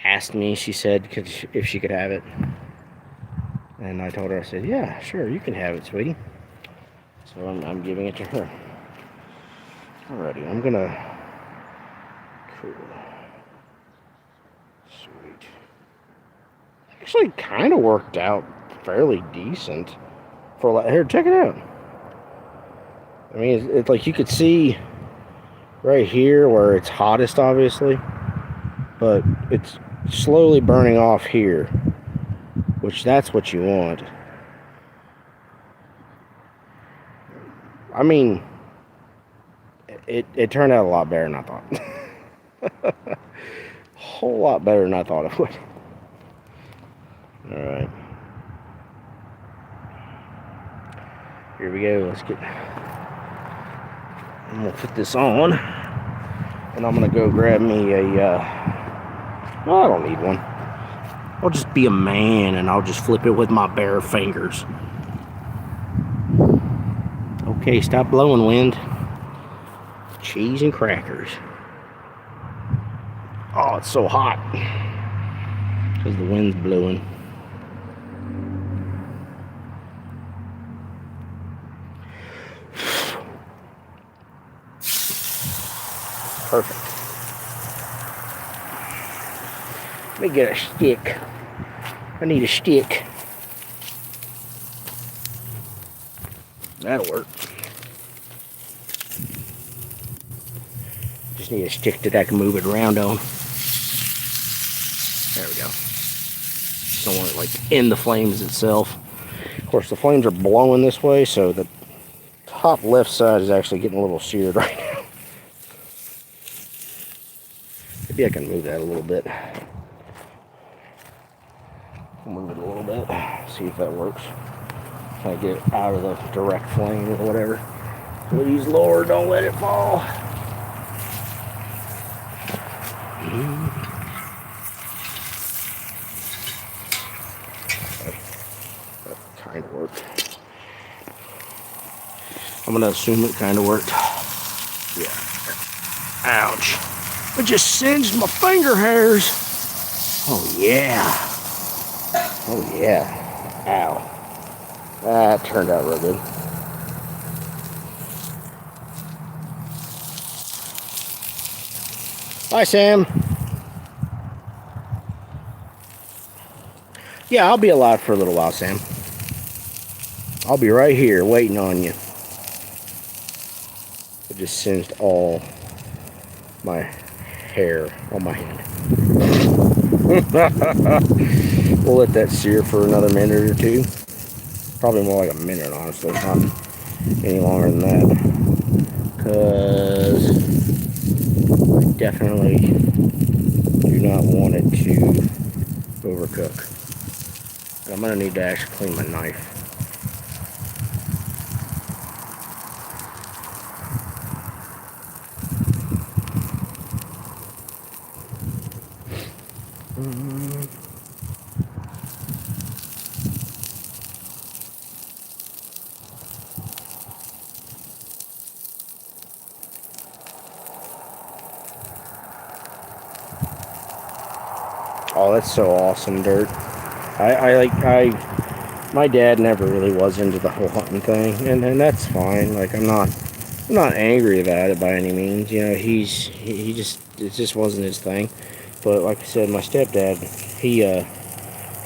asked me, she said if she could have it. And I told her, I said, yeah, sure, you can have it, sweetie. So I'm giving it to her. Alrighty, I'm gonna... Cool. Sweet. Actually, kind of worked out fairly decent. Here, check it out. I mean, it's like you could see right here where it's hottest, obviously. But it's slowly burning off here, which that's what you want. I mean, it turned out a lot better than I thought. A whole lot better than I thought it would. Alright. Here we go. I'm going to put this on. And I'm going to go grab me a... no, I don't need one. I'll just be a man and I'll just flip it with my bare fingers. Okay, stop blowing, wind. Cheese and crackers. Oh, it's so hot. Because the wind's blowing. Perfect. Let me get a stick. I need a stick. That'll work. just need a stick that I can move it around on. There we go. Just don't want it like in the flames itself. Of course, the flames are blowing this way, so the top left side is actually getting a little seared right now. Maybe I can move that a little bit. I'll move it a little bit, see if that works. Try to get it out of the direct flame or whatever. Please, Lord, don't let it fall. That kind of worked. I'm gonna assume it kind of worked. Yeah. Ouch. It just singed my finger hairs. Oh yeah. Oh yeah. Ow. That turned out real good. Hi, Sam. Yeah, I'll be alive for a little while, Sam. I'll be right here waiting on you. It just singed all my hair on my hand. We'll let that sear for another minute or two. Probably more like a minute, honestly. Not any longer than that. Because I definitely do not want it to overcook. And I'm going to need to actually clean my knife. Oh, that's so awesome, Dirt. My dad never really was into the whole hunting thing, and that's fine. Like, I'm not angry about it by any means. You know, it just wasn't his thing. But like I said, my stepdad, he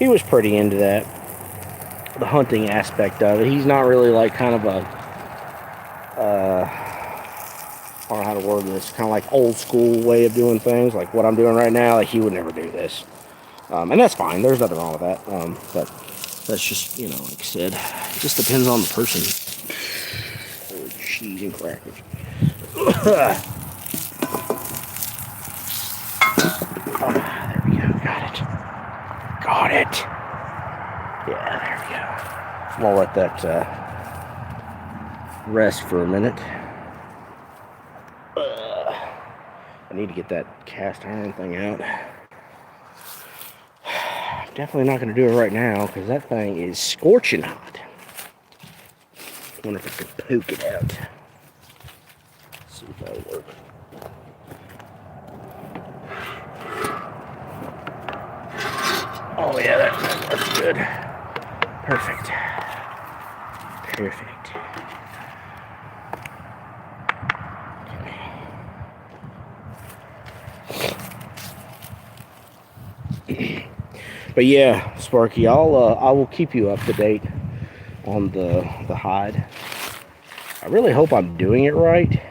was pretty into that, the hunting aspect of it. He's not really like kind of a, I don't know how to word this, kind of like old school way of doing things, like what I'm doing right now. Like, he would never do this. And that's fine. There's nothing wrong with that. But that's just, you know, like I said, it just depends on the person. Oh, cheese and crackers. Oh, there we go. Got it. Got it. Yeah, there we go. I'm gonna let that rest for a minute. I need to get that cast iron thing out. Definitely not going to do it right now because that thing is scorching hot. I wonder if I could poke it out. Let's see if that'll work. Oh yeah, that's good. Perfect. Perfect. Okay. But yeah, Sparky, I will keep you up to date on the hide. I really hope I'm doing it right.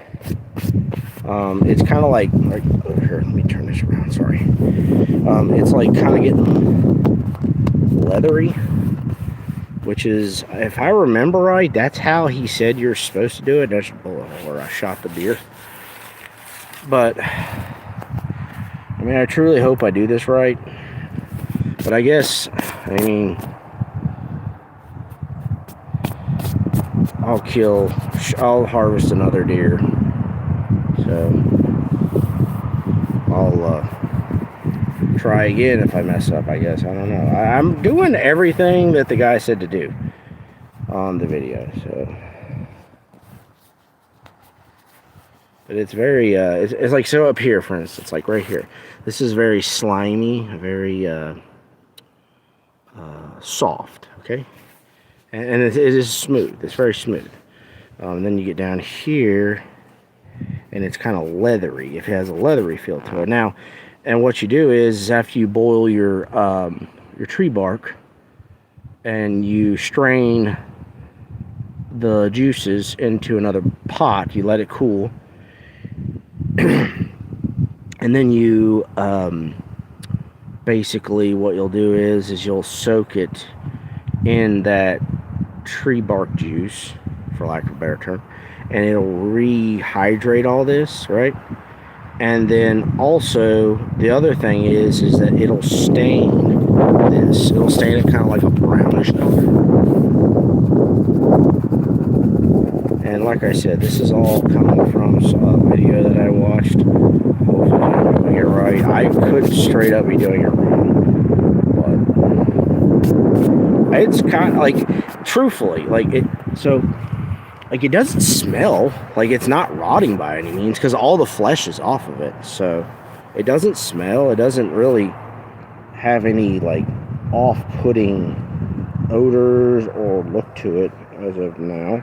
It's kind of like here. Let me turn this around. Sorry. It's like kind of getting leathery, which is, if I remember right, that's how he said you're supposed to do it. That's where I shot the deer. But I mean, I truly hope I do this right. But I guess, I mean, I'll harvest another deer. So, I'll try again if I mess up, I guess. I don't know. I'm doing everything that the guy said to do on the video, so. But it's very, it's like, so up here, for instance, like right here. This is very slimy, very, soft, okay, and it is smooth. It's very smooth. Then you get down here, and it's kind of leathery. It has a leathery feel to it. Now, and what you do is after you boil your tree bark, and you strain the juices into another pot, you let it cool. And then you basically what you'll do is you'll soak it in that tree bark juice, for lack of a better term, and it'll rehydrate all this, right? And then also the other thing is that it'll stain this. It'll stain it kind of like a brownish color. And like I said, this is all coming from a video that I watched. Hopefully I'm doing it right. I could straight up be doing it wrong, but it's kind of like, truthfully, like it. So, like, it doesn't smell like it's not rotting by any means because all the flesh is off of it. So it doesn't smell. It doesn't really have any like off-putting odors or look to it as of now.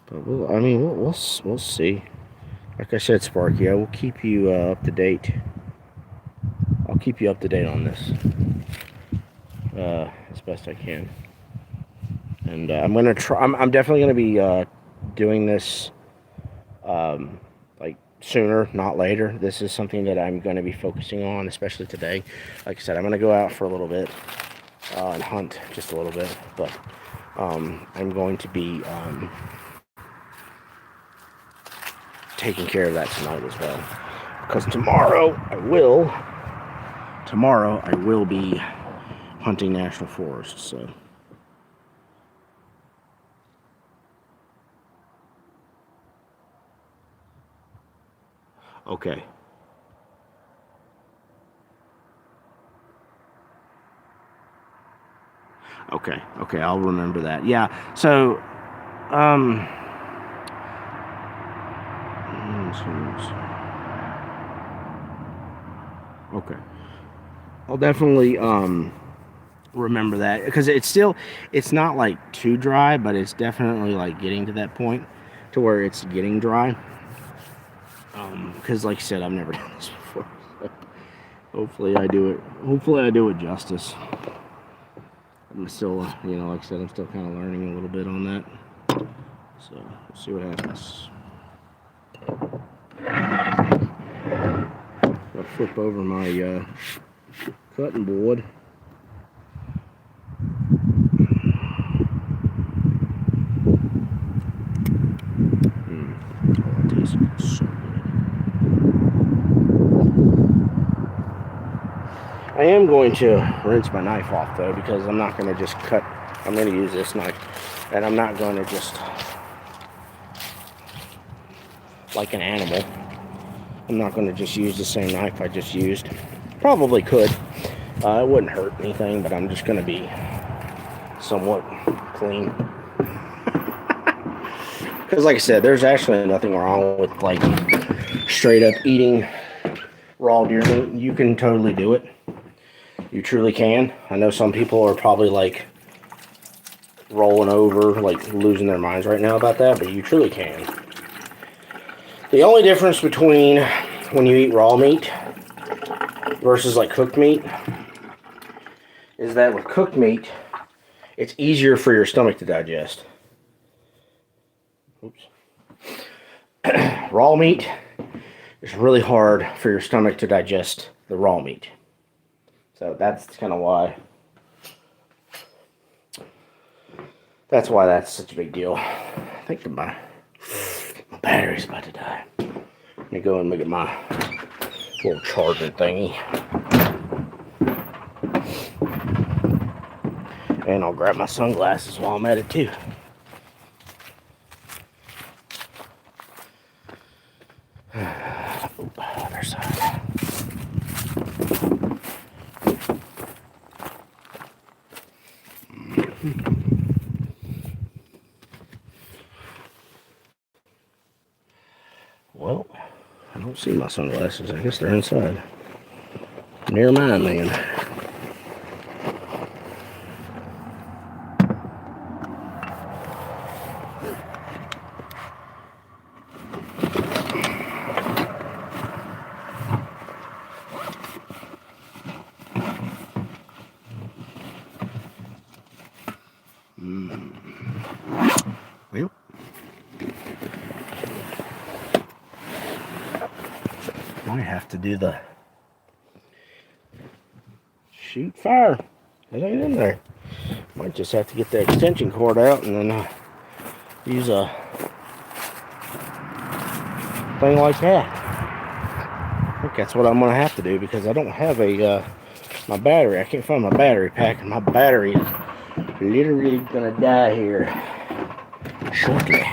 But we'll see. Like I said, Sparky, I will keep you up to date. I'll keep you up to date on this as best I can. And I'm gonna try. I'm definitely gonna be doing this like sooner, not later. This is something that I'm gonna be focusing on, especially today. Like I said, I'm gonna go out for a little bit and hunt just a little bit, but I'm going to be taking care of that tonight as well. Because tomorrow I will be hunting national forests. So. Okay. Okay, I'll remember that. Yeah, so, okay. I'll definitely, remember that, because it's not, like, too dry, but it's definitely, like, getting to that point to where it's getting dry. Because, like I said, I've never done this before, so hopefully I do it justice. I'm still, like I said, I'm still kind of learning a little bit on that. So, we'll see what happens. I'll flip over my cutting board. Oh, it tastes so good. I am going to rinse my knife off though, because I'm not going to just cut. I'm going to use this knife, and I'm not going to just, like an animal, I'm not going to just use the same knife I just used. Probably could. It wouldn't hurt anything, but I'm just going to be somewhat clean. Because like I said, there's actually nothing wrong with like straight up eating raw deer meat. You can totally do it. You truly can. I know some people are probably like rolling over, like losing their minds right now about that, but you truly can. The only difference between when you eat raw meat versus like cooked meat is that with cooked meat, it's easier for your stomach to digest. Oops. Raw meat is really hard for your stomach to digest the raw meat. So that's kind of why. That's why that's such a big deal. I think that my battery's about to die. Let me go and look at my little charging thingy. And I'll grab my sunglasses while I'm at it too. Other side. Well, I don't see my sunglasses. I guess they're inside. Near mine, then. Well, might have to do the shoot fire. It ain't in there. Might just have to get the extension cord out and then use a thing like that. I think that's what I'm gonna have to do because I don't have a my battery. I can't find my battery pack, and my battery is literally gonna die here shortly.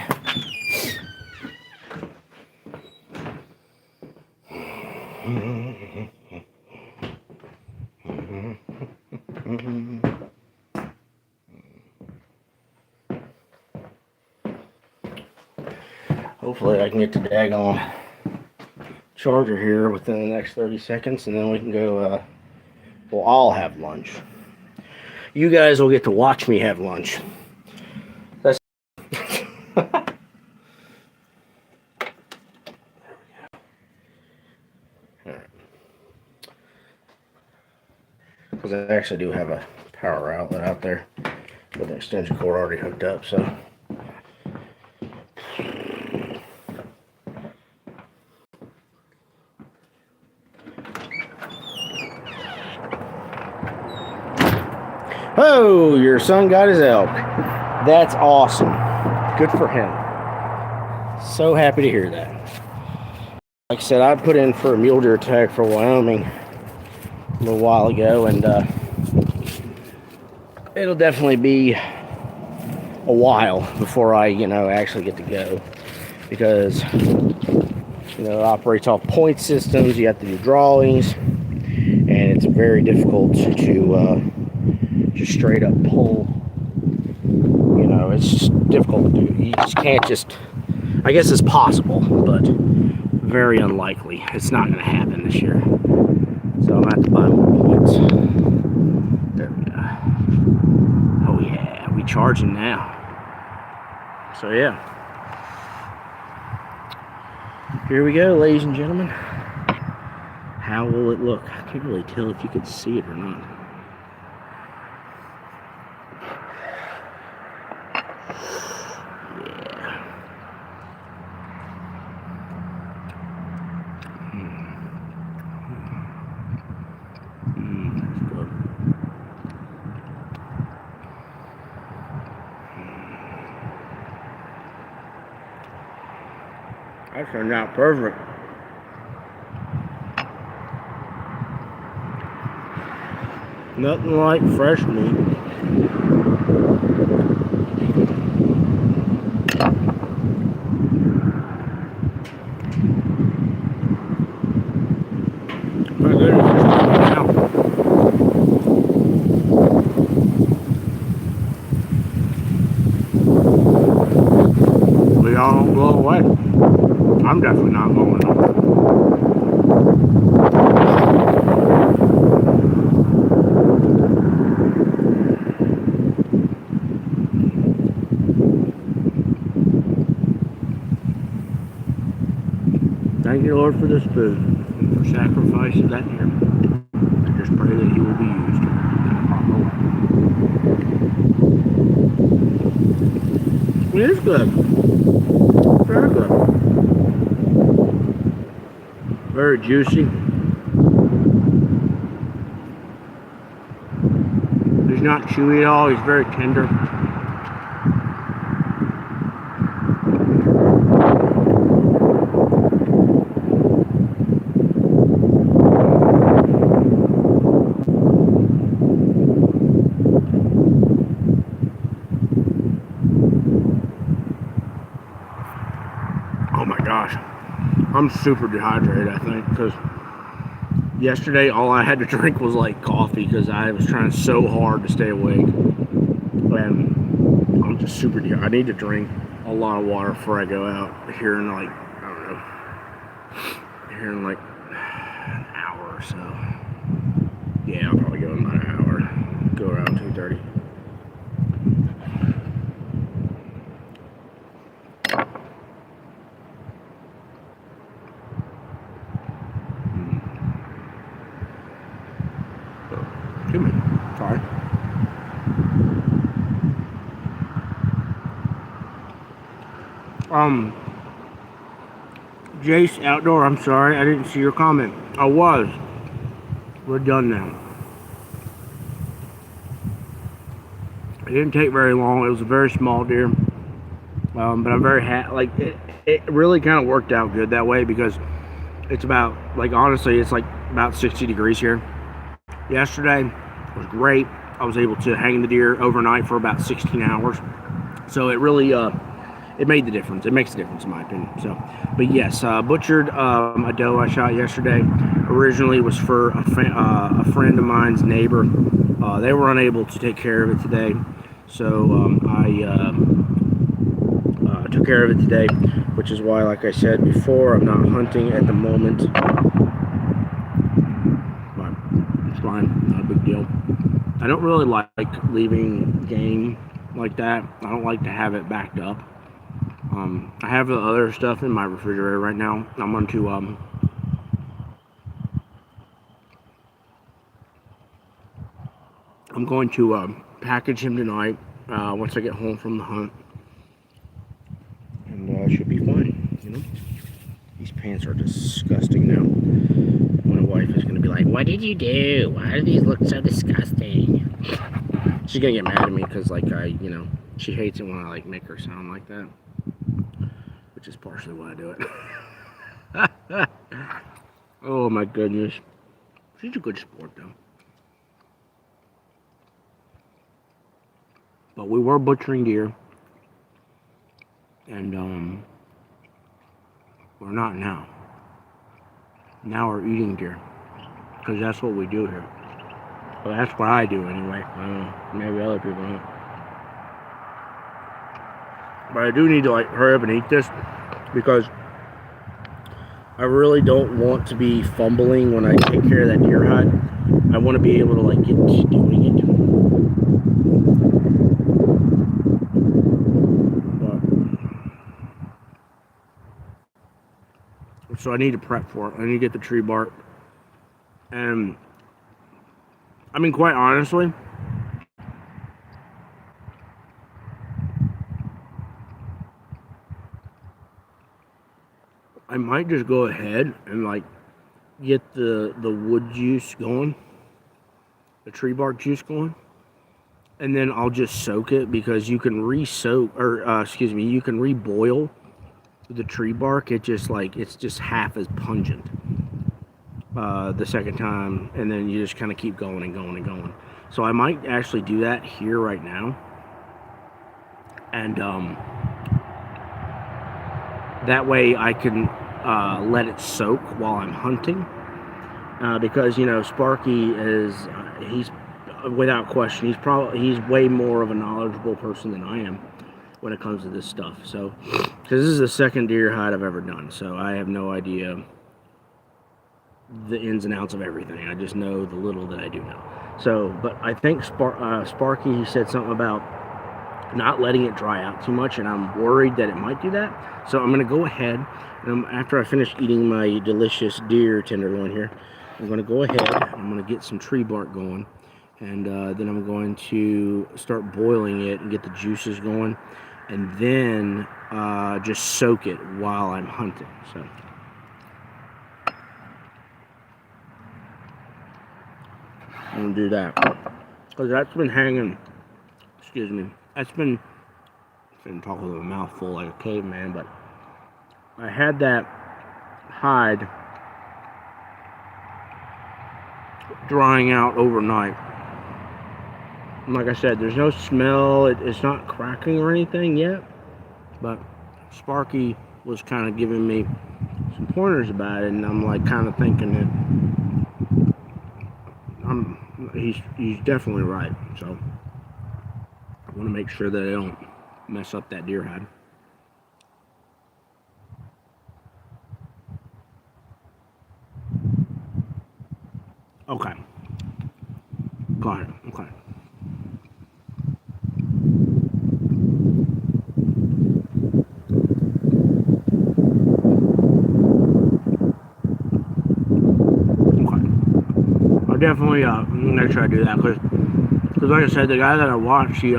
Hopefully I can get the daggone charger here within the next 30 seconds, and then we can go, well, I'll have lunch. You guys will get to watch me have lunch. That's because I actually do have a power outlet out there with an extension cord already hooked up, so. Oh, your son got his elk. That's awesome. Good for him. So happy to hear that. Like I said, I put in for a mule deer tag for Wyoming a little while ago, and it'll definitely be a while before I, actually get to go, because, it operates off point systems. You have to do drawings, and it's very difficult to just straight up pull. It's just difficult to do. You just can't I guess it's possible, but very unlikely. It's not going to happen this year. So I'm going to have to buy more points. There we go. Oh yeah, we charging now. So yeah. Here we go, ladies and gentlemen. How will it look? I can't really tell if you can see it or not. That turned out perfect. Nothing like fresh meat. My goodness, it's coming out. We all don't blow away. I'm definitely not going nowhere. Thank you, Lord, for this food and for sacrifices that year. I just pray that He will be used in a proper way. It is good. Very good. Very juicy. He's not chewy at all. He's very tender. Oh my gosh. I'm super dehydrated, I think, because yesterday all I had to drink was like coffee because I was trying so hard to stay awake. And I'm just super dehydrated. I need to drink a lot of water before I go out here in like, I don't know, here in like an hour or so. Yeah, I'll probably go in about an hour. Go around 2:30. Excuse me. Sorry. Um, Jace Outdoor, I'm sorry, I didn't see your comment. I was. We're done now. It didn't take very long. It was a very small deer. But I'm very happy. Like, it really kind of worked out good that way because it's about, like, honestly, it's like about 60 degrees here. Yesterday was great. I was able to hang the deer overnight for about 16 hours. So it really, it made the difference. It makes a difference in my opinion. So, but yes, butchered a doe I shot yesterday. Originally was for a friend of mine's neighbor. They were unable to take care of it today, so I took care of it today, which is why, like I said before, I'm not hunting at the moment. But it's fine, not a big deal. I don't really like leaving game like that. I don't like to have it backed up. I have the other stuff in my refrigerator right now. I'm going to package him tonight once I get home from the hunt, and it should be fine. You know, these pants are disgusting now. My wife is going to be like, "What did you do? Why do these look so disgusting?" She's going to get mad at me because, like, she hates it when I like make her sound like that, which is partially why I do it. Oh my goodness, she's a good sport though. But we were butchering deer, and we're not now. Now we're eating deer, because that's what we do here. Well, that's what I do anyway. I don't know, maybe other people don't. But I do need to, like, hurry up and eat this, because I really don't want to be fumbling when I take care of that deer hide. I want to be able to, like, get to doing it. So I need to prep for it. I need to get the tree bark. And, I mean, quite honestly, I might just go ahead and, like, get the wood juice going, the tree bark juice going, and then I'll just soak it, because you can re-soak, or you can re-boil the tree bark. It just, like, it's just half as pungent the second time, and then you just kind of keep going and going and going. So I might actually do that here right now, and that way I can let it soak while I'm hunting, because, you know, Sparky is he's without question, he's way more of a knowledgeable person than I am when it comes to this stuff. So, because this is the second deer hide I've ever done, so I have no idea the ins and outs of everything. I just know the little that I do know. So, but I think Sparky, he said something about not letting it dry out too much, and I'm worried that it might do that. So I'm going to go ahead, and after I finish eating my delicious deer tenderloin here, I'm going to go ahead, I'm going to get some tree bark going, and then I'm going to start boiling it and get the juices going, and then just soak it while I'm hunting. So I'm going to do that, because that's been hanging, excuse me, that's been, I didn't talk with a mouthful like a caveman, but I had that hide drying out overnight. And like I said, there's no smell, it's not cracking or anything yet, but Sparky was kind of giving me some pointers about it, and I'm like kind of thinking that he's definitely right. So I want to make sure that I don't mess up that deer hide. Okay. Got it. Okay. I'll definitely make sure I do that, because like I said, the guy that I watched, he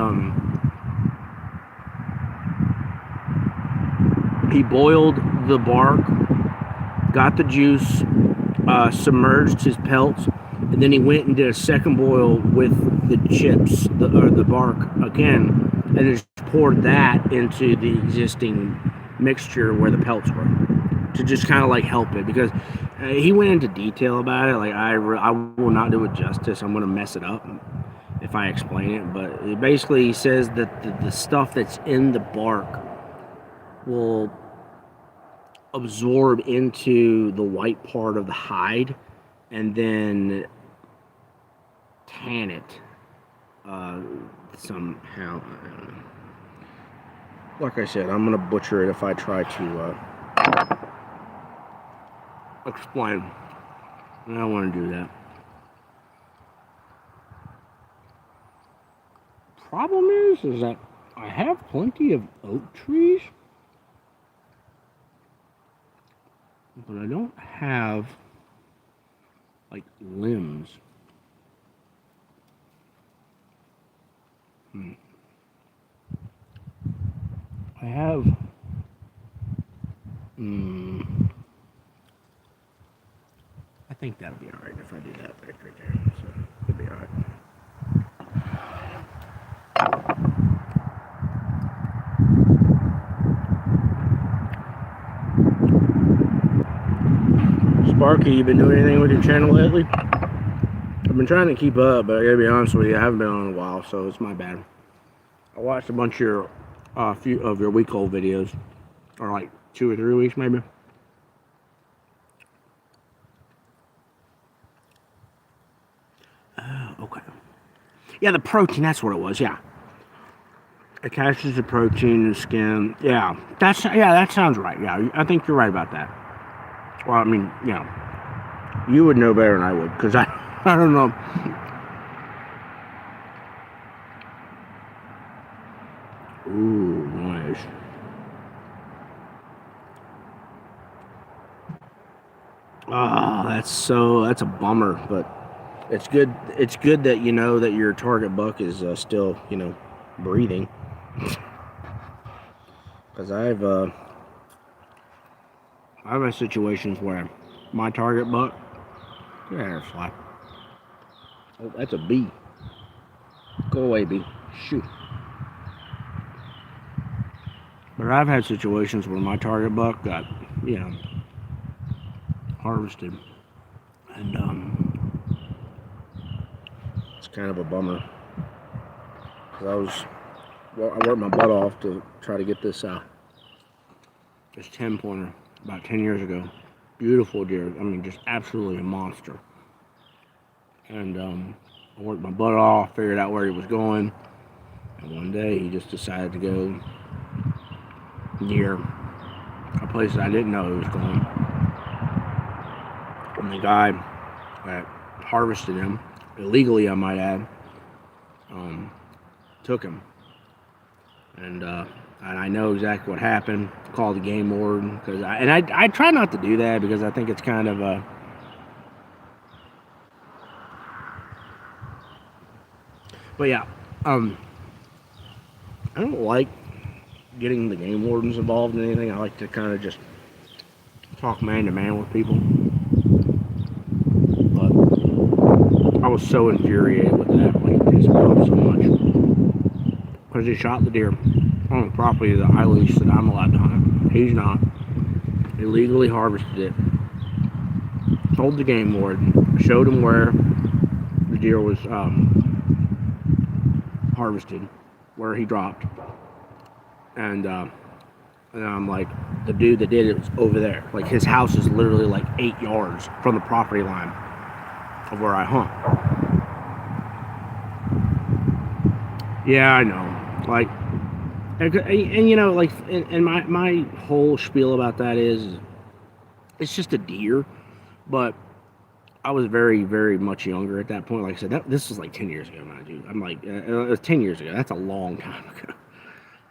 He boiled the bark, got the juice, submerged his pelts, and then he went and did a second boil with the chips, or the bark again, and just poured that into the existing mixture where the pelts were, to just kind of like help it, because he went into detail about it. Like I will not do it justice. I'm gonna mess it up if I explain it, but it basically says that the stuff that's in the bark will absorb into the white part of the hide and then tan it somehow. I don't know. Like I said, I'm gonna butcher it if I try to explain. I don't want to do that. Problem is that I have plenty of oak trees, but I don't have like limbs. I have I think that'll be alright if I do that right there. So it'll be alright. Sparky, you been doing anything with your channel lately? I've been trying to keep up, but I gotta be honest with you, I haven't been on in a while, so it's my bad. I watched a bunch of your few of your week-old videos, or like 2 or 3 weeks maybe. Okay. Yeah, the protein, that's what it was, yeah. It catches the protein in the skin. Yeah, that sounds right. Yeah, I think you're right about that. Well, I mean, you would know better than I would, because I don't know. Ooh, nice. Oh, that's a bummer, but it's good. It's good that you know that your target buck is still, breathing. Because I've had situations where my target buck, get out of here, fly. Oh, that's a bee. Go away, bee. Shoot. But I've had situations where my target buck got, harvested, and it's kind of a bummer. Because I worked my butt off to try to get this 10-pointer about 10 years ago. Beautiful deer. I mean, just absolutely a monster. And I worked my butt off, figured out where he was going, and one day he just decided to go near a place that I didn't know he was going. And the guy that harvested him, illegally I might add, took him. And I know exactly what happened. Called the game warden, because I try not to do that, because I think it's kind of but yeah, I don't like getting the game wardens involved in anything. I like to kind of just talk man to man with people. But I was so infuriated with that, like it pissed me off so much, because he shot the deer on the property that I lease that I'm allowed to hunt. He's not. Illegally harvested it. Told the game warden, showed him where the deer was harvested, where he dropped, and I'm like, the dude that did it was over there. Like, his house is literally like 8 yards from the property line of where I hunt. Yeah, I know. Like, and like, and my whole spiel about that is, it's just a deer, but I was very, very much younger at that point. Like I said, this was like 10 years ago, mind you. I'm like, it was 10 years ago. That's a long time ago.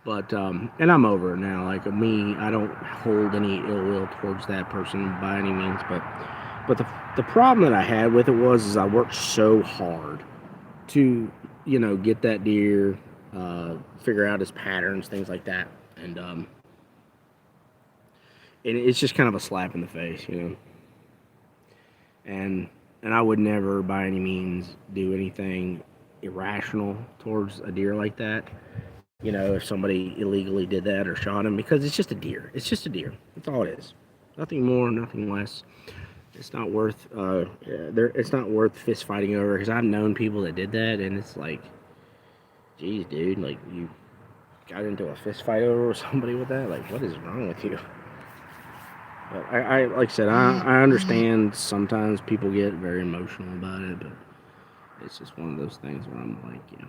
But, and I'm over it now. Like, me, I don't hold any ill will towards that person by any means. But the problem that I had with it is I worked so hard to, get that deer, figure out his patterns, things like that. And and it's just kind of a slap in the face, you know. And I would never, by any means, do anything irrational towards a deer like that. You know, if somebody illegally did that or shot him, because it's just a deer. It's just a deer. That's all it is. Nothing more, nothing less. It's not worth it's not worth fist fighting over. Because I've known people that did that, and it's like, geez, dude, like you got into a fist fight over somebody with that. Like, what is wrong with you? But I like I said, I understand sometimes people get very emotional about it, but it's just one of those things where I'm like, you know,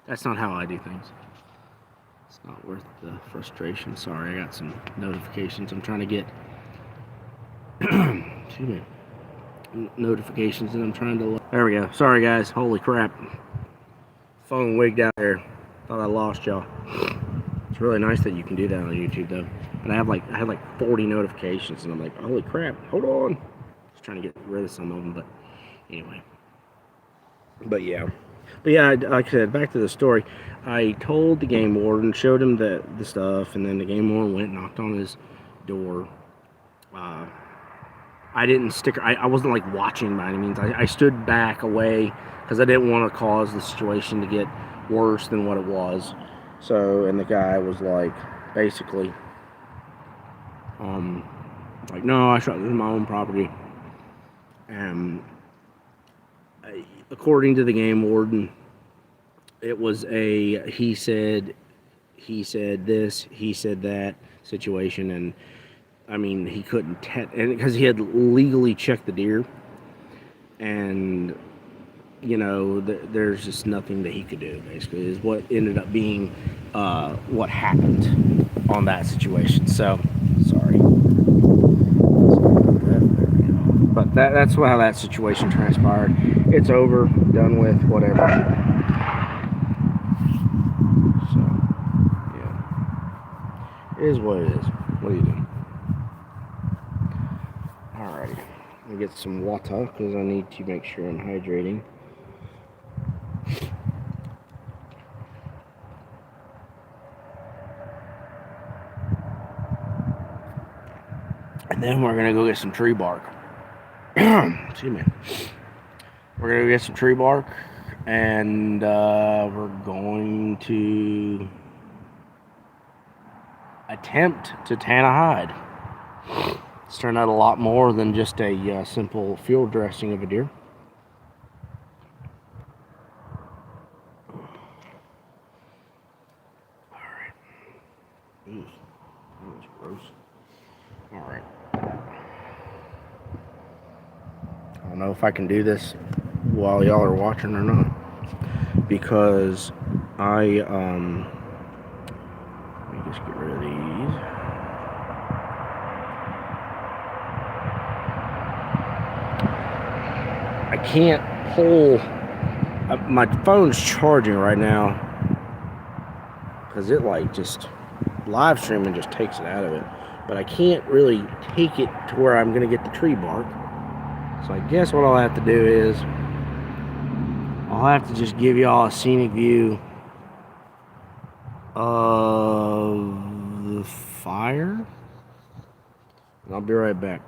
that's not how I do things. It's not worth the frustration. Sorry, I got some notifications. I'm trying to get excuse me, notifications, and I'm trying to. There we go. Sorry, guys. Holy crap! Phone wigged out there. Thought I lost y'all. It's really nice that you can do that on YouTube, though. And I had like 40 notifications, and I'm like, holy crap! Hold on. Just trying to get rid of some of them, but anyway. But yeah, like I said, back to the story. I told the game warden, showed him the stuff, and then the game warden went and knocked on his door. I didn't stick. I wasn't like watching by any means. I stood back away because I didn't want to cause the situation to get worse than what it was. So, and the guy was like, basically, like, no, I shot this in my own property. And according to the game warden, it was a he said this, he said that situation, and I mean, he couldn't, and because he had legally checked the deer, and you know, there's just nothing that he could do. Basically, is what ended up being what happened on that situation. So, sorry, but that's how that situation transpired. It's over, done with, whatever. So, yeah, it is what it is. What are you doing? Alrighty, I'm gonna get some water because I need to make sure I'm hydrating. And then we're gonna go get some tree bark. Excuse me. We're gonna go get some tree bark, and we're going to attempt to tan a hide. It's turned out a lot more than just a simple field dressing of a deer. Alright. Ooh, that was gross. Alright. I don't know if I can do this while y'all are watching or not. Because let me just get rid of these. I can't pull. My phone's charging right now because it like just live streaming just takes it out of it. But I can't really take it to where I'm gonna get the tree bark. So I guess what I'll have to do is I'll have to just give y'all a scenic view of the fire. And I'll be right back.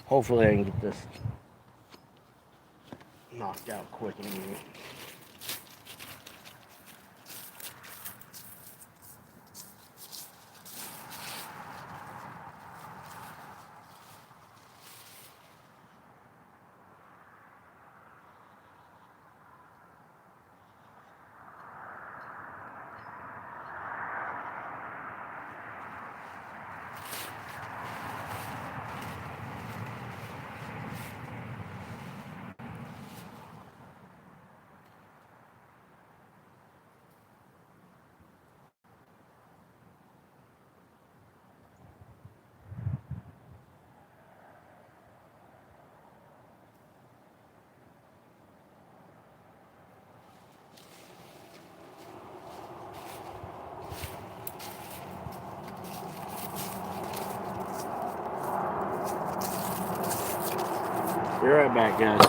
Hopefully I can get this knocked out quick and easy. Be right back, guys.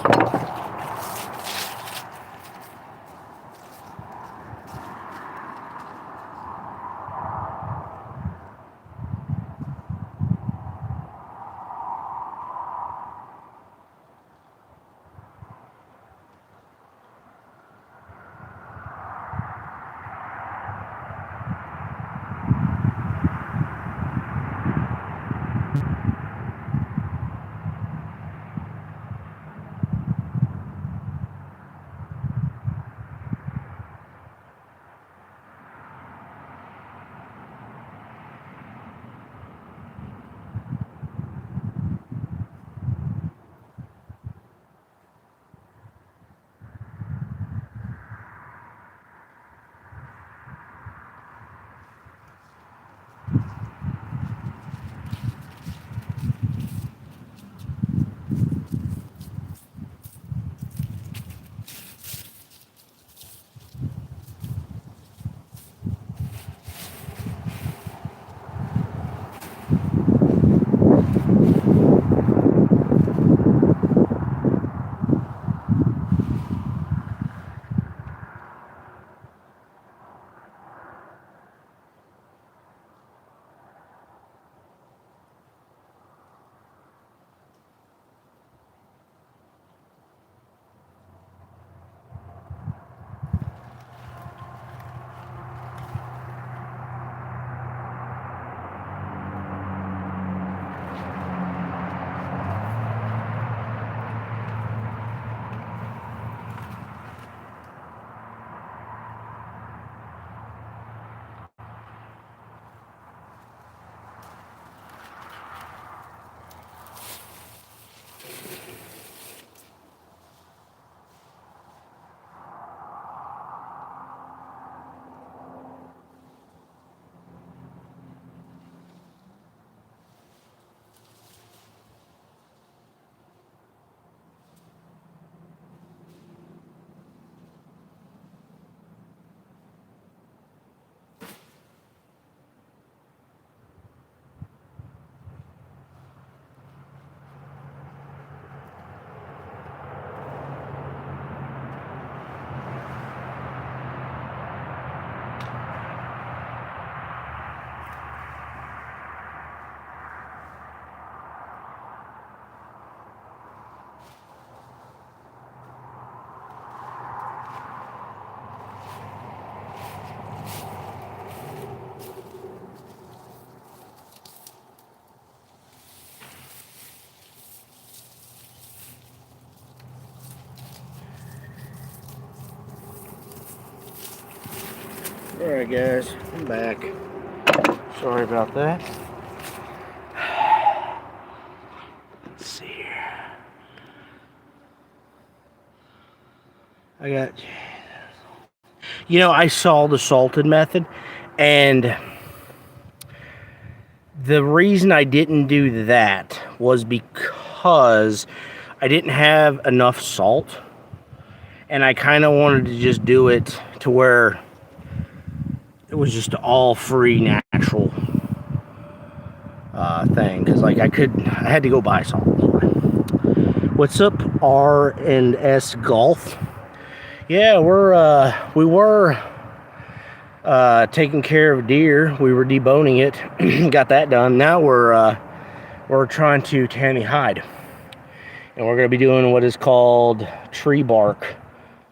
Alright guys, I'm back. Sorry about that. Let's see here. I got... You know, I saw the salted method, and the reason I didn't do that was because I didn't have enough salt, and I kind of wanted to just do it to where it was just all free natural thing, because like I had to go buy salt. What's up, R&S Golf? Yeah, we were taking care of deer. We were deboning it, got that done. Now we're trying to tanny hide, and we're going to be doing what is called tree bark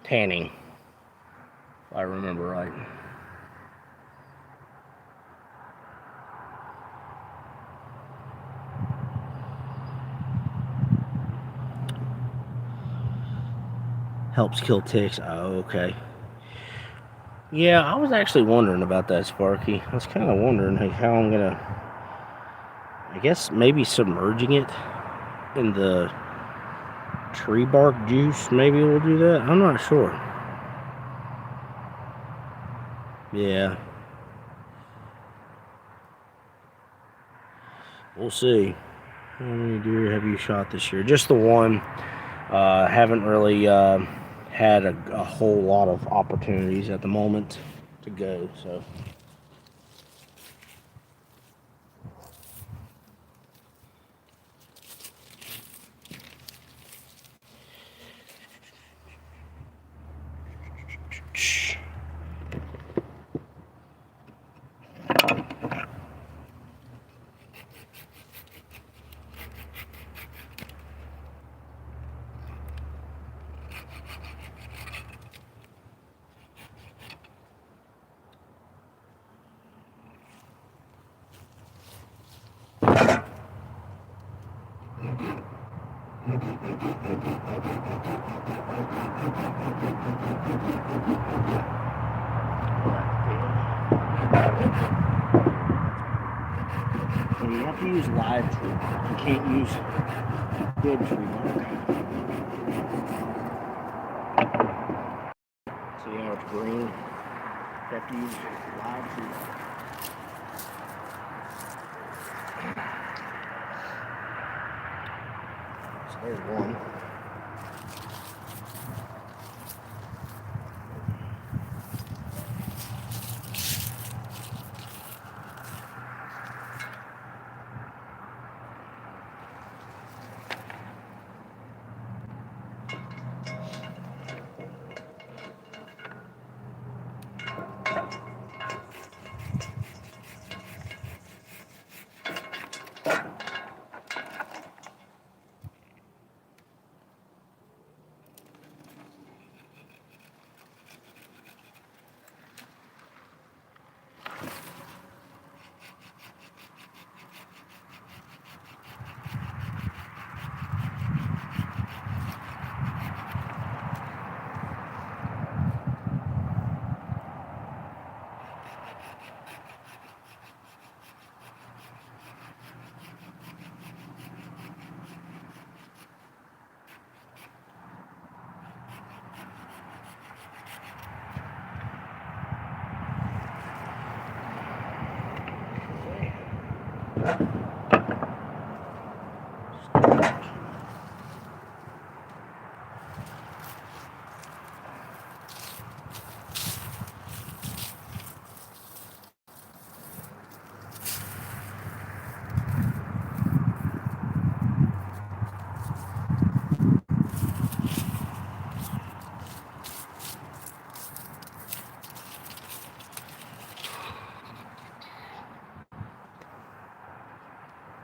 tanning, if I remember right. Helps kill ticks. Oh, okay. Yeah, I was actually wondering about that, Sparky. I was kind of wondering how I'm gonna, I guess maybe submerging it in the tree bark juice. Maybe we'll do that. I'm not sure. Yeah. We'll see. How many deer have you shot this year? Just the one. Haven't really had a whole lot of opportunities at the moment to go, so. And you have to use live tree bark. You can't use dead tree bark. See how it's green? You have to use live tree bark. So there's one.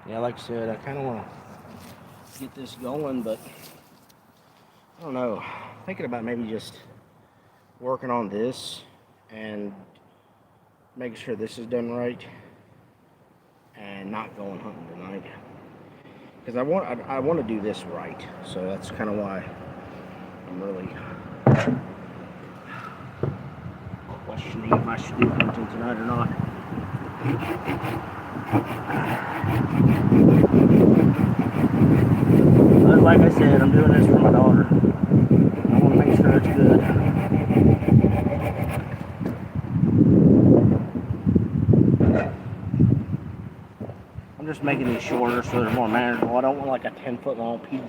Yeah, like I said, I kind of want to get this going, but I don't know. Thinking about maybe just working on this and making sure this is done right, and not going hunting tonight, because I want to do this right. So that's kind of why I'm really if I should do hunting tonight or not. But like I said, I'm doing this for my daughter. I want to make sure it's good. I'm just making these shorter so they're more manageable. I don't want like a 10-foot long piece.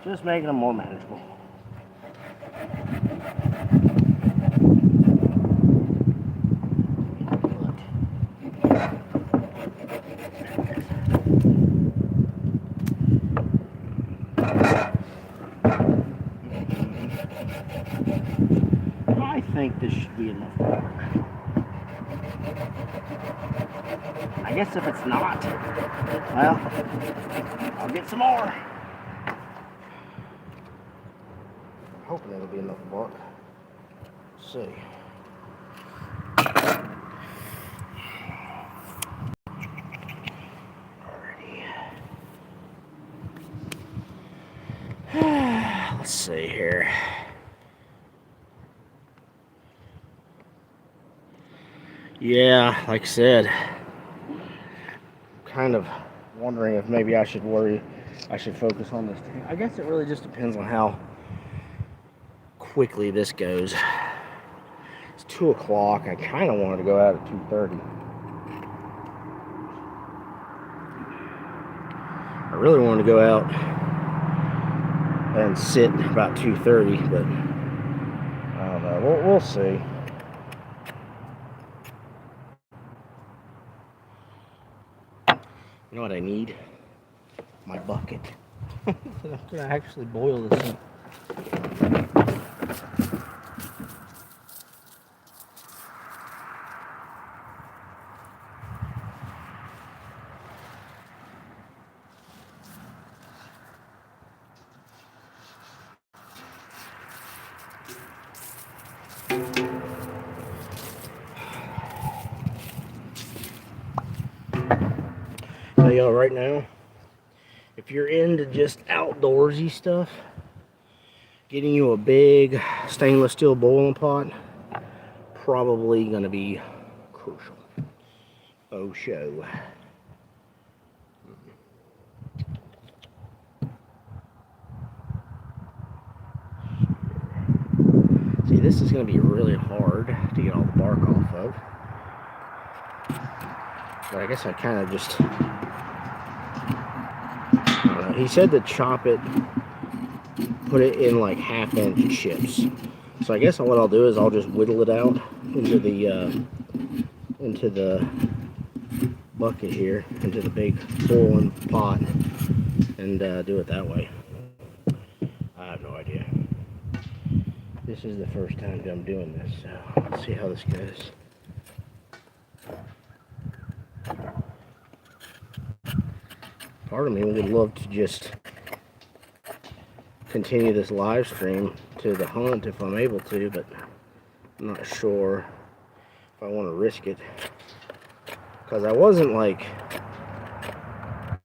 Just making them more manageable. I think this should be enough water. I guess if it's not, well, I'll get some more. Hoping it'll be enough buck. Let's see. Alrighty. Let's see here. Yeah, like I said, kind of wondering if maybe I should focus on this. I guess it really just depends on how quickly this goes. It's 2 o'clock. I kind of wanted to go out at 2:30. I really wanted to go out and sit about 2:30, but I don't know. We'll see. You know what I need? My bucket. I'm gonna actually boil this up. Tell y'all right now, if you're into just outdoorsy stuff, getting you a big stainless steel boiling pot, probably gonna be crucial. Oh, show. See, this is gonna be really hard to get all the bark off of. But I guess I kind of just, he said to chop it, put it in like 1/2-inch chips. So I guess what I'll do is I'll just whittle it out into the bucket here, into the big boiling pot, and do it that way. I have no idea. This is the first time I'm doing this, so let's see how this goes. Part of me would love to just continue this live stream to the hunt if I'm able to, but I'm not sure if I want to risk it, because I wasn't like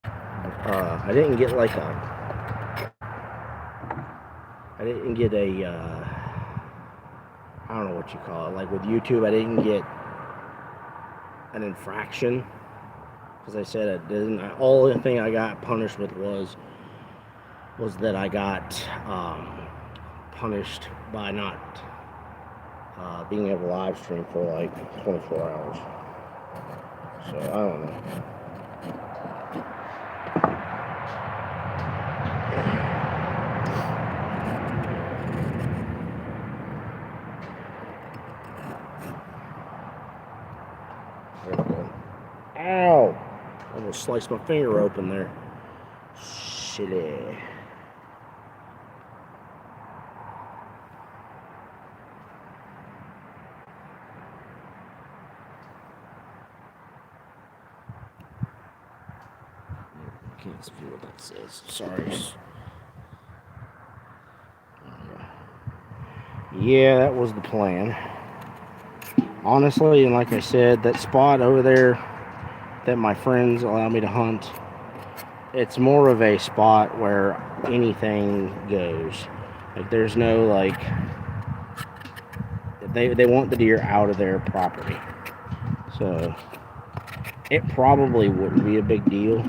I didn't get like a I don't know what you call it, like with YouTube I didn't get an infraction, because I said it didn't. All the thing I got punished with was that I got punished by not being able to live stream for like 24 hours. So I don't know. There we go. Ow! Almost sliced my finger open there. Shitty. Can't see what that says. Sorry. Yeah, that was the plan. Honestly, and like I said, that spot over there that my friends allow me to hunt, it's more of a spot where anything goes. Like there's no like they want the deer out of their property. So it probably wouldn't be a big deal,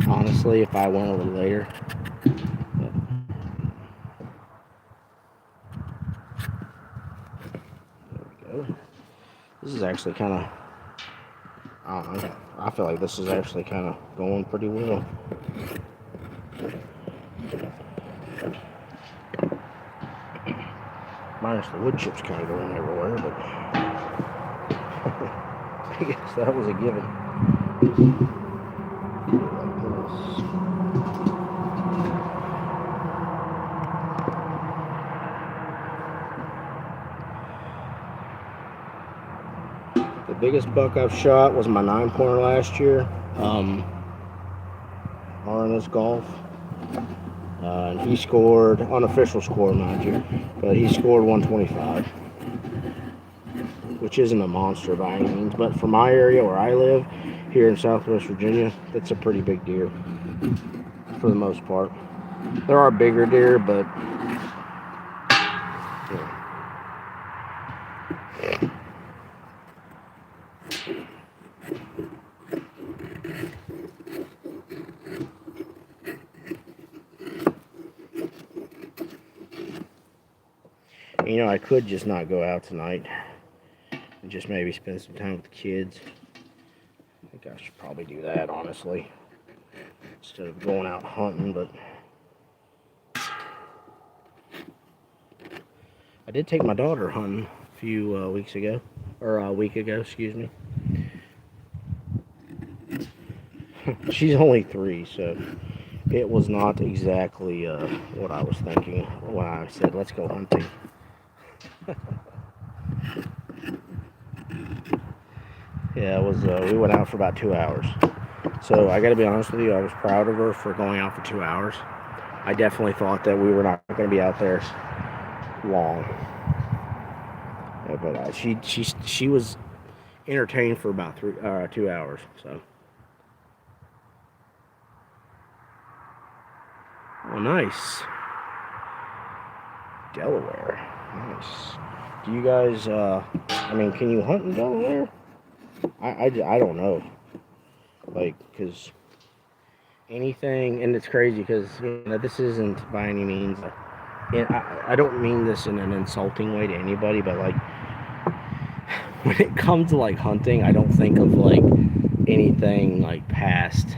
honestly, if I went a little later. But there we go. This is actually kind of, I don't know, I feel like this is actually kind of going pretty well. Minus the wood chips kind of going everywhere, but I guess that was a given. The biggest buck I've shot was my 9-pointer last year, RNS Golf. And he scored, unofficial score, mind you, but he scored 125, which isn't a monster by any means, but for my area where I live, here in Southwest Virginia, that's a pretty big deer, for the most part. There are bigger deer, but, yeah. You know, I could just not go out tonight and just maybe spend some time with the kids. I think I should probably do that, honestly, instead of going out hunting. But I did take my daughter hunting a few weeks ago, or a week ago, excuse me. She's only 3, so it was not exactly what I was thinking when I said, let's go hunting. Yeah, it was. We went out for about 2 hours. So I got to be honest with you, I was proud of her for going out for 2 hours. I definitely thought that we were not going to be out there long. Yeah, but she was entertained for about 2 hours. So. Oh, nice. Delaware. Nice. Do you guys? I mean, can you hunt in Delaware? I don't know, like, because anything, and it's crazy because, you know, this isn't by any means, and I don't mean this in an insulting way to anybody, but like, when it comes to like hunting, I don't think of like anything like past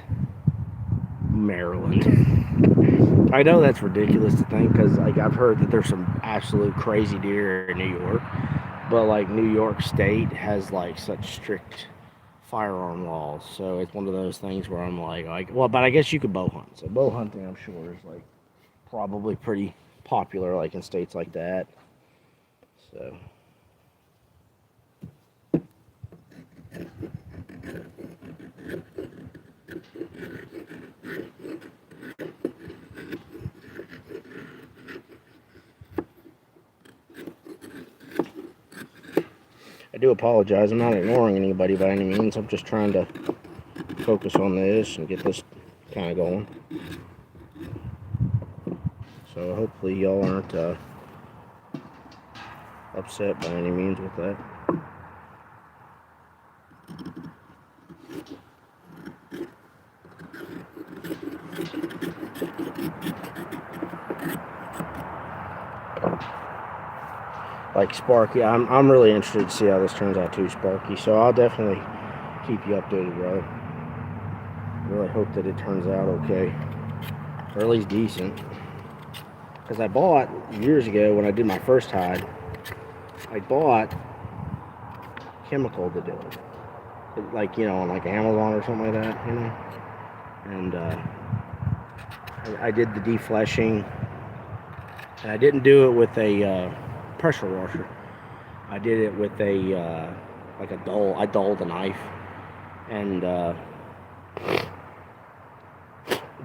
Maryland. I know that's ridiculous to think because like I've heard that there's some absolute crazy deer in New York, but like New York State has like such strict firearm laws, so it's one of those things where I'm like, well, but I guess you could bow hunt. So bow hunting, I'm sure, is like probably pretty popular, like in states like that. So. I do apologize. I'm not ignoring anybody by any means. I'm just trying to focus on this and get this kind of going. So hopefully y'all aren't upset by any means with that. Like Sparky, I'm really interested to see how this turns out too, Sparky. So I'll definitely keep you updated, brother. Really hope that it turns out okay, or at least decent. Because I bought years ago when I did my first hide, I bought chemical to do it, like, you know, on like Amazon or something like that, you know. And I did the defleshing, and I didn't do it with a pressure washer. I did it with a like a dull. I dulled a knife, and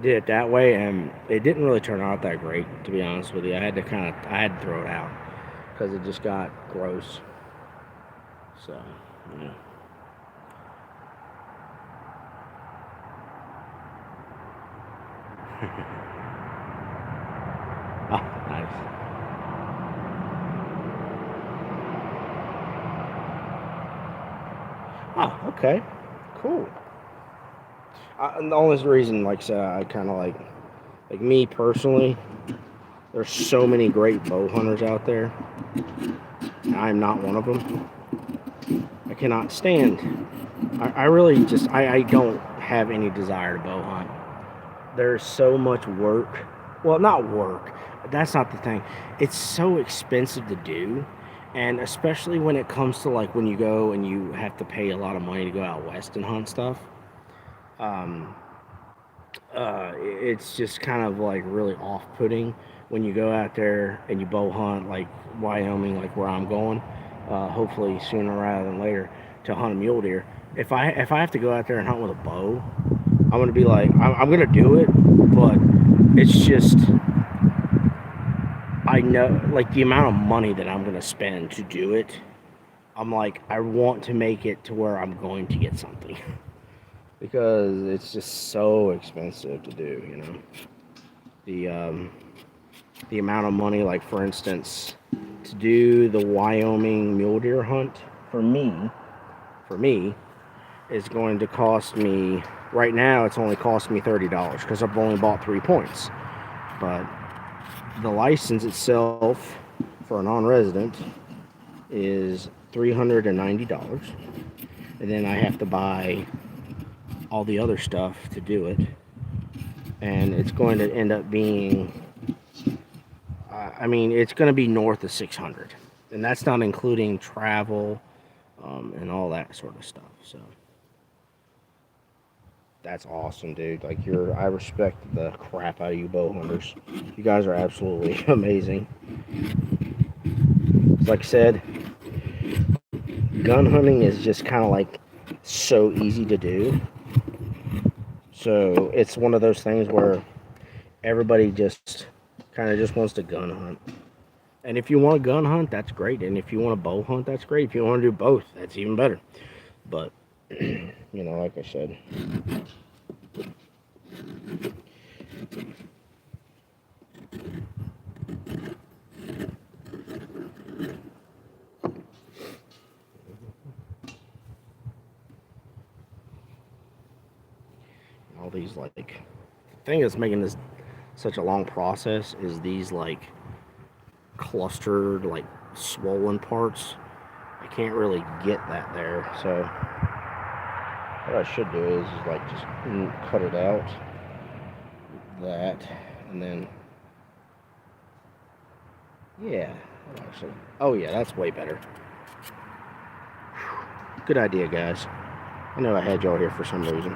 did it that way, and it didn't really turn out that great, to be honest with you. I had to throw it out because it just got gross. So, yeah. Oh, nice. Oh, okay. Cool. And the only reason, like I said, I kind of like me personally, there's so many great bow hunters out there. I'm not one of them. I cannot stand. I really just, I don't have any desire to bow hunt. There's so much work. Well, not work. That's not the thing. It's so expensive to do. And especially when it comes to like when you go and you have to pay a lot of money to go out west and hunt stuff. Um, it's just kind of like really off-putting when you go out there and you bow hunt like Wyoming, like where I'm going. Hopefully sooner rather than later to hunt a mule deer. If I have to go out there and hunt with a bow, I'm gonna be like I'm gonna do it, but it's just I know like the amount of money that I'm gonna spend to do it. I'm like I want to make it to where I'm going to get something because it's just so expensive to do. You know the amount of money, like for instance, to do the Wyoming mule deer hunt for me is going to cost me right now. It's only cost me $30 because I've only bought 3 points, but the license itself for a non-resident is $390, and then I have to buy all the other stuff to do it, and it's going to end up being I mean it's going to be north of 600, and that's not including travel and all that sort of stuff. So that's awesome, dude. Like I respect the crap out of you bow hunters. You guys are absolutely amazing. Like I said, gun hunting is just kind of like so easy to do. So it's one of those things where everybody just kind of just wants to gun hunt. And if you want to gun hunt, that's great. And if you want to bow hunt, that's great. If you want to do both, that's even better. But like I said, all these like the thing that's making this such a long process is these like clustered like swollen parts. I can't really get that there, so what I should do is like just cut it out that, and then yeah, actually, oh yeah, that's way better. Good idea, guys. I know I had y'all here for some reason.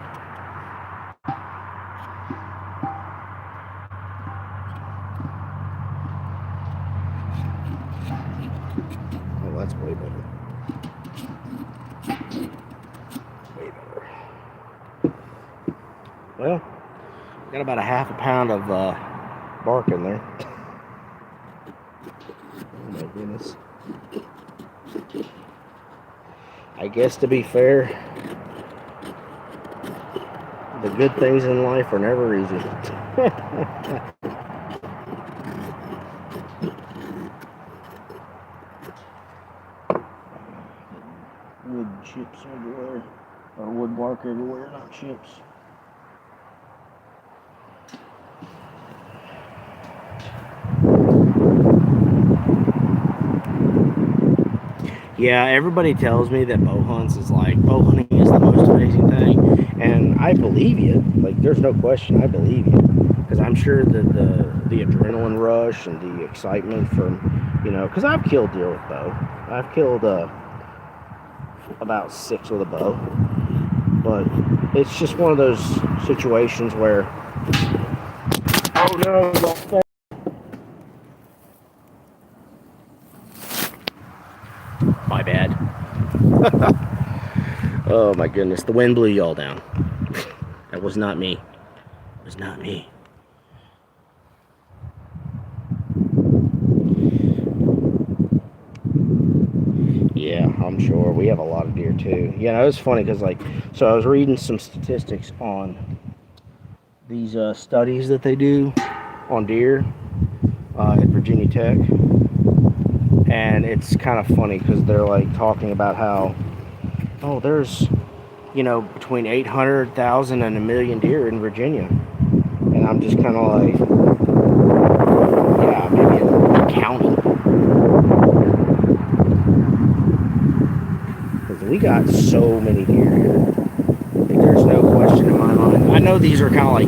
Oh, that's way better. Way better. Well, got about a half a pound of bark in there. Oh my goodness. I guess to be fair, the good things in life are never easy. Wood chips everywhere, or wood bark everywhere, not chips. Yeah, everybody tells me that bow hunting is the most amazing thing, and I believe you. Like, there's no question, I believe you, because I'm sure that the adrenaline rush and the excitement from, because I've killed deer with bow. I've killed about 6 with a bow, but it's just one of those situations where, oh no, my bad. Oh my goodness, the wind blew y'all down. That was not me. It was not me. Yeah, I'm sure. We have a lot of deer too. Yeah, it was funny because so I was reading some statistics on these studies that they do on deer, at Virginia Tech, and it's kind of funny because they're like talking about how, oh, there's, between 800,000 and a million deer in Virginia, and I'm just kind of like, yeah, maybe in a county, because we got so many deer here. Like, there's no question in my mind. I know these are kind of like,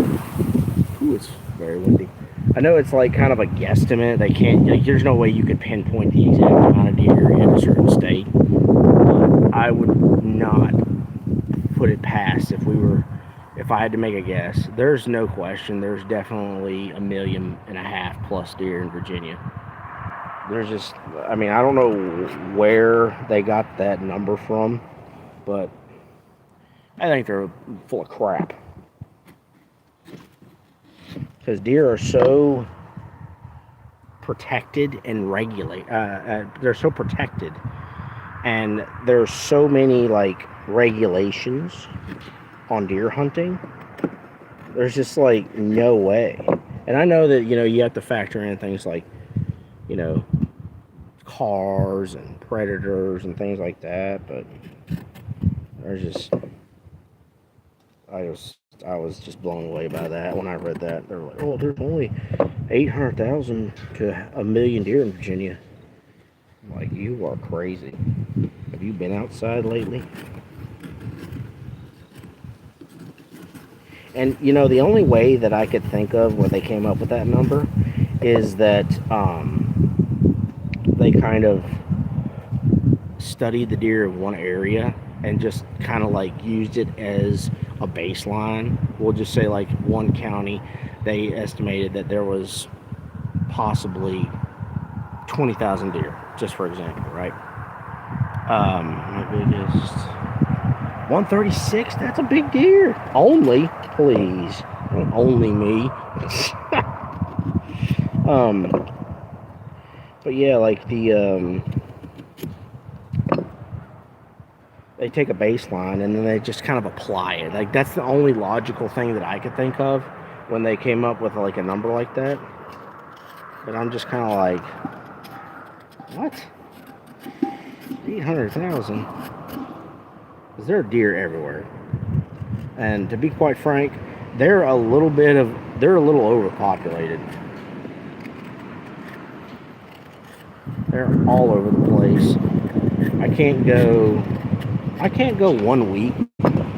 ooh, it's very windy. I know it's like kind of a guesstimate. They can't, like, there's no way you could pinpoint the exact amount of deer in a certain state. I would not put it past if I had to make a guess. There's no question. There's definitely 1.5 million plus deer in Virginia. There's just, I mean, I don't know where they got that number from, but I think they're full of crap. Because deer are so protected and regulate. They're so protected, and there's so many like regulations on deer hunting. There's just like no way. And I know that you have to factor in things like cars and predators and things like that, but there's just I was just blown away by that when I read that. They're like, oh, there's only 800,000 to 1 million deer in Virginia. I'm like, you are crazy. Have you been outside lately? And the only way that I could think of where they came up with that number is that they kind of studied the deer in one area and just kind of like used it as a baseline. We'll just say like one county, they estimated that there was possibly 20,000 deer, just for example, right? My biggest 136. That's a big deer. Only, please, only me. But yeah, like they take a baseline and then they just kind of apply it. Like that's the only logical thing that I could think of when they came up with like a number like that. But I'm just kind of like, what? 800,000? Because there are deer everywhere. And to be quite frank, they're a little overpopulated. They're all over the place. I can't go 1 week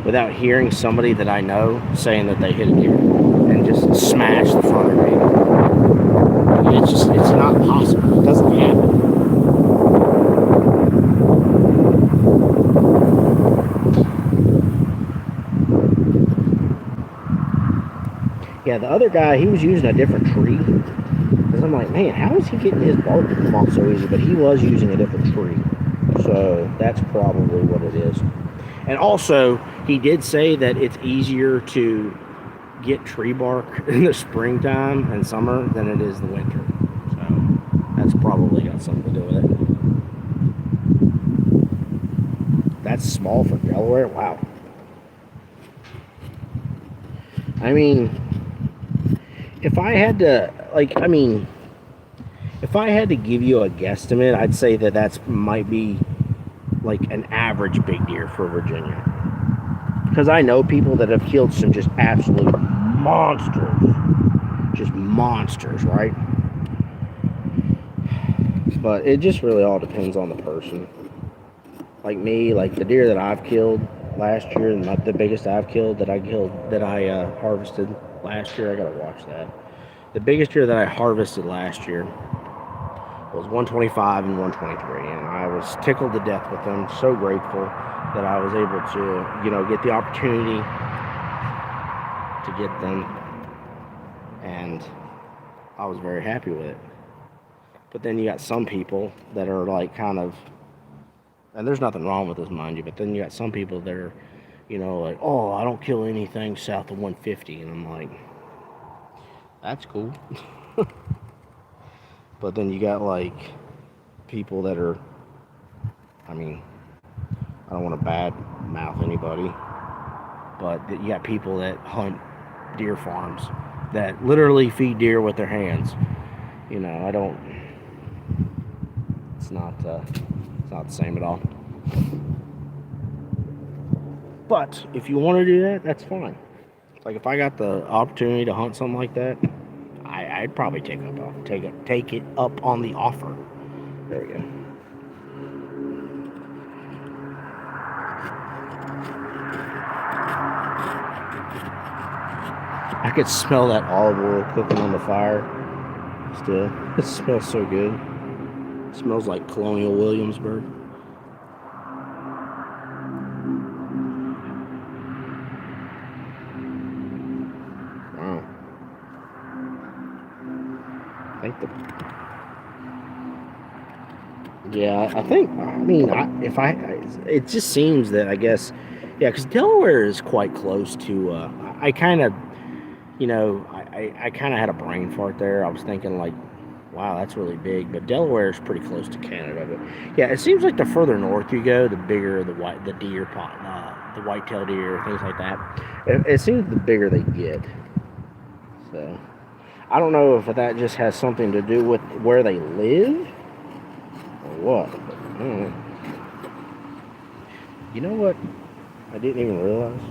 without hearing somebody that I know saying that they hit a deer and just smash the front of me. It's not possible. It doesn't happen. Yeah, the other guy, he was using a different tree. Because I'm like, man, how is he getting his bark to come off so easy? But he was using a different tree. So that's probably what it is. And also, he did say that it's easier to get tree bark in the springtime and summer than it is the winter. So that's probably got something to do with it. That's small for Delaware? Wow. I mean, if I had to give you a guesstimate, I'd say that might be like an average big deer for Virginia. Because I know people that have killed some just absolute monsters. Just monsters, right? But it just really all depends on the person. Like me, like the deer that I've killed last year, and the biggest I've killed that I harvested last year, I gotta watch that. The biggest deer that I harvested last year was 125 and 123, and I was tickled to death with them. So grateful that I was able to, get the opportunity to get them, and I was very happy with it. But then you got some people that are like kind of, and there's nothing wrong with this, mind you, but then you got some people that are, like, oh, I don't kill anything south of 150, and I'm like, that's cool. But then you got like people that are, I mean, I don't want to bad mouth anybody, but you got people that hunt deer farms that literally feed deer with their hands. You know, I don't. It's not the same at all. But if you want to do that, that's fine. Like if I got the opportunity to hunt something like that, I'd probably take it up on the offer. There we go. I could smell that olive oil cooking on the fire. Still, it smells so good. It smells like Colonial Williamsburg. Wow. It just seems that, I guess, yeah, because Delaware is quite close to, I kind of, I kind of had a brain fart there. I was thinking, like, wow, that's really big, but Delaware is pretty close to Canada. But yeah, it seems like the further north you go, the bigger the deer pot, the whitetail deer, things like that. It seems the bigger they get. So I don't know if that just has something to do with where they live or what. But, you know what? I didn't even realize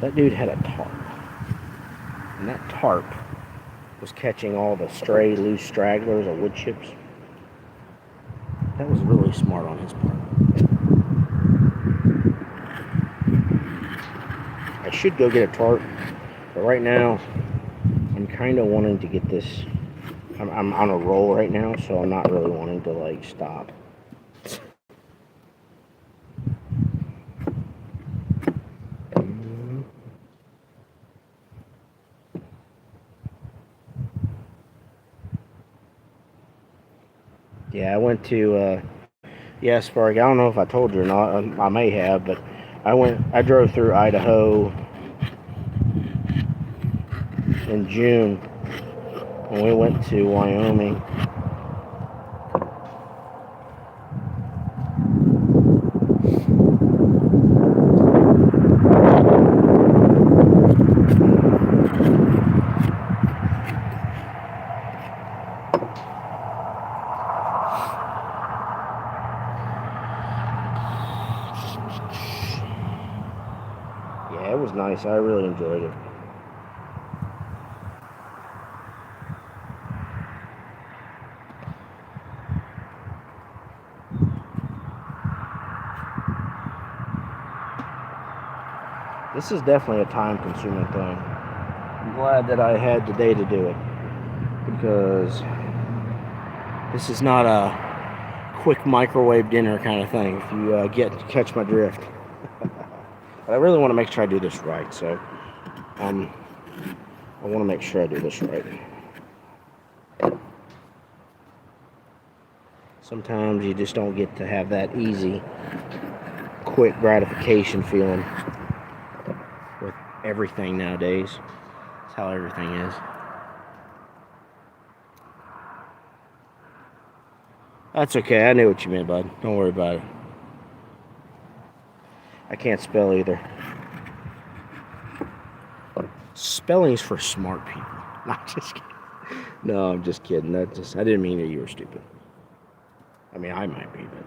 that dude had a tarp, and that tarp was catching all the stray, loose stragglers of wood chips. That was really smart on his part. I should go get a tarp, but right now I'm kind of wanting to get this. I'm on a roll right now, so I'm not really wanting to, like, stop. Yeah, I went to, Spark. I don't know if I told you or not. I may have, but I drove through Idaho in June, and we went to Wyoming. Yeah, it was nice. I really enjoyed it. This is definitely a time-consuming thing. I'm glad that I had the day to do it, because this is not a quick microwave dinner kind of thing, if you catch my drift. But I really want to make sure I do this right, so I want to make sure I do this right. Sometimes you just don't get to have that easy, quick gratification feeling with everything nowadays. That's how everything is. That's okay. I knew what you meant, bud. Don't worry about it. I can't spell either. Spelling's for smart people. Not just kidding. No, I'm just kidding. I didn't mean that you were stupid. I mean, I might be, but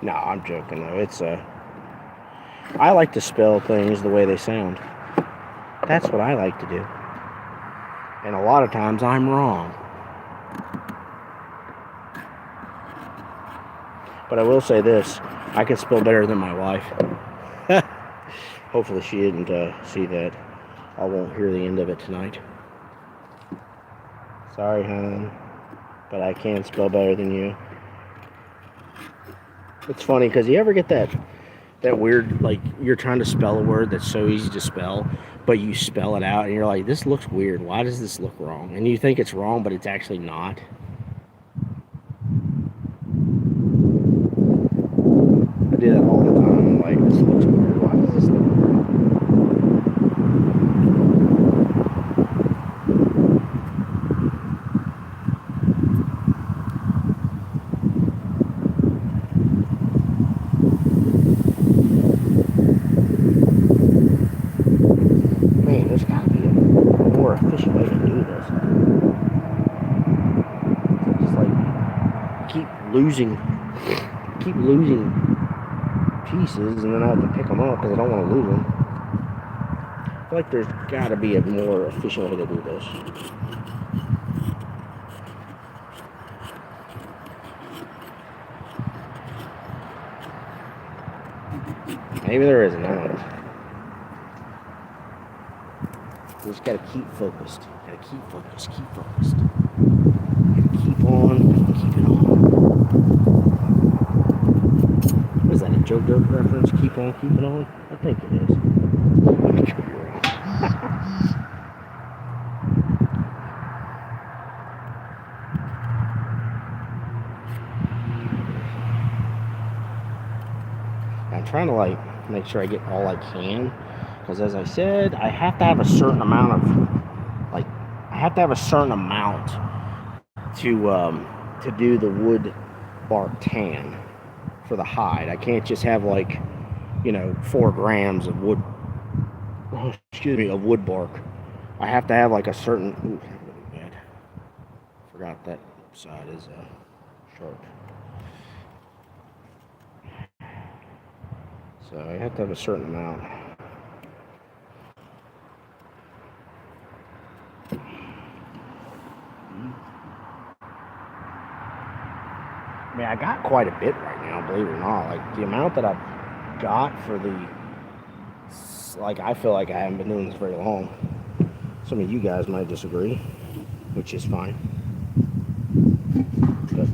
no, I'm joking though. I like to spell things the way they sound. That's what I like to do. And a lot of times I'm wrong. But I will say this, I can spell better than my wife. Hopefully she didn't see that. I won't hear the end of it tonight. Sorry, hon, but I can spell better than you. It's funny, because you ever get that weird, like, you're trying to spell a word that's so easy to spell, but you spell it out and you're like, this looks weird. Why does this look wrong? And you think it's wrong, but it's actually not. I do that all the time. I'm like, this looks weird. Why does this look weird? Man, there's gotta be a more efficient way to do this. keep losing pieces, and then I have to pick them up because I don't want to lose them. I feel like there's got to be a more efficient way to do this. Maybe there isn't. I don't know. You just gotta keep focused. Gotta keep focused. Keep focused. Gotta keep on keeping on. What is that, a Joe Dirt reference? Keep on keeping on? I think it is. I could be wrong. I'm trying to like make sure I get all I can, because as I said, I have to have a certain amount of to do the wood bark tan for the hide. I can't just have 4 grams of wood bark. I have to have like a certain. Ooh, that would be bad. Forgot that side is sharp. So I have to have a certain amount. I mean, I got quite a bit right now, believe it or not. Like, the amount that I've got for I feel like I haven't been doing this very long. Some of you guys might disagree, which is fine. But,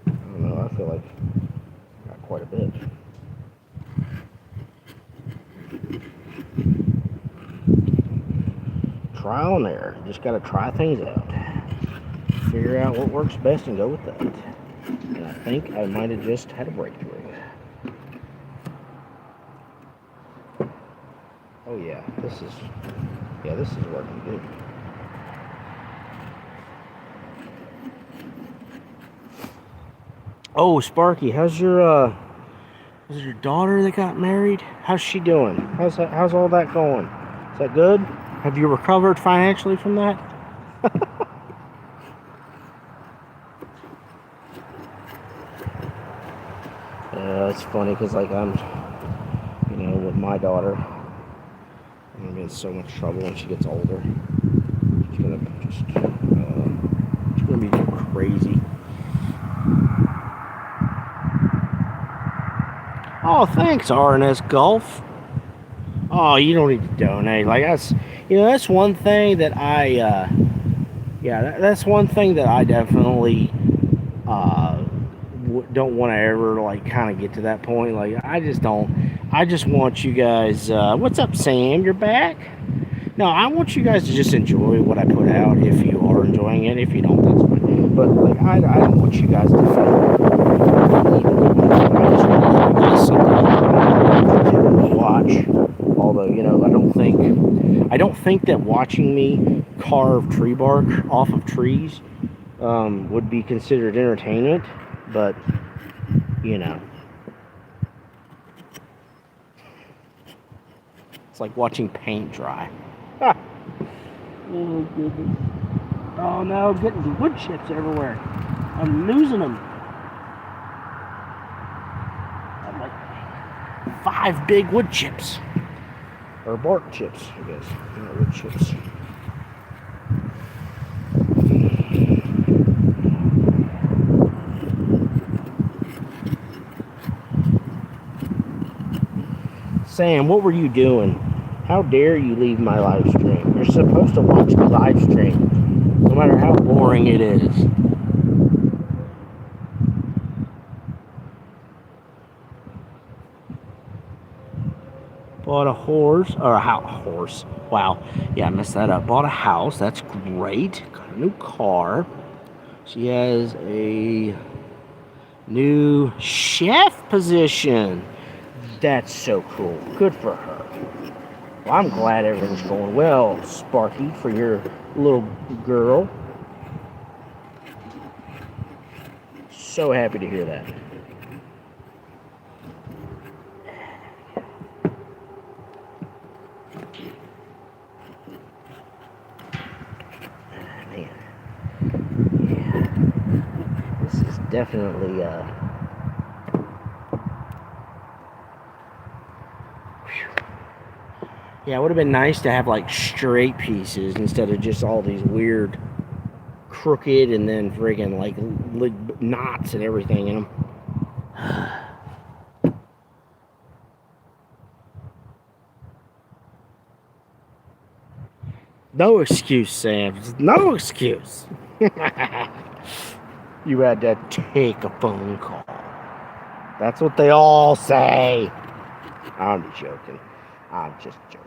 I don't know, I feel like I got quite a bit. Trial and error. You just gotta try things out. Figure out what works best and go with that. And I think I might have just had a breakthrough. Oh yeah, this is working good. Oh, Sparky, how's your daughter that got married? How's she doing? How's all that going? Is that good? Have you recovered financially from that? It's funny because I'm, with my daughter, I'm gonna be in so much trouble when she gets older. She's gonna be crazy. Oh, thanks, RNS Golf. Oh, you don't need to donate. Like, that's one thing that that's one thing that I definitely don't want to ever kind of get to that point. Like, I just want you guys. What's up, Sam? You're back? No, I want you guys to just enjoy what I put out. If you are enjoying it, if you don't, that's fine. But I don't want you guys to watch. Although, I don't think that watching me carve tree bark off of trees would be considered entertainment. But, it's like watching paint dry. Oh, goodness. Oh, no, I'm getting wood chips everywhere. I'm losing them. I'm like 5 big wood chips. Or bark chips, I guess. Wood chips. Sam, what were you doing? How dare you leave my live stream? You're supposed to watch the live stream, no matter how boring it is. Bought a horse, or a horse. Wow, yeah, I messed that up. Bought a house, that's great. Got a new car. She has a new chef position. That's so cool. Good for her. Well, I'm glad everything's going well, Sparky, for your little girl. So happy to hear that. Man. Yeah. This is definitely, yeah, it would have been nice to have like straight pieces instead of just all these weird crooked and then friggin' like knots and everything in them. No excuse, Sam. No excuse. You had to take a phone call. That's what they all say. I'm joking. I'm just joking.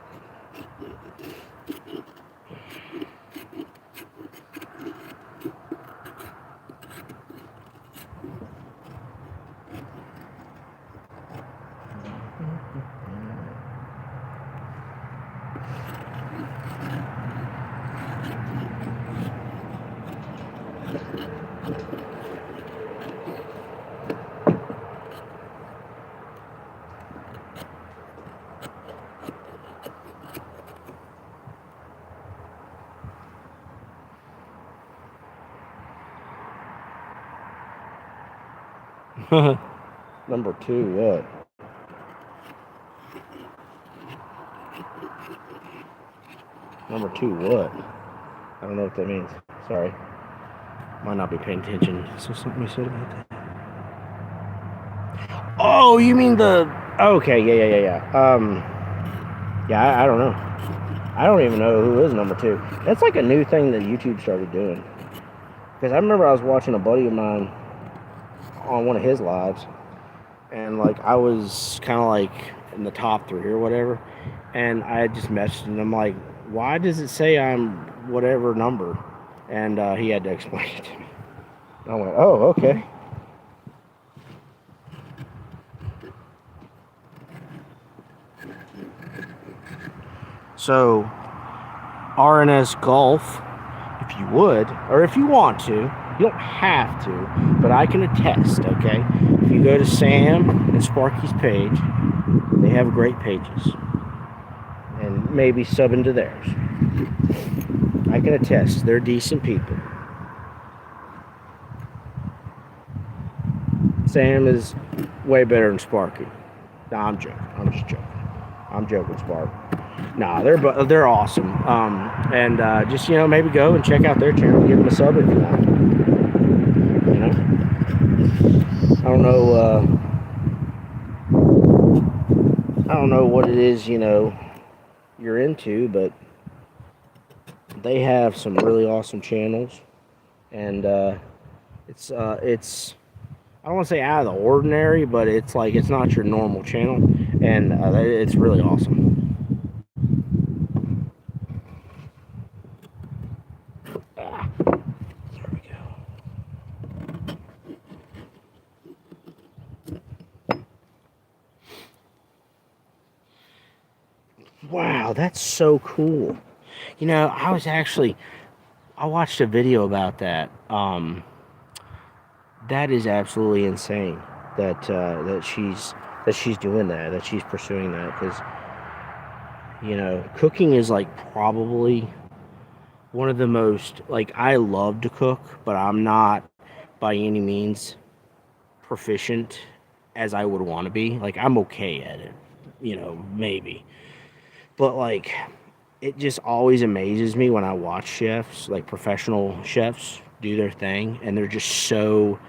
Number 2, what? Number 2, what? I don't know what that means. Sorry. Might not be paying attention. So something you said about that. Oh, you mean the... Okay, yeah. Yeah, I don't know. I don't even know who is number 2. That's like a new thing that YouTube started doing. Because I remember I was watching a buddy of mine on one of his lives, and like I was kind of like in the top 3 or whatever, and I just messaged him. I'm like, why does it say I'm whatever number? And he had to explain it to me. I went, oh, okay. So RNS Golf, if you would, or if you want to, you don't have to, but I can attest, okay? If you go to Sam and Sparky's page, they have great pages. And maybe sub into theirs. I can attest, they're decent people. Sam is way better than Sparky. No, I'm joking. I'm just joking. I'm joking, Spark. Nah, they're awesome. And just maybe go and check out their channel. Give them a sub if you want. You know, I don't know what it is you're into, but they have some really awesome channels, and it's I don't want to say out of the ordinary, but it's like it's not your normal channel, and it's really awesome. There we go. Wow, that's so cool. I watched a video about that. That is absolutely insane that she's doing that she's pursuing that, because cooking is like probably one of the most, like, I love to cook, but I'm not by any means proficient as I would want to be. Like, I'm okay at it, maybe, but like it just always amazes me when I watch chefs, like professional chefs, do their thing, and they're just so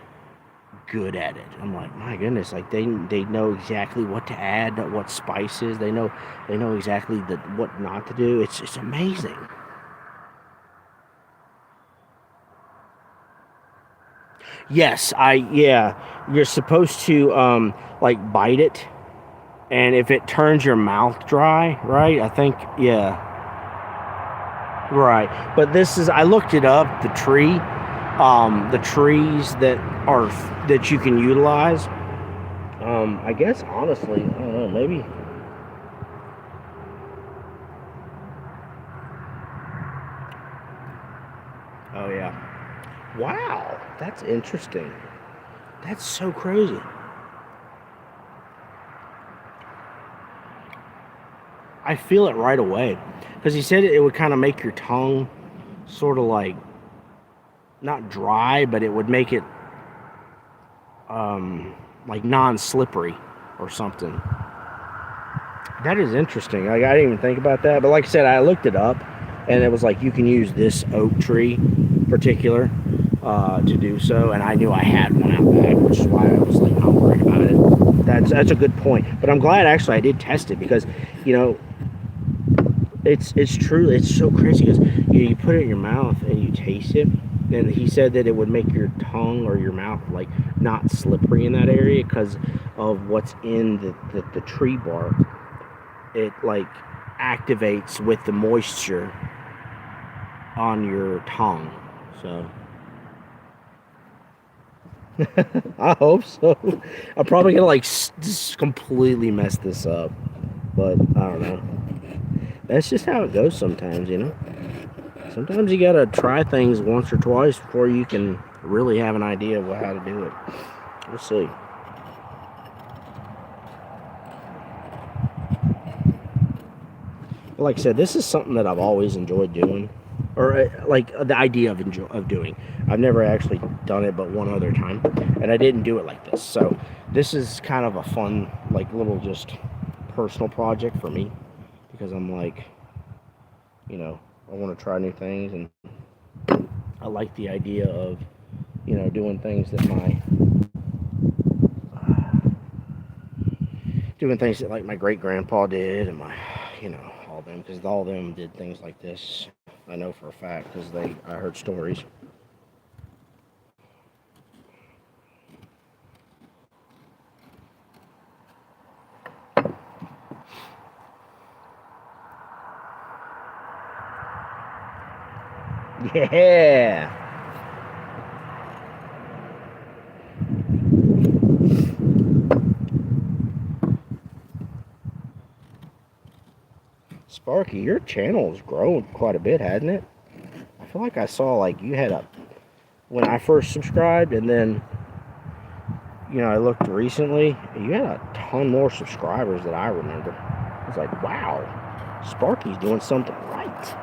good at it. I'm like, my goodness, like they know exactly what to add, what spices. They know exactly what not to do. It's amazing. Yes, you're supposed to like bite it, and if it turns your mouth dry, right? I think, yeah. Right. But I looked it up, the trees that you can utilize. I guess honestly, I don't know, maybe. Oh yeah. Wow, that's interesting. That's so crazy. I feel it right away, because he said it would kind of make your tongue sort of like not dry, but it would make it like non-slippery or something. That is interesting. Like, I didn't even think about that, but like I said, I looked it up, and it was like you can use this oak tree particular to do so, and I knew I had one out back, which is why I was like not worried about it. That's a good point, but I'm glad actually I did test it because, you know, it's true. It's so crazy because you put it in your mouth and you taste it, and he said that it would make your tongue or your mouth like not slippery in that area because of what's in the tree bark. It like activates with the moisture on your tongue. So I hope so. I'm probably gonna like just completely mess this up, but I don't know. That's just how it goes sometimes, you know. Sometimes you gotta try things once or twice before you can really have an idea of how to do it. We'll see. But like I said, this is something that I've always enjoyed doing, or like the idea of doing. I've never actually done it, but one other time, and I didn't do it like this. So this is kind of a fun, like little just personal project for me because I'm like, you know, I want to try new things, and I like the idea of, you know, doing things that like my great grandpa did, and my, you know, all them, because all of them did things like this. I know for a fact because I heard stories. Yeah. Sparky, your channel's grown quite a bit, hasn't it? I feel like I saw like you had when I first subscribed, and then, you know, I looked recently, you had a ton more subscribers than I remember. I was like, wow, Sparky's doing something right.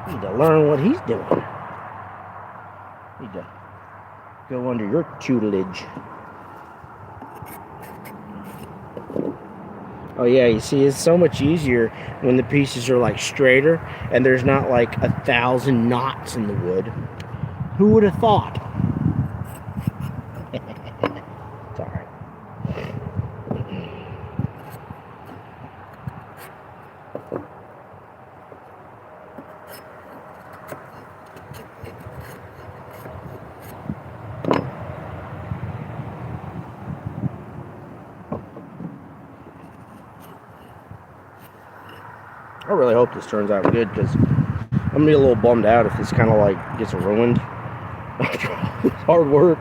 Need to learn what he's doing. Need to go under your tutelage. Oh yeah, you see, it's so much easier when the pieces are like straighter and there's not like 1,000 knots in the wood. Who would have thought? It's all right. I really hope this turns out good because I'm gonna be a little bummed out if this kind of like gets ruined after all this hard work.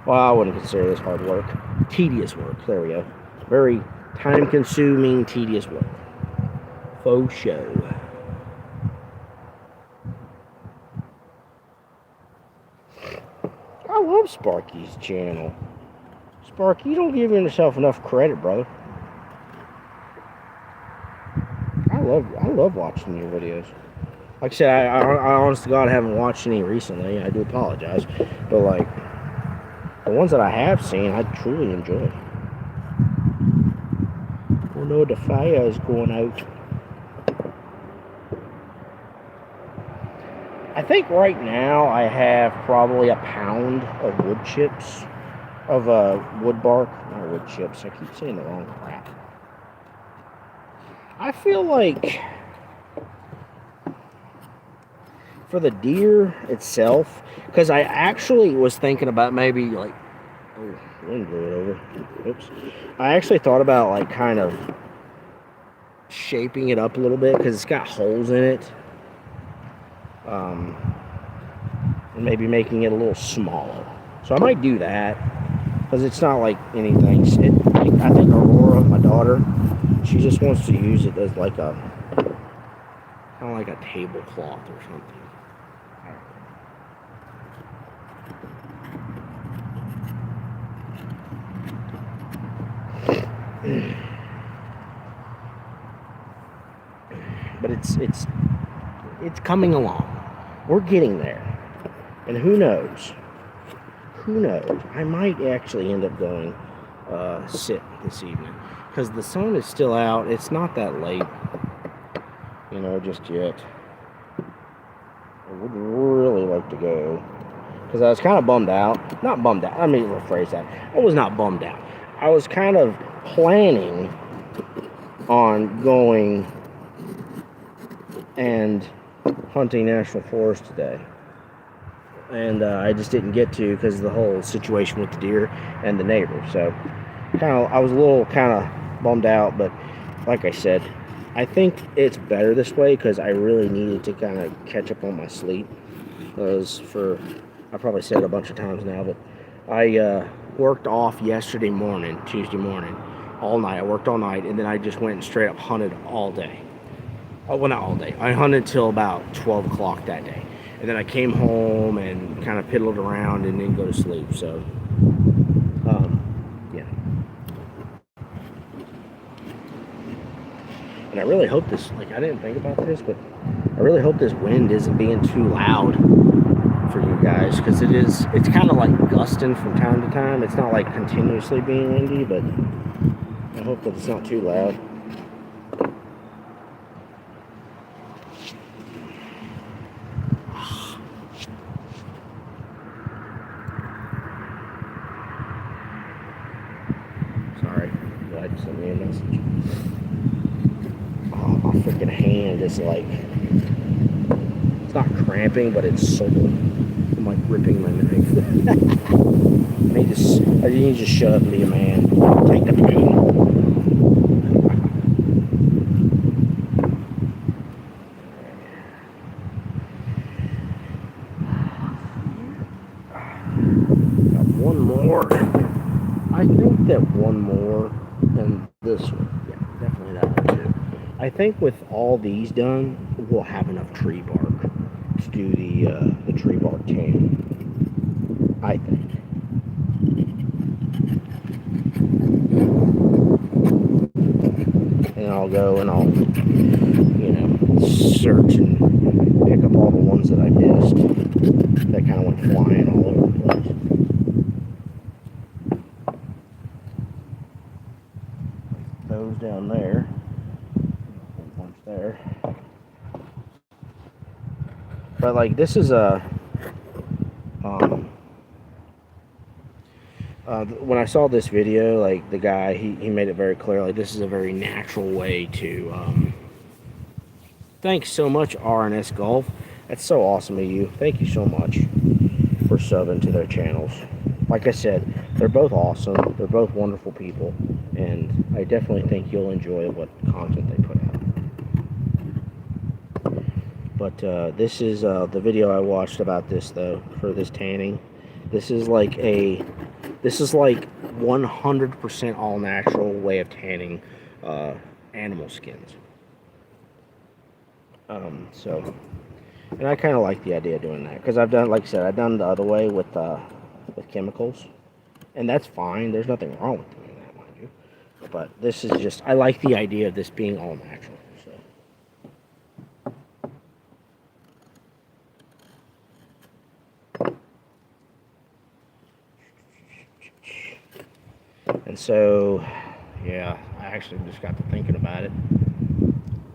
Well, I wouldn't consider this hard work. Tedious work. There we go. Very time-consuming, tedious work. Faux show. I love Sparky's channel. Sparky, you don't give yourself enough credit, brother. I love watching your videos. Like I said, I honest to God haven't watched any recently. I do apologize, but like the ones that I have seen, I truly enjoy. Oh no, the fire is going out. I think right now I have probably a pound of wood chips, of wood bark, not wood chips. I keep saying the wrong crap. I feel like for the deer itself, because I actually was thinking about maybe like, oh, wind blew it over. Oops. I actually thought about like kind of shaping it up a little bit because it's got holes in it. And maybe making it a little smaller. So I might do that because it's not like anything. I think Aurora, my daughter, she just wants to use it as like a kind of like a tablecloth or something. But it's who knows? I might actually end up going sit this evening because the sun is still out. It's not that late, you know, just yet. I would really like to go because I was kind of bummed out. Not bummed out. Let me rephrase that. I was not bummed out. I was kind of planning on going and hunting National Forest today. And I just didn't get to because of the whole situation with the deer and the neighbor. So I was a little kind of bummed out, but like I said, I think it's better this way because I really needed to kind of catch up on my sleep. I probably said it a bunch of times now, but I worked off yesterday morning, Tuesday morning, all night. I worked all night, and then I just went and straight up hunted all day. Oh, well, not all day. I hunted till about 12 o'clock that day. And then I came home and kind of piddled around and then go to sleep. So, yeah. And I really hope this, like, I didn't think about this, but I really hope this wind isn't being too loud for you guys. Because it's kind of like gusting from time to time. It's not like continuously being windy, but I hope that it's not too loud. Sorry, I just sent me a message. Oh, my freaking hand is like, it's not cramping, but it's sore. I'm like ripping my knife. I need to just shut up and be a man. Take the pain. Got one more. I think that one more than this one. Yeah, definitely that one too. I think with all these done, we'll have enough tree bark to do the tree bark tan. I think. And I'll go and I'll, you know, search and pick up all the ones that I missed that kind of went flying all over the place. Those down there, a bunch there. But like this is a, when I saw this video, like the guy, he made it very clear, like this is a very natural way to, thanks so much RNS Golf. That's so awesome of you. Thank you so much for subbing to their channels. Like I said, they're both awesome. They're both wonderful people. And I definitely think you'll enjoy what content they put out. But this is the video I watched about this, though, for this tanning. This is like 100% all natural way of tanning animal skins. And I kind of like the idea of doing that because I've done, like I said, I've done the other way with chemicals, and that's fine. There's nothing wrong with doing that, mind you. But this is just, I like the idea of this being all natural. And so, yeah, I actually just got to thinking about it.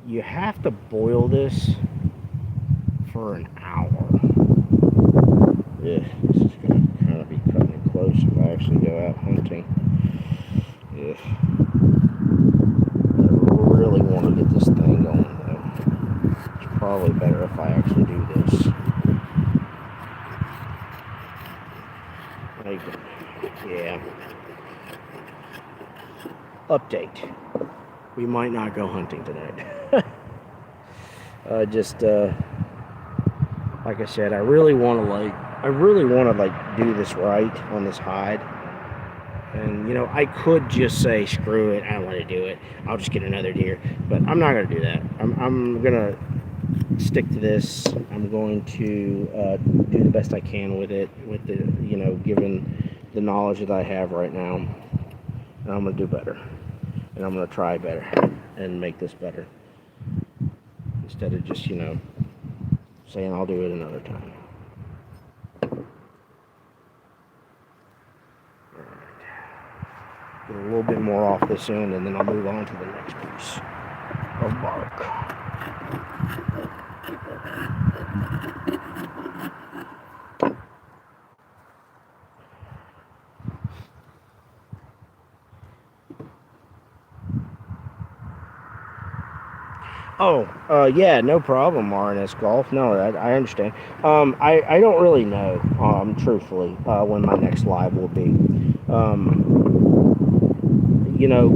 You have to boil this for an hour. Yeah, this is going to kind of be cutting it close if I actually go out hunting. Yeah. I really want to get this thing going, though. It's probably better if I actually do this. Like, yeah. Update. We might not go hunting tonight. Like I said, I really want to do this right on this hide. And you know, I could just say screw it, I don't want to do it. I'll just get another deer, but I'm not going to do that. I'm going to stick to this. I'm going to do the best I can with it, with the, you know, given the knowledge that I have right now. And I'm going to do better. And I'm going to try better and make this better. Instead of just, you know, saying I'll do it another time. Get a little bit more off this end, and then I'll move on to the next piece of bark. Oh, yeah, no problem, RNS Golf. No, I understand. I don't really know, truthfully, when my next live will be. You know,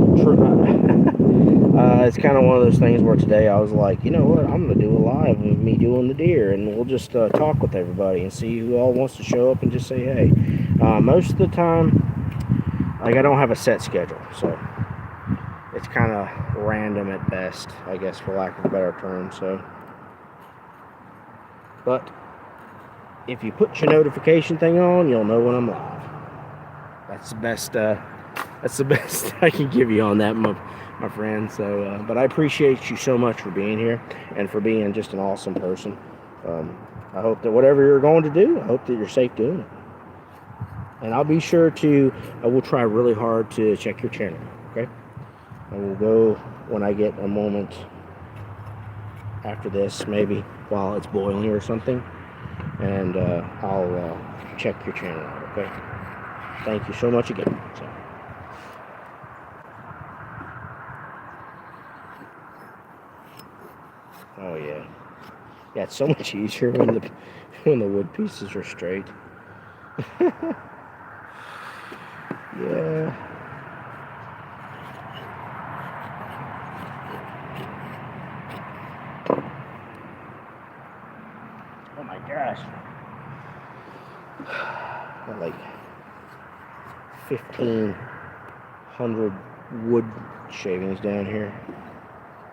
it's kind of one of those things where today I was like, you know what, I'm going to do a live of me doing the deer, and we'll just talk with everybody and see who all wants to show up and just say hey. Most of the time, like, I don't have a set schedule, so it's kind of random at best, I guess, for lack of a better term. So, but if you put your notification thing on, you'll know when I'm live. That's the best. That's the best I can give you on that, my friend. So, but I appreciate you so much for being here and for being just an awesome person. I hope that whatever you're going to do, I hope that you're safe doing it. And I'll be sure to. I will try really hard to check your channel. Okay. I will go when I get a moment after this, maybe while it's boiling or something, and I'll check your channel out, okay? Thank you so much again. So. Oh yeah, yeah. It's so much easier when the wood pieces are straight. Yeah. Oh my gosh. Got like 1,500 wood shavings down here.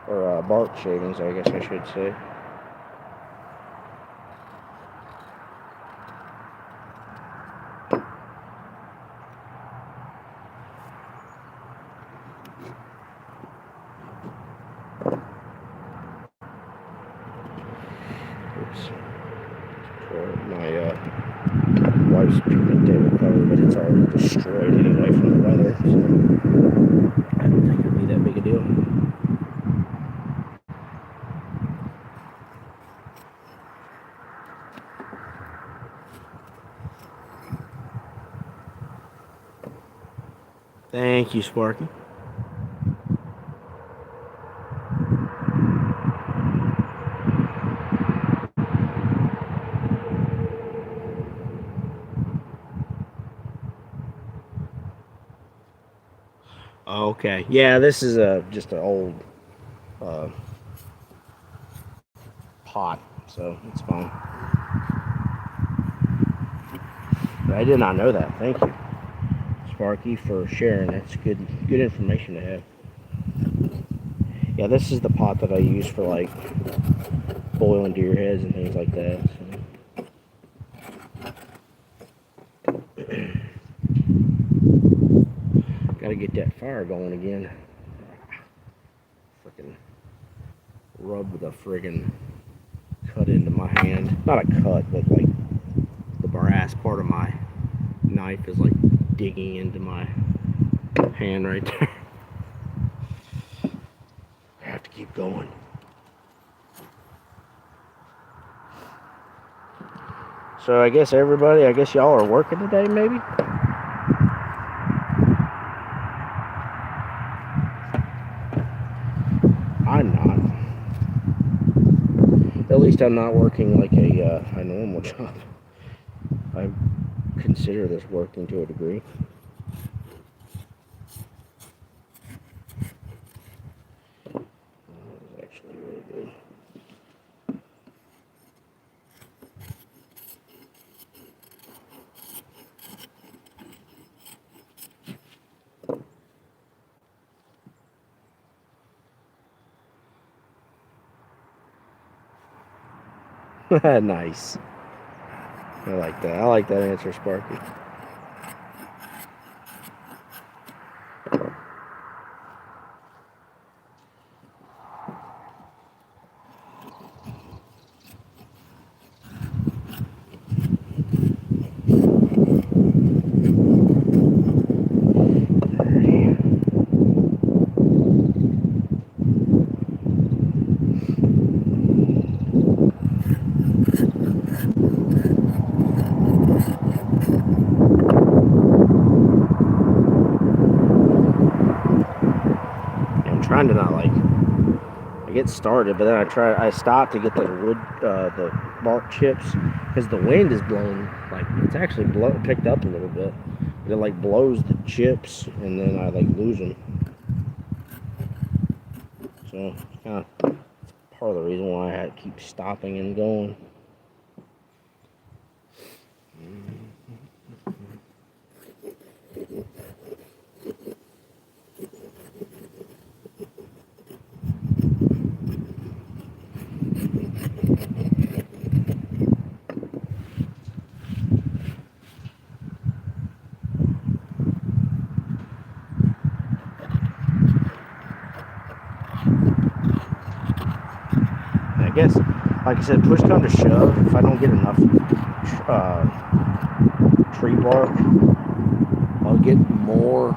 Or bark shavings, I guess I should say. Oops. My wife's picnic table cover, but it's already destroyed anyway from the weather, so I don't think it'll be that big a deal. Thank you, Sparky. Okay, yeah, this is just an old pot, so it's fine. But I did not know that. Thank you, Sparky, for sharing. That's good information to have. Yeah, this is the pot that I use for like boiling deer heads and things like that. So. Gotta get that fire going again. Freaking rub the friggin' cut into my hand. Not a cut, but like the brass part of my knife is like digging into my hand right there. I have to keep going. So I guess everybody, I guess y'all are working today, maybe? I'm not. At least I'm not working like a normal job. I consider this working to a degree. It's actually really good. Nice. I like that. I like that answer, Sparky. Alrighty. trying to not like I get started, but then I stop to get the wood, the bark chips, because the wind is blowing, like it's actually picked up a little bit. It like blows the chips, and then I like lose them. So kind of part of the reason why I had to keep stopping and going. I guess, like I said, push come to shove, if I don't get enough tree bark, I'll get more,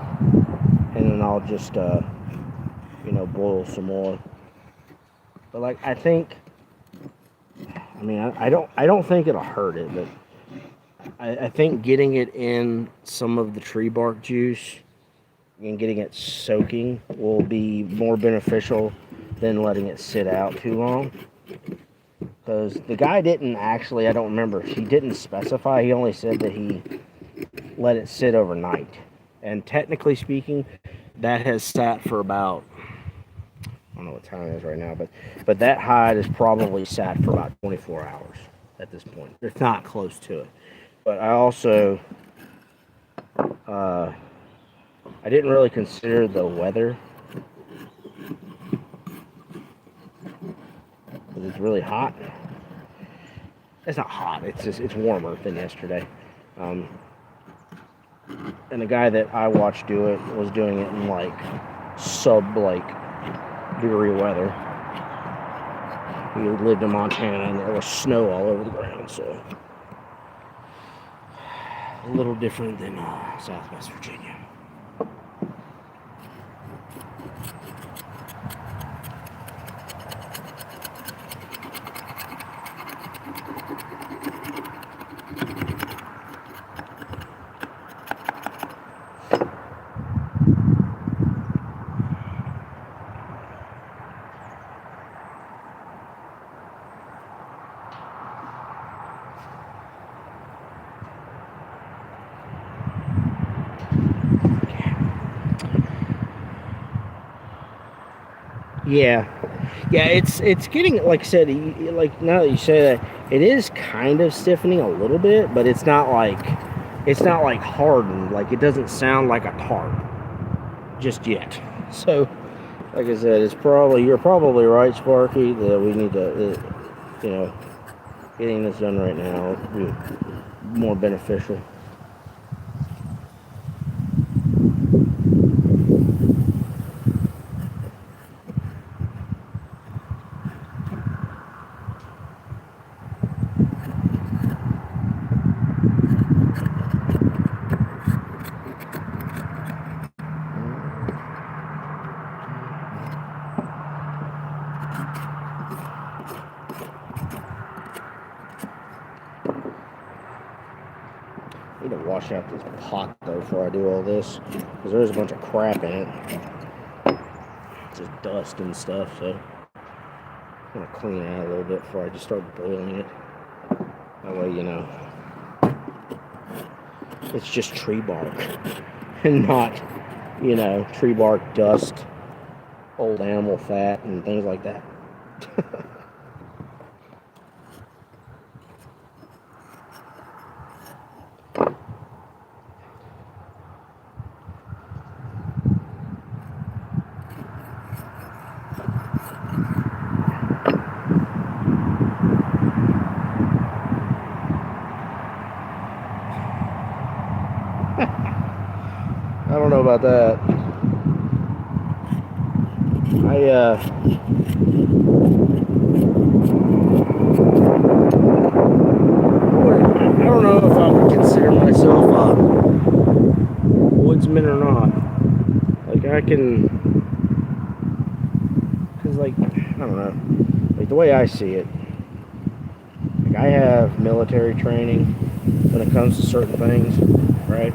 and then I'll just, boil some more. But like, I don't think it'll hurt it, but I think getting it in some of the tree bark juice and getting it soaking will be more beneficial than letting it sit out too long. Because the guy didn't actually, I don't remember, he didn't specify, he only said that he let it sit overnight. And technically speaking, that has sat for about, I don't know what time it is right now, but that hide has probably sat for about 24 hours at this point. It's not close to it. But I also, I didn't really consider the weather. It's really hot. It's not hot. It's warmer than yesterday. And the guy that I watched do it was doing it in like sub-degree weather. He lived in Montana and there was snow all over the ground, so a little different than Southwest Virginia. Yeah, it's getting, like I said, like now that you say that, it is kind of stiffening a little bit, but it's not like hardened. Like it doesn't sound like a tarp just yet. So, like I said, you're probably right, Sparky, that we need to, getting this done right now would be more beneficial. I need to wash out this pot though before I do all this, because there's a bunch of crap in it, just dust and stuff. So I'm gonna clean it out a little bit before I just start boiling it. That way, it's just tree bark and not, tree bark, dust, old animal fat, and things like that. I don't know about that. I don't know if I would consider myself a woodsman or not. Like because I don't know, like the way I see it, like I have military training when it comes to certain things, right?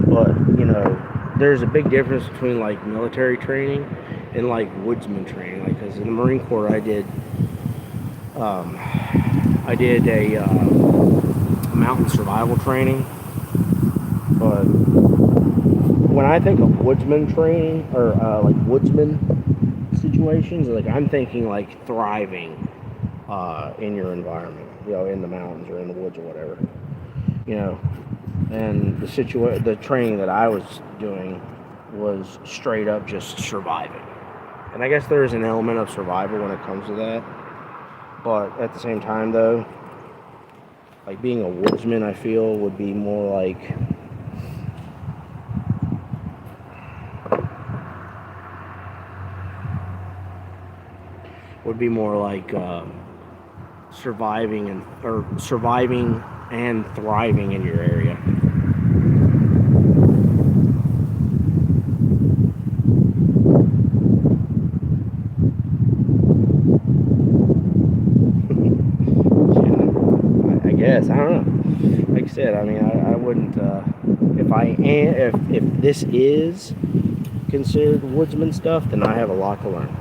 But there's a big difference between like military training and like woodsman training. Like, because in the Marine Corps, um, I did a mountain survival training. But when I think of woodsman training or like woodsman situations, like I'm thinking like thriving in your environment, in the mountains or in the woods or whatever, you know. And the training that I was doing was straight up just surviving. And I guess there is an element of survival when it comes to that. But at the same time, though, like being a woodsman, I feel would be more like surviving and thriving in your area. I guess I don't know. Like I said, I mean, I wouldn't if this is considered woodsman stuff, then I have a lot to learn.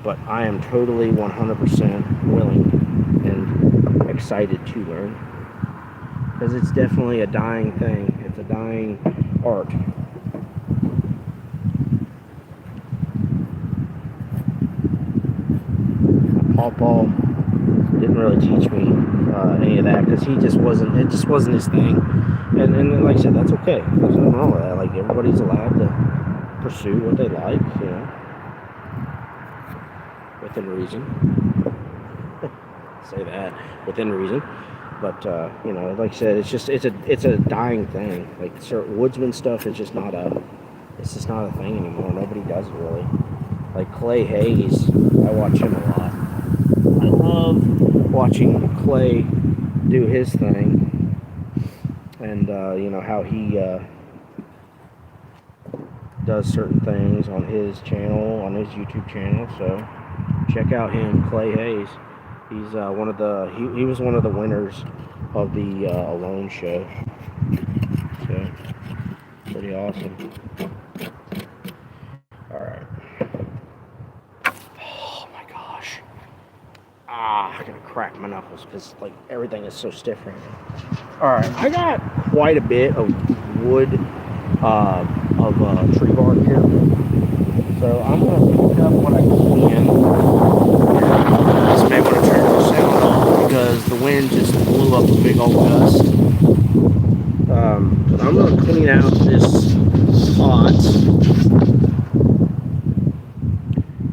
But I am totally 100% willing and excited to learn, because it's definitely a dying thing. It's a dying art. Paul didn't really teach me any of that, because it just wasn't his thing. And like I said, that's okay. There's nothing wrong with that. Like, everybody's allowed to pursue what they like, within reason. Say that, within reason. But like I said, it's a dying thing. Like, woodsman stuff is just not a thing anymore. Nobody does it really. Like Clay Hayes, I watch him a lot. I love watching Clay do his thing, and how he does certain things on his channel, on his YouTube channel. So check out him, Clay Hayes. He's he was one of the winners of the Alone show. So pretty awesome. All right. Oh my gosh. I gotta crack my knuckles because like everything is so stiff right now. All right, I got quite a bit of wood of tree bark here, so I'm gonna pick up what I can. I just may want to turn the sound off because the wind just blew up a big old gust. But I'm gonna clean out this pot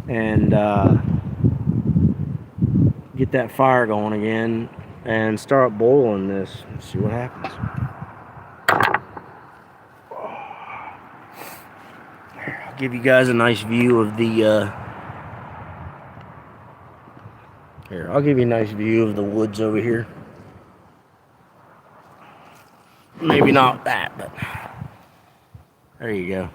and get that fire going again and start boiling this and see what happens. I'll give you guys a nice view of the I'll give you a nice view of the woods over here. Maybe not that, but there you go.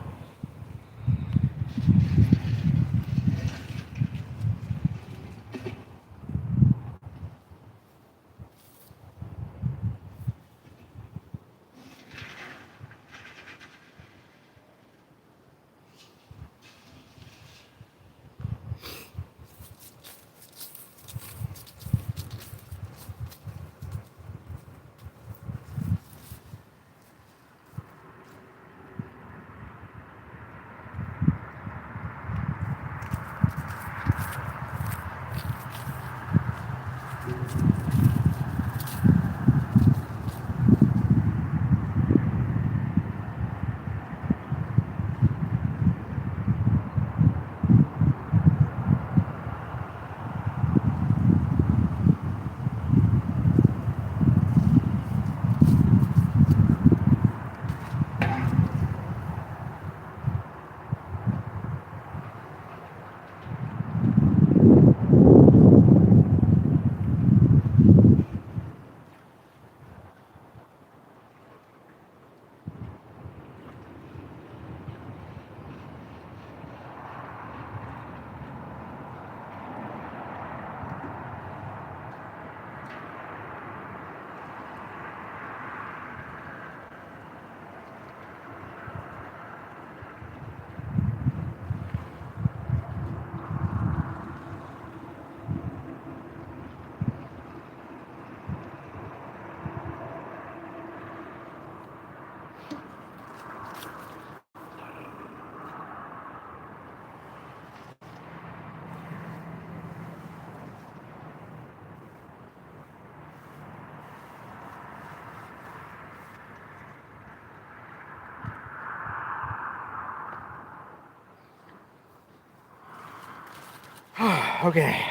Okay.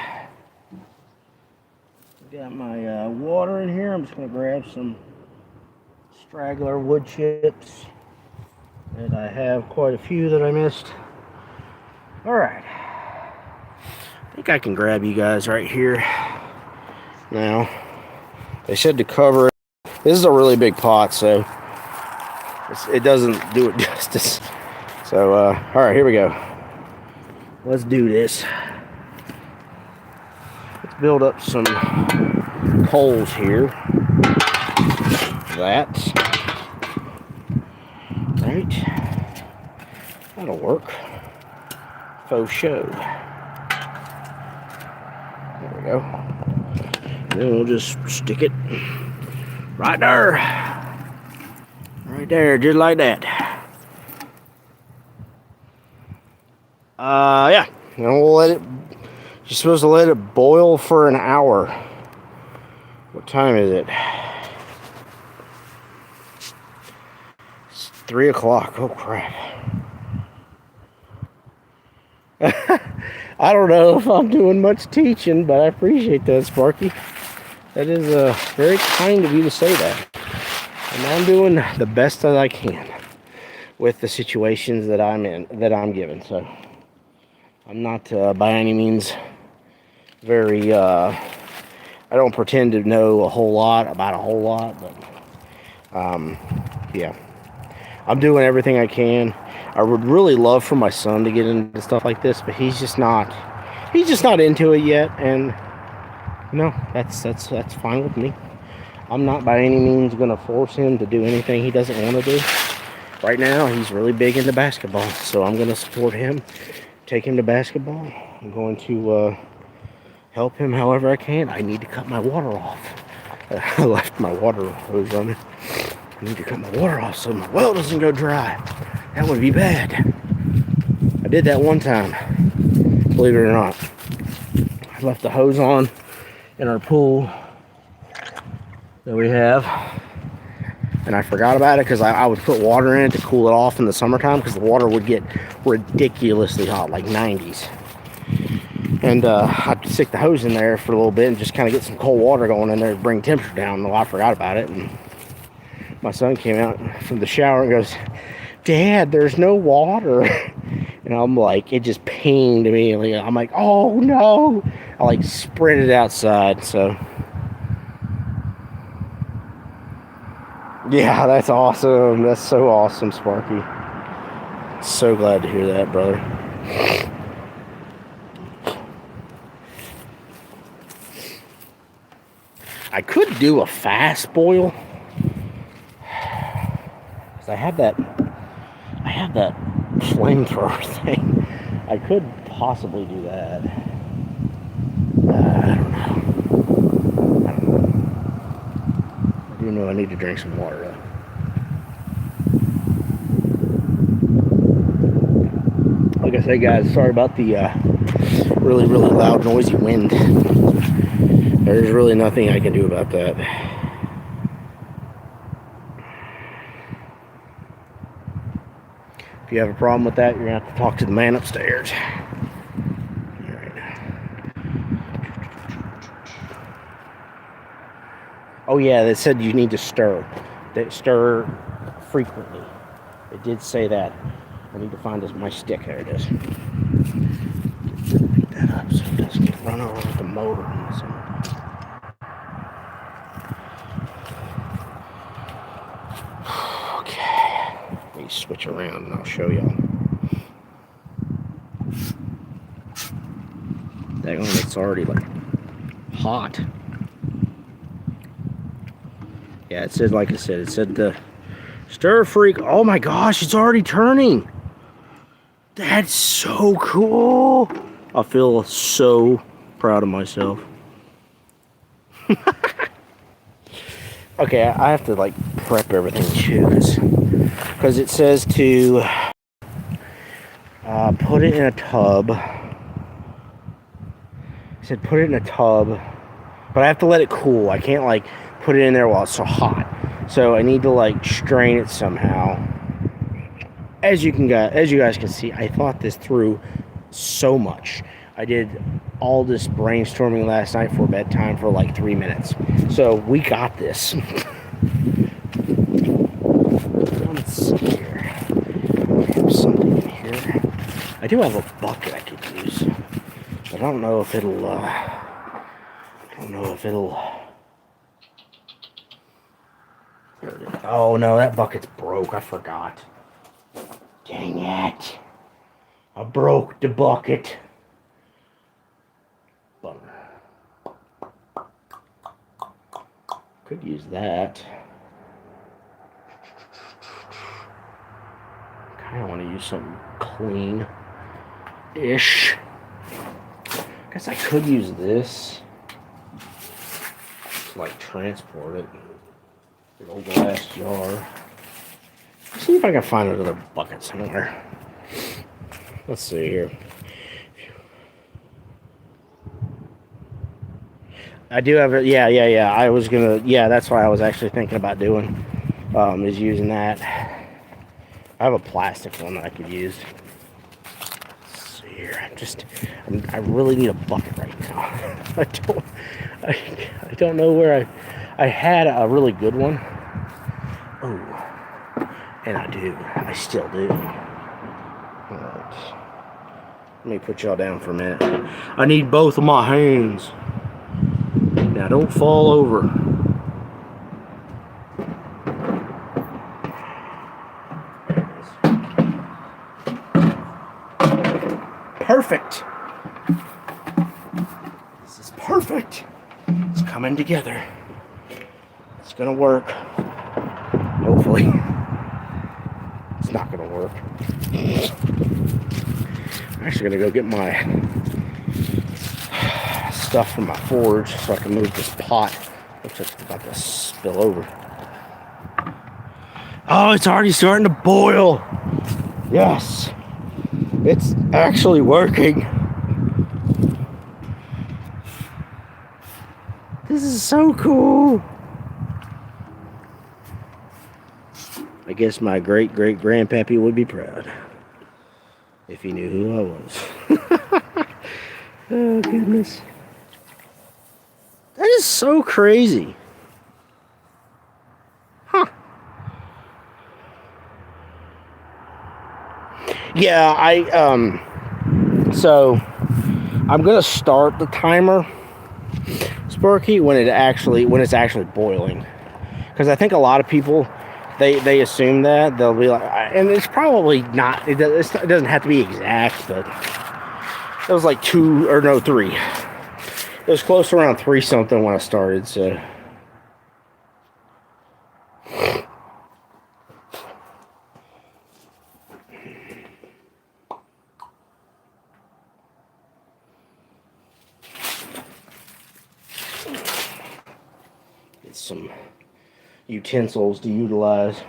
Got my water in here. I'm just going to grab some straggler wood chips. And I have quite a few that I missed. Alright. I think I can grab you guys right here. Now, they said to cover it. This is a really big pot, so it doesn't do it justice. So, alright, here we go. Let's do this. Let's build up some coals here. That. Right. That'll work. Faux show. There we go. And then we'll just stick it right there. Right there, just like that. Yeah. And we'll let it. You're supposed to let it boil for an hour. What time is it? It's 3 o'clock. Oh crap. I don't know if I'm doing much teaching, but I appreciate that, Sparky. That is very kind of you to say that. And I'm doing the best that I can with the situations that I'm in, that I'm given. So I'm not by any means very, I don't pretend to know a whole lot about a whole lot, but yeah, I'm doing everything I can. I would really love for my son to get into stuff like this, but he's just not into it yet, and no, that's fine with me. I'm not by any means going to force him to do anything he doesn't want to do. Right now, he's really big into basketball, so I'm going to support him, take him to basketball. I'm going to help him however I can. I need to cut my water off. I left my water hose running. I need to cut my water off so my well doesn't go dry. That would be bad. I did that one time, believe it or not. I left the hose on in our pool that we have, and I forgot about it because I would put water in it to cool it off in the summertime because the water would get ridiculously hot, like 90s. And I'd stick the hose in there for a little bit and just kind of get some cold water going in there to bring temperature down. Well, I forgot about it, and my son came out from the shower and goes, "Dad, there's no water." And I'm like, it just pinged me. I'm like, oh no. I like sprinted outside. So yeah, that's awesome. That's so awesome, Sparky. So glad to hear that, brother. I could do a fast boil. 'Cause I have that flamethrower thing. I could possibly do that. I don't know. I do know I need to drink some water though. Like I said, guys, sorry about the really, really loud, noisy wind. There's really nothing I can do about that. If you have a problem with that, you're going to have to talk to the man upstairs. All right. Oh yeah, they said you need to stir. They stir frequently. It did say that. I need to find my stick. There it is. Pick that up so it doesn't get run over with the motor. Okay. Let me switch around and I'll show y'all. That one, it's already like hot. Yeah, it said, like I said, it said the stir freak. Oh my gosh, it's already turning. That's so cool. I feel so proud of myself. Okay, I have to like prep everything too, because it says to put it in a tub. It said put it in a tub, but I have to let it cool. I can't like put it in there while it's so hot. So I need to like strain it somehow. As you guys can see, I thought this through so much. I did all this brainstorming last night for bedtime for like 3 minutes. So we got this. Let's see here. I have something in here. I do have a bucket I could use. But I don't know if it'll, Oh no, that bucket's broke. I forgot. Dang it. I broke the bucket. Bummer. Could use that. Kinda want to use something clean-ish. Guess I could use this to like transport it. Big old glass jar. Let's see if I can find another bucket somewhere. Let's see here. I do have it. Yeah. I was gonna. Yeah, that's what I was actually thinking about doing. Is using that. I have a plastic one that I could use. Let's see here. I really need a bucket right now. I don't know where I had a really good one. Oh, and I still do. All right. Let me put y'all down for a minute. I need both of my hands. Now don't fall over. Perfect. This is perfect. It's coming together. It's gonna work. Hopefully. It's not gonna work. I'm actually gonna go get my stuff from my forge so I can move this pot. Looks like it's about to spill over. Oh, it's already starting to boil. Yes. It's actually working. This is so cool. I guess my great-great-grandpappy would be proud if he knew who I was. Oh, goodness. That is so crazy. Huh. Yeah, so I'm gonna start the timer, Sparky, when it's actually boiling, because I think a lot of people they assume that they'll be like, and it's probably not. It doesn't have to be exact, but it was like 3. It was close to around 3 something when I started. So. Some utensils to utilize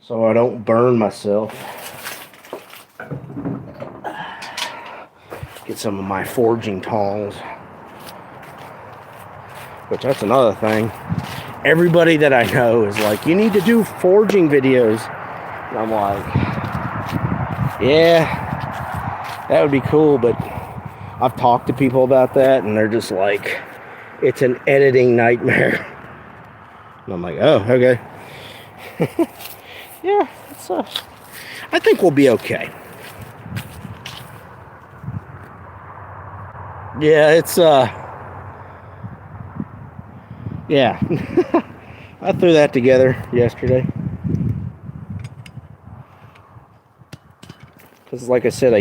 so I don't burn myself. Get some of my forging tongs, which that's another thing. Everybody that I know is like, you need to do forging videos, and I'm like, yeah, that would be cool, but I've talked to people about that and they're just like, it's an editing nightmare. And I'm like, oh, okay. Yeah, I think we'll be okay. Yeah, yeah. I threw that together yesterday. Because like I said,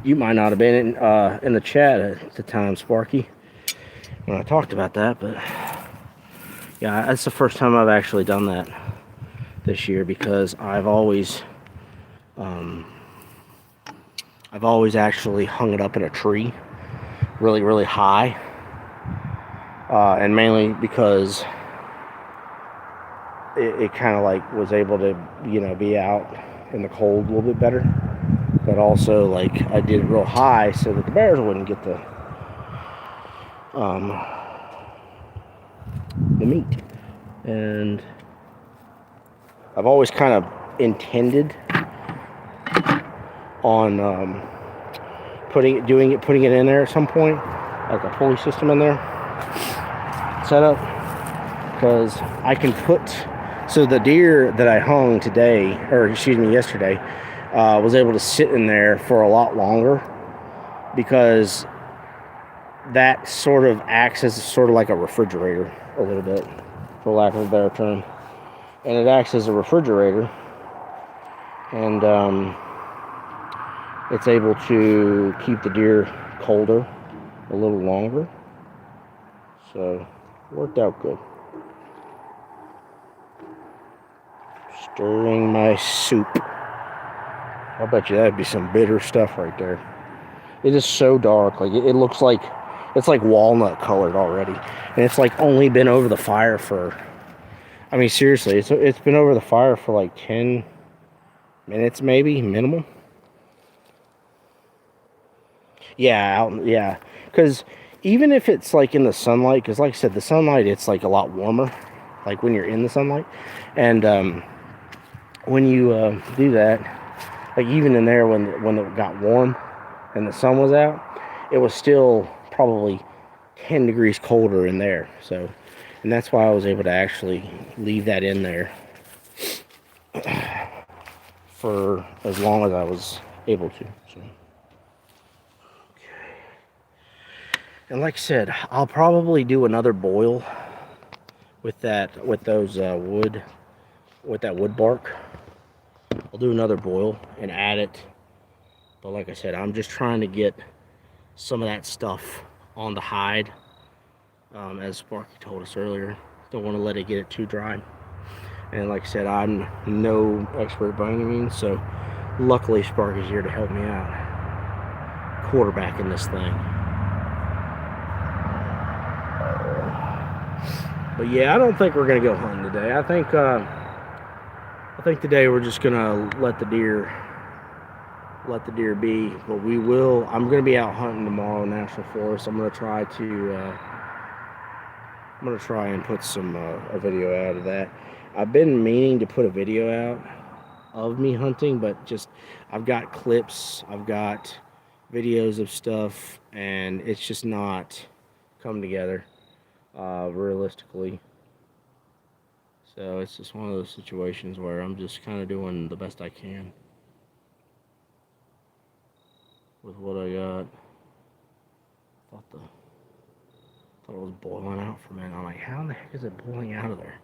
you might not have been in the chat at the time, Sparky, when I talked about that, but yeah, that's the first time I've actually done that this year, because I've always actually hung it up in a tree really, really high, and mainly because it kind of like was able to, be out in the cold a little bit better, but also like I did it real high so that the bears wouldn't get the meat. And I've always kind of intended on putting it in there at some point, like a pulley system in there setup, because I can put, so the deer that I hung today, or excuse me, yesterday, was able to sit in there for a lot longer, because that sort of acts as sort of like a refrigerator a little bit, for lack of a better term. And it acts as a refrigerator, and it's able to keep the deer colder a little longer. So, worked out good. Stirring my soup. I bet you that'd be some bitter stuff right there. It is so dark. Like, it looks like it's like walnut colored already. And it's like only been over the fire for, I mean, seriously, it's been over the fire for like 10 minutes maybe, minimum. Yeah, because even if it's like in the sunlight, because like I said, the sunlight, it's like a lot warmer, like when you're in the sunlight. And when you do that, like even in there when it got warm and the sun was out, it was still probably 10 degrees colder in there. So, and that's why I was able to actually leave that in there for as long as I was able to. So. Okay. And like I said, I'll probably do another boil with that wood bark. I'll do another boil and add it. But like I said, I'm just trying to get some of that stuff on the hide, as Sparky told us earlier. Don't want to let it get too dry. And like I said, I'm no expert by any means, so luckily Sparky's here to help me out, quarterbacking this thing. But yeah, I don't think we're gonna go hunting today. I think today we're just gonna let the deer be. But we will. I'm gonna be out hunting tomorrow in National Forest. I'm gonna try and put a video out of that. I've been meaning to put a video out of me hunting, but just I've got clips, I've got videos of stuff, and it's just not come together realistically. So it's just one of those situations where I'm just kind of doing the best I can with what I got. Thought it was boiling out for a minute. I'm like, how in the heck is it boiling out of there?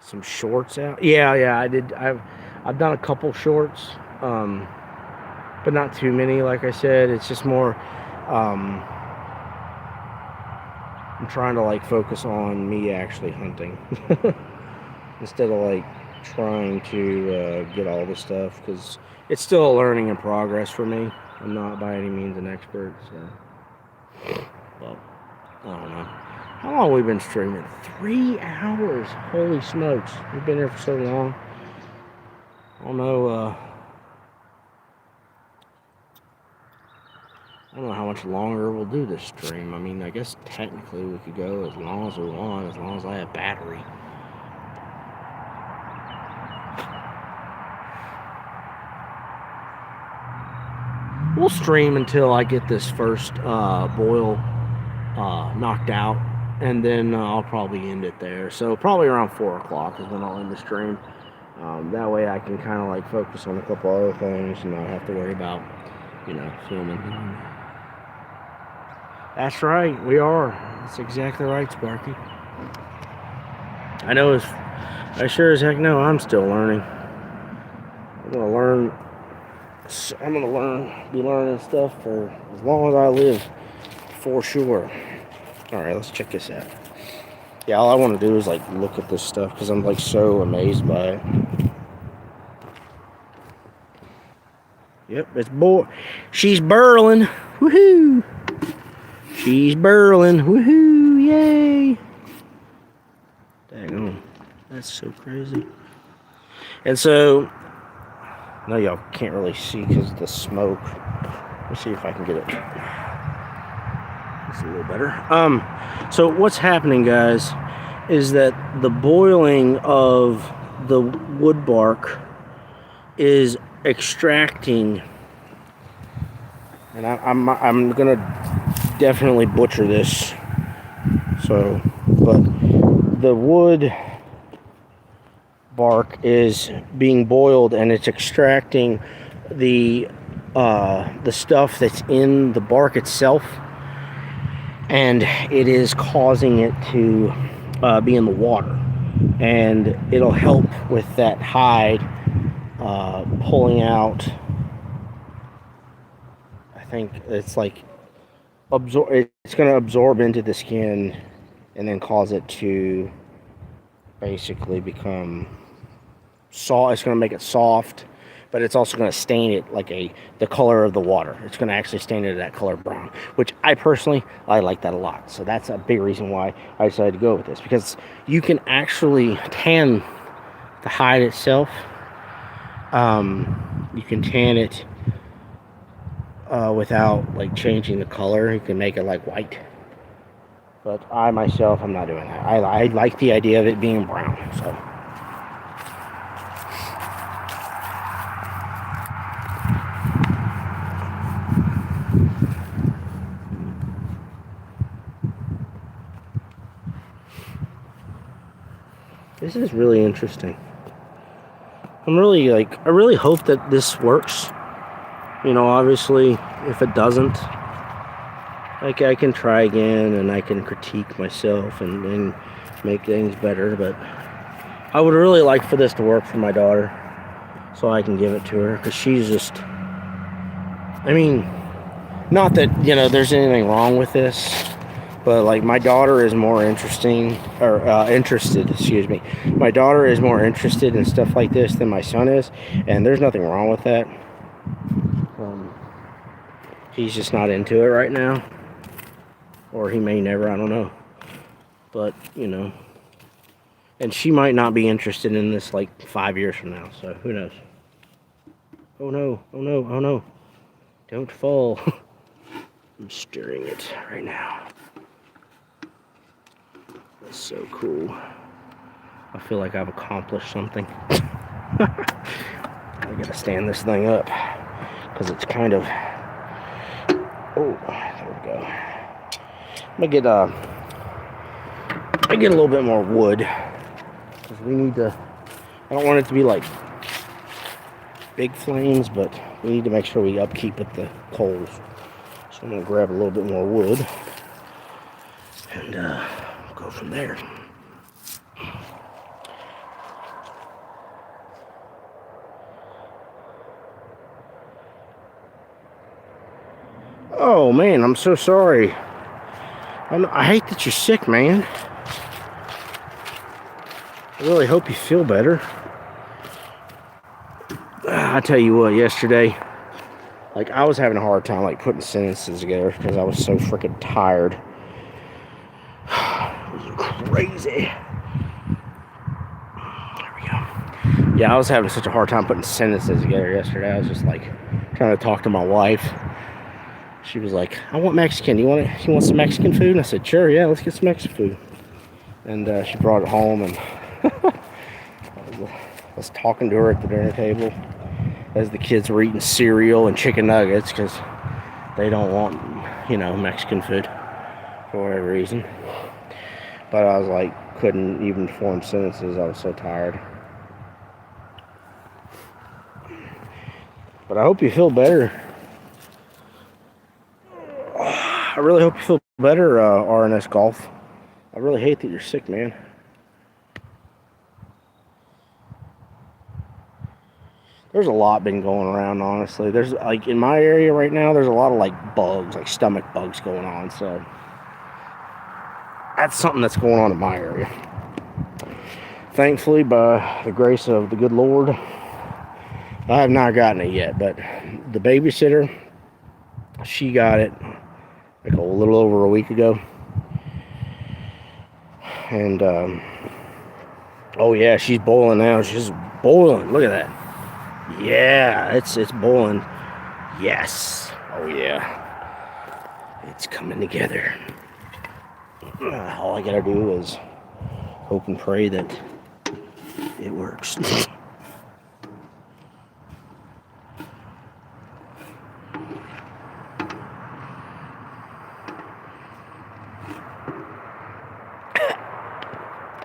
Some shorts out. Yeah, I did. I've done a couple shorts, but not too many. Like I said, it's just more. I'm trying to like focus on me actually hunting instead of like trying to get all the stuff, because it's still a learning in progress for me. I'm not by any means an expert, so. But I don't know. How long have we been streaming? 3 hours. Holy smokes. We've been here for so long. I don't know how much longer we'll do this stream. I mean, I guess technically we could go as long as we want, as long as I have battery. We'll stream until I get this first boil knocked out, and then I'll probably end it there. So probably around 4 o'clock is when I'll end the stream. That way I can kind of like focus on a couple other things and not have to worry about, filming. That's right, we are. That's exactly right, Sparky. I sure as heck know I'm still learning. I'm gonna be learning stuff for as long as I live, for sure. Alright, let's check this out. Yeah, all I want to do is like look at this stuff because I'm like so amazed by it. Yep, she's burling. Woohoo! She's burling. Woohoo! Yay! Dang, that's so crazy. And so, no, y'all can't really see because of the smoke. Let's see if I can get it. It's a little better. So what's happening, guys, is that the boiling of the wood bark is extracting, and I'm gonna definitely butcher this. So, but the wood bark is being boiled, and it's extracting the stuff that's in the bark itself, and it is causing it to be in the water, and it'll help with that hide pulling out. I think it's like it's going to absorb into the skin and then cause it to basically become soft. It's going to make it soft, but it's also going to stain it like the color of the water. It's going to actually stain it that color brown, which I personally like that a lot. So that's a big reason why I decided to go with this, because you can actually tan the hide itself. You can tan it without like changing the color. You can make it like white, but I myself, I'm not doing that. I like the idea of it being brown. So this is really interesting. I really hope that this works. You know, obviously, if it doesn't, like, I can try again and I can critique myself and make things better. But I would really like for this to work for my daughter, so I can give it to her, because she's just, I mean, not that, you know, there's anything wrong with this, but like, my daughter is more interested, excuse me. My daughter is more interested in stuff like this than my son is, and there's nothing wrong with that. He's just not into it right now, or he may never, I don't know. But, you know, and she might not be interested in this like 5 years from now, so who knows. Oh no, oh no, oh no. Don't fall. I'm stirring it right now. That's so cool. I feel like I've accomplished something. I gotta stand this thing up, because it's kind of, oh, there we go. I'm gonna get a little bit more wood, because we need to, I don't want it to be like big flames, but we need to make sure we upkeep with the coals. So I'm gonna grab a little bit more wood and go from there. Oh man, I'm so sorry. I hate that you're sick, man. I really hope you feel better. I tell you what, yesterday, like, I was having a hard time like putting sentences together because I was so freaking tired. It was crazy. There we go. Yeah, I was having such a hard time putting sentences together yesterday. I was just like trying to talk to my wife. She was like, "I want Mexican. You want some Mexican food?" And I said, "Sure, yeah, let's get some Mexican food." And she brought it home, and I was talking to her at the dinner table as the kids were eating cereal and chicken nuggets, because they don't want, you know, Mexican food for whatever reason. But I was like, couldn't even form sentences. I was so tired. But I hope you feel better. I really hope you feel better, RNS Golf. I really hate that you're sick, man. There's a lot been going around, honestly. There's, like, in my area right now, there's a lot of, like, bugs, like stomach bugs going on. So that's something that's going on in my area. Thankfully, by the grace of the good Lord, I have not gotten it yet. But the babysitter, she got it like a little over a week ago. And, oh yeah, she's boiling now. She's boiling. Look at that. Yeah, it's boiling. Yes. Oh yeah. It's coming together. All I gotta do is hope and pray that it works.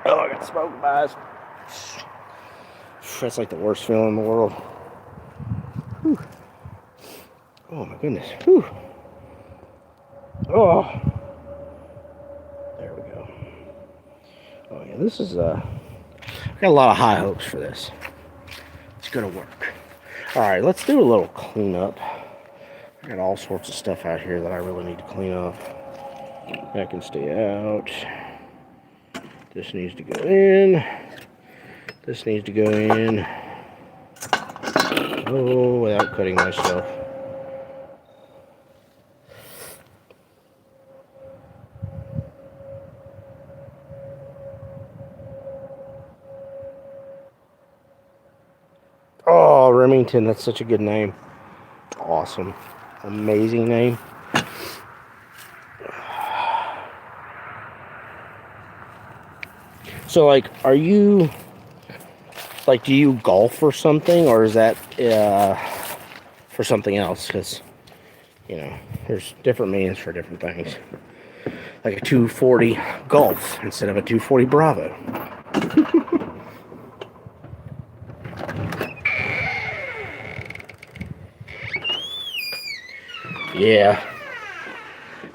Oh, I got smoke in my eyes. That's like the worst feeling in the world. Whew. Oh my goodness. Whew. Oh. There we go. Oh yeah, this is I got a lot of high hopes for this. It's gonna work. Alright, let's do a little cleanup. I got all sorts of stuff out here that I really need to clean up. That can stay out. This needs to go in. This needs to go in. Oh, without cutting myself. Oh, Remington, that's such a good name. Awesome. Amazing name. So, like, are you, like, do you golf or something, or is that for something else? Because, you know, there's different meanings for different things. Like a 240 Golf instead of a 240 Bravo. Yeah.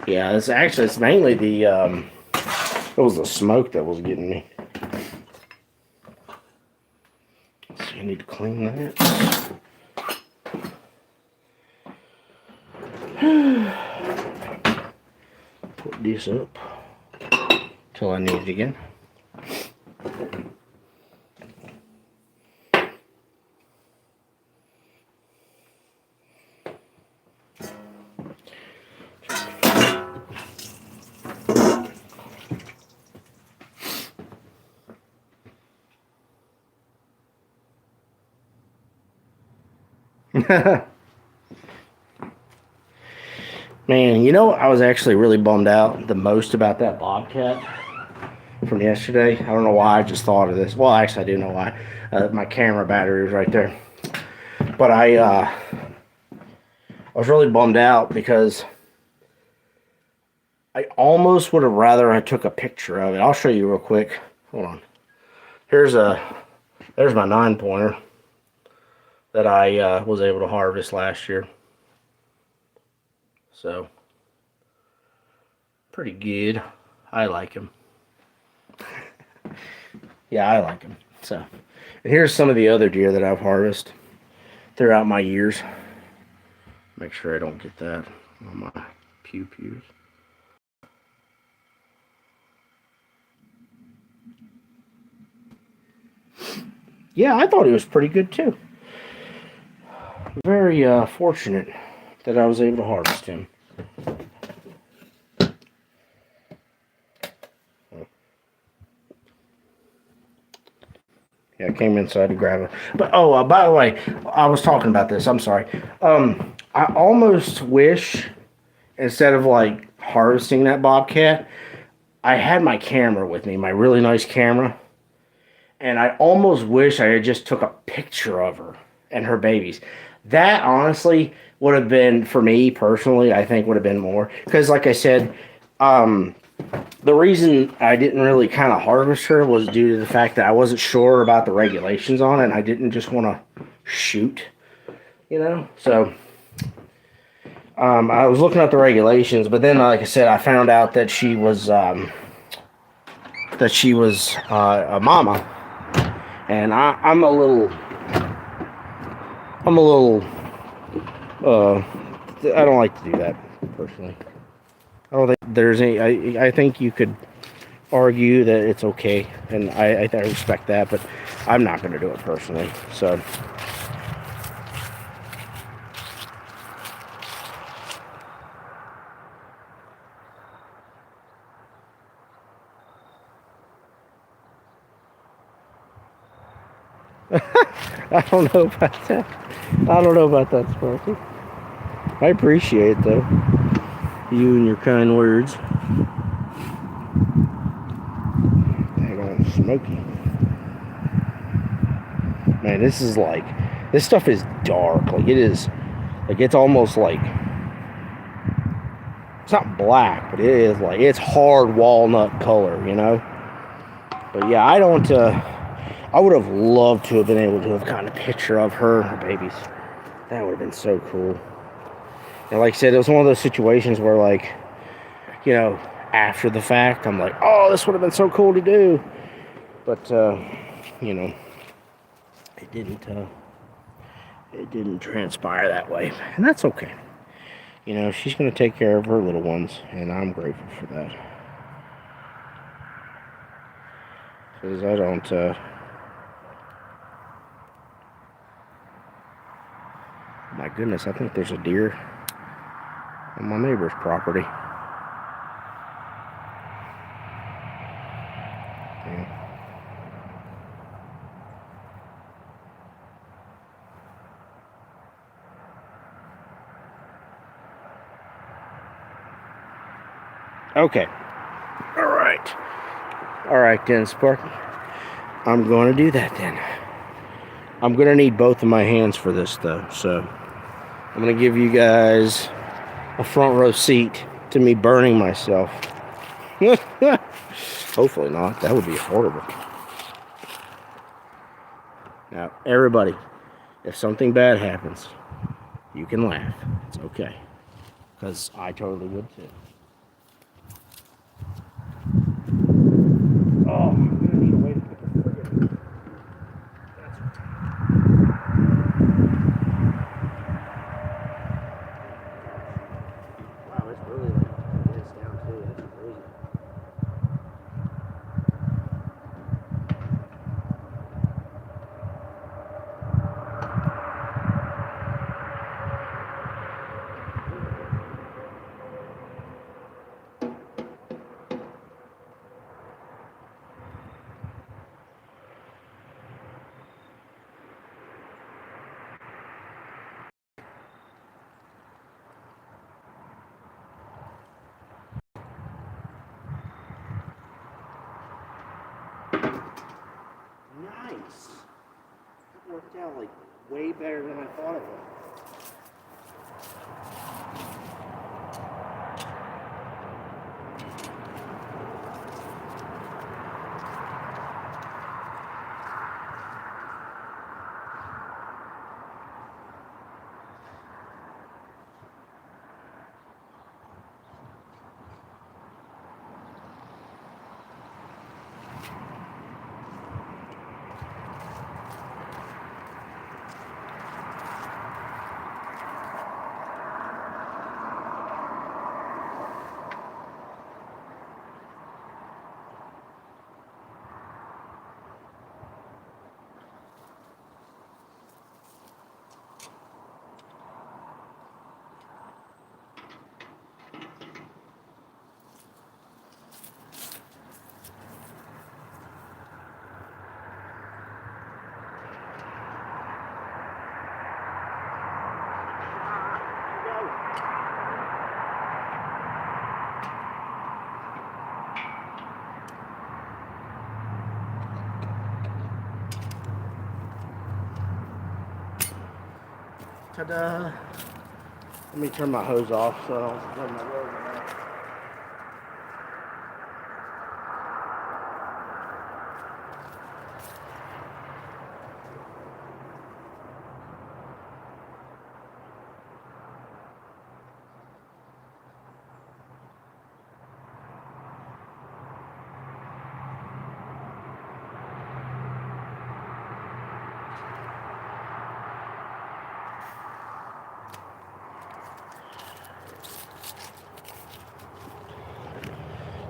Yeah, it's mainly the, it was the smoke that was getting me. So I need to clean that. Put this up till I need it again. Man, you know, I was actually really bummed out the most about that Bobcat from yesterday. I don't know why, I just thought of this. Well, actually, I do know why. My camera battery was right there. But I was really bummed out because I almost would have rather I took a picture of it. I'll show you real quick. Hold on. There's my 9-pointer that I was able to harvest last year. So, pretty good. I like him. Yeah, I like him. So, and here's some of the other deer that I've harvested throughout my years. Make sure I don't get that on my pew-pews. Yeah, I thought he was pretty good too. Very fortunate that I was able to harvest him. Yeah, I came inside to grab it. But, oh, by the way, I was talking about this. I'm sorry. I almost wish, instead of, like, harvesting that Bobcat, I had my camera with me, my really nice camera. And I almost wish I had just took a picture of her and her babies. That, honestly, would have been, for me personally, I think would have been more. Because, like I said, the reason I didn't really kind of harvest her was due to the fact that I wasn't sure about the regulations on it, and I didn't just want to shoot, you know? So, I was looking at the regulations, but then, like I said, I found out that she was a mama. And I'm a little, I don't like to do that, personally. I don't think there's any, I think you could argue that it's okay, and I respect that, but I'm not going to do it personally, so. I don't know about that. I don't know about that, Sparky. I appreciate it, though. You and your kind words. Hang on, smoky. Man, this stuff is dark. Like, it is, like, it's almost like, it's not black, but it is like, it's hard walnut color, you know? But yeah, I would have loved to have been able to have gotten a picture of her babies. That would have been so cool. And like I said, it was one of those situations where, like, you know, after the fact, I'm like, oh, this would have been so cool to do. But, you know, it didn't transpire that way. And that's okay. You know, she's going to take care of her little ones, and I'm grateful for that. Because I don't, my goodness, I think there's a deer on my neighbor's property. Yeah. Okay. All right, then, Sparky. I'm going to do that then. I'm going to need both of my hands for this, though. So I'm going to give you guys a front row seat to me burning myself. Hopefully not. That would be horrible. Now, everybody, if something bad happens, you can laugh. It's okay. Because I totally would too. Oh, I'm going to need a way to put the friggin'... Wow, it's really like it's down too. That's crazy. Nice. It worked out like way better than I thought it would. Ta-da! Let me turn my hose off so I don't run my road out.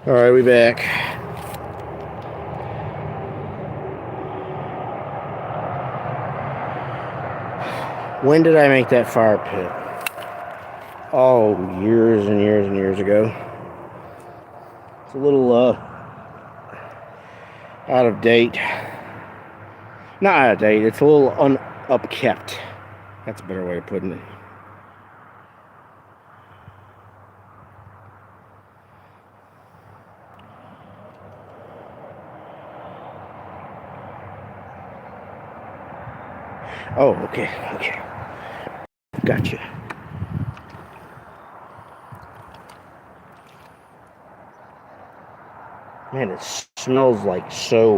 All right, we back. When did I make that fire pit? Oh, years and years and years ago. It's a little out of date. Not out of date. It's a little upkept. That's a better way of putting it. Oh, okay, okay. Gotcha. Man, it smells like so,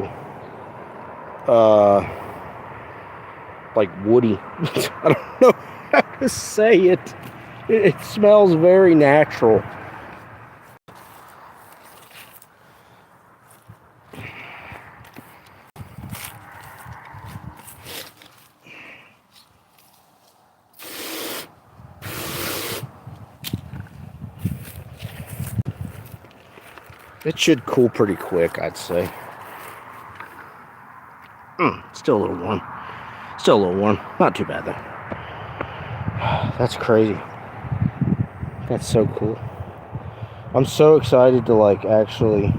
like woody. I don't know how to say it. It smells very natural. It should cool pretty quick, I'd say. Still a little warm. Still a little warm. Not too bad, though. That's crazy. That's so cool. I'm so excited to, like, actually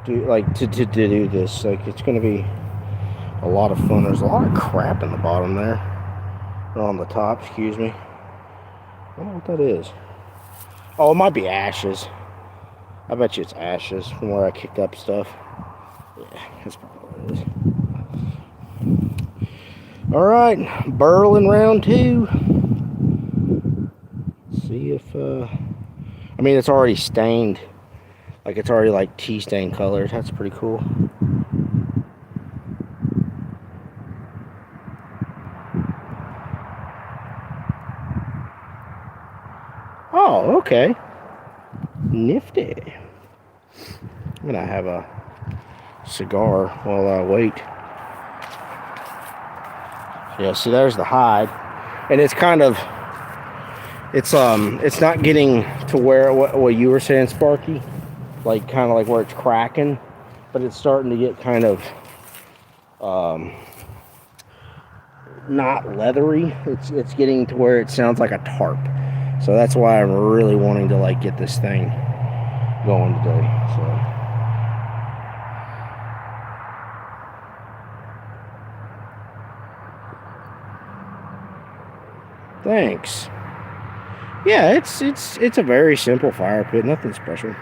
do, like, to do this. Like, it's going to be a lot of fun. There's a lot of crap in the bottom there. Or on the top, excuse me. I don't know what that is. Oh, it might be ashes. I bet you it's ashes from where I kicked up stuff. Yeah, that's probably what it is. Alright, burling round 2. See if, I mean, it's already stained. Like, it's already, like, tea stain colors. That's pretty cool. Oh, okay. Nifty. I'm gonna have a cigar while I wait. Yeah, see, there's the hide. And it's kind of, it's not getting to where, what you were saying, Sparky? Like, kind of like where it's cracking. But it's starting to get kind of, not leathery. It's getting to where it sounds like a tarp. So that's why I'm really wanting to, like, get this thing going today. So thanks. Yeah, it's a very simple fire pit, nothing special.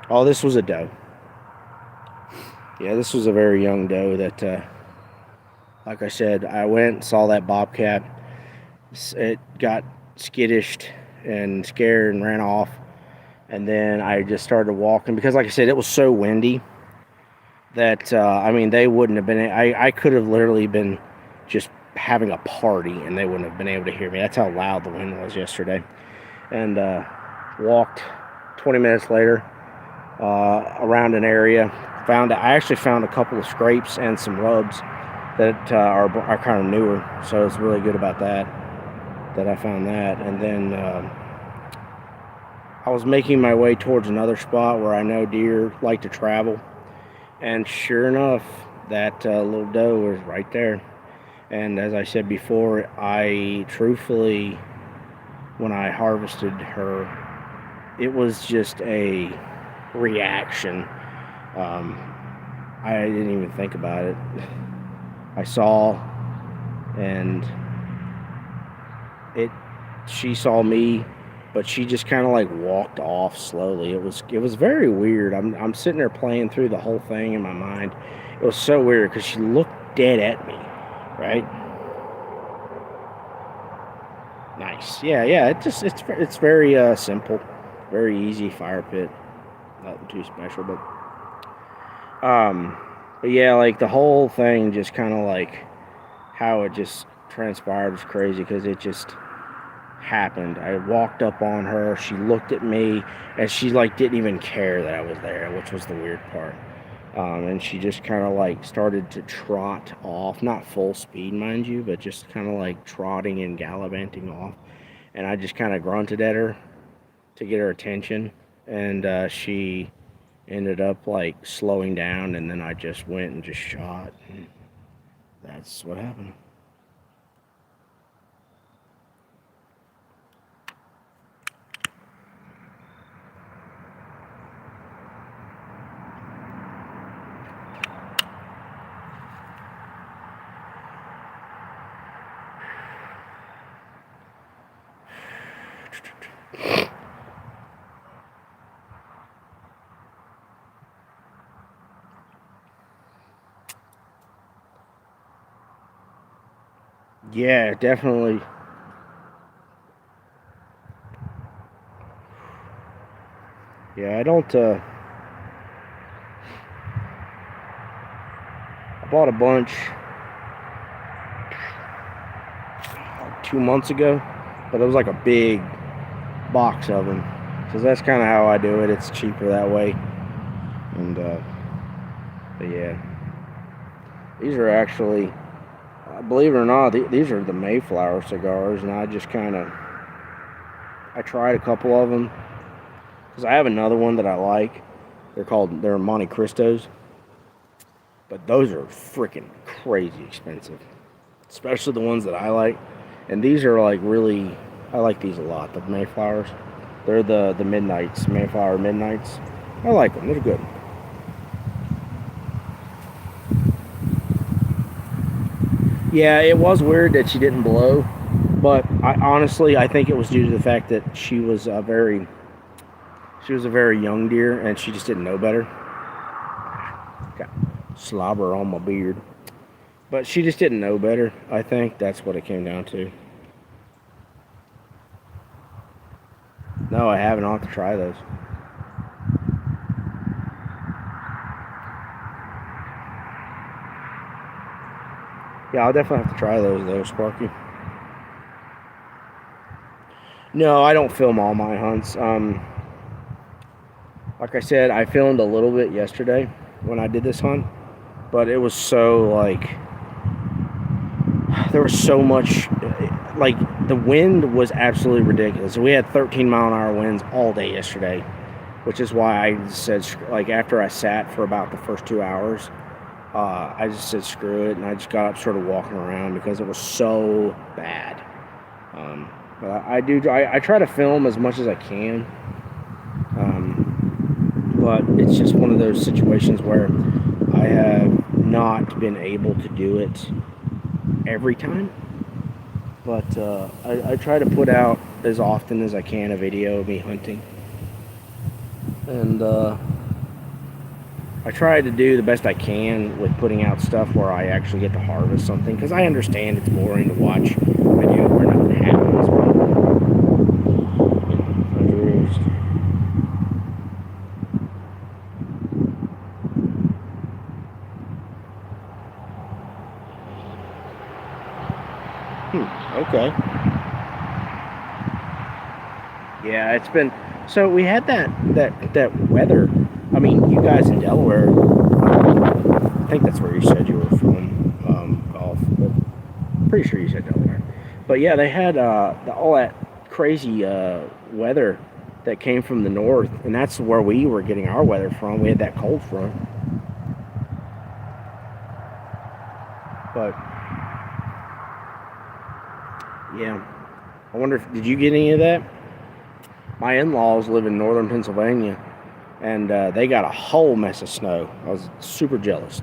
Oh, this was a doe. Yeah, this was a very young doe that, like I said, I went and saw that bobcat. It got skittished and scared and ran off. And then I just started walking because, like I said, it was so windy that, I mean, they wouldn't have been, I could have literally been just having a party and they wouldn't have been able to hear me. That's how loud the wind was yesterday. And walked 20 minutes later around an area. I actually found a couple of scrapes and some rubs that are kind of newer. So it's really good about that I found that. And then I was making my way towards another spot where I know deer like to travel. And sure enough, that little doe was right there. And as I said before, I truthfully, when I harvested her, it was just a reaction. I didn't even think about it. I saw, and she saw me, but she just kind of like walked off slowly. It was very weird. I'm sitting there playing through the whole thing in my mind. It was so weird because she looked dead at me, right? Nice. Yeah. It's very simple, very easy fire pit. Nothing too special, but yeah, like the whole thing just kind of like how it just transpired was crazy because it just happened. I walked up on her, she looked at me, and she like didn't even care that I was there, which was the weird part. And she just kind of like started to trot off, not full speed, mind you, but just kind of like trotting and gallivanting off. And I just kind of grunted at her to get her attention, and she ended up like slowing down, and then I just went and just shot, and that's what happened. Yeah, definitely. Yeah, I don't, I bought a bunch like 2 months ago, but it was like a big box of them. So that's kind of how I do it. It's cheaper that way. And, but yeah. These are actually, believe it or not, these are the Mayflower cigars, and I just kind of, I tried a couple of them, because I have another one that I like. They're Monte Cristos, but those are freaking crazy expensive, especially the ones that I like. And these are like really, I like these a lot, the Mayflowers. They're the Midnights, Mayflower Midnights. I like them, they're good. Yeah, it was weird that she didn't blow, but I think it was due to the fact that she was a very young deer and she just didn't know better. Got slobber on my beard, but she just didn't know better. I think that's what it came down to. No, I haven't. I'll have to try those. Yeah, I'll definitely have to try those though, Sparky. No, I don't film all my hunts. Like I said, I filmed a little bit yesterday when I did this hunt, but it was so like, there was so much, like the wind was absolutely ridiculous. We had 13-mile-an-hour winds all day yesterday, which is why I said, like, after I sat for about the first 2 hours, I just said screw it, and I just got up, sort of walking around because it was so bad. But I try to film as much as I can, but it's just one of those situations where I have not been able to do it every time. But I try to put out as often as I can a video of me hunting, and I try to do the best I can with putting out stuff where I actually get to harvest something, because I understand it's boring to watch a video where nothing happens. Okay. Yeah, it's been, so we had that weather. I mean, you guys in Delaware, I think that's where you said you were from, golf, but pretty sure you said Delaware. But yeah, they had all that crazy weather that came from the north, and that's where we were getting our weather from. We had that cold front. But yeah, I wonder if, did you get any of that? My in-laws live in northern Pennsylvania, and they got a whole mess of snow. I was super jealous.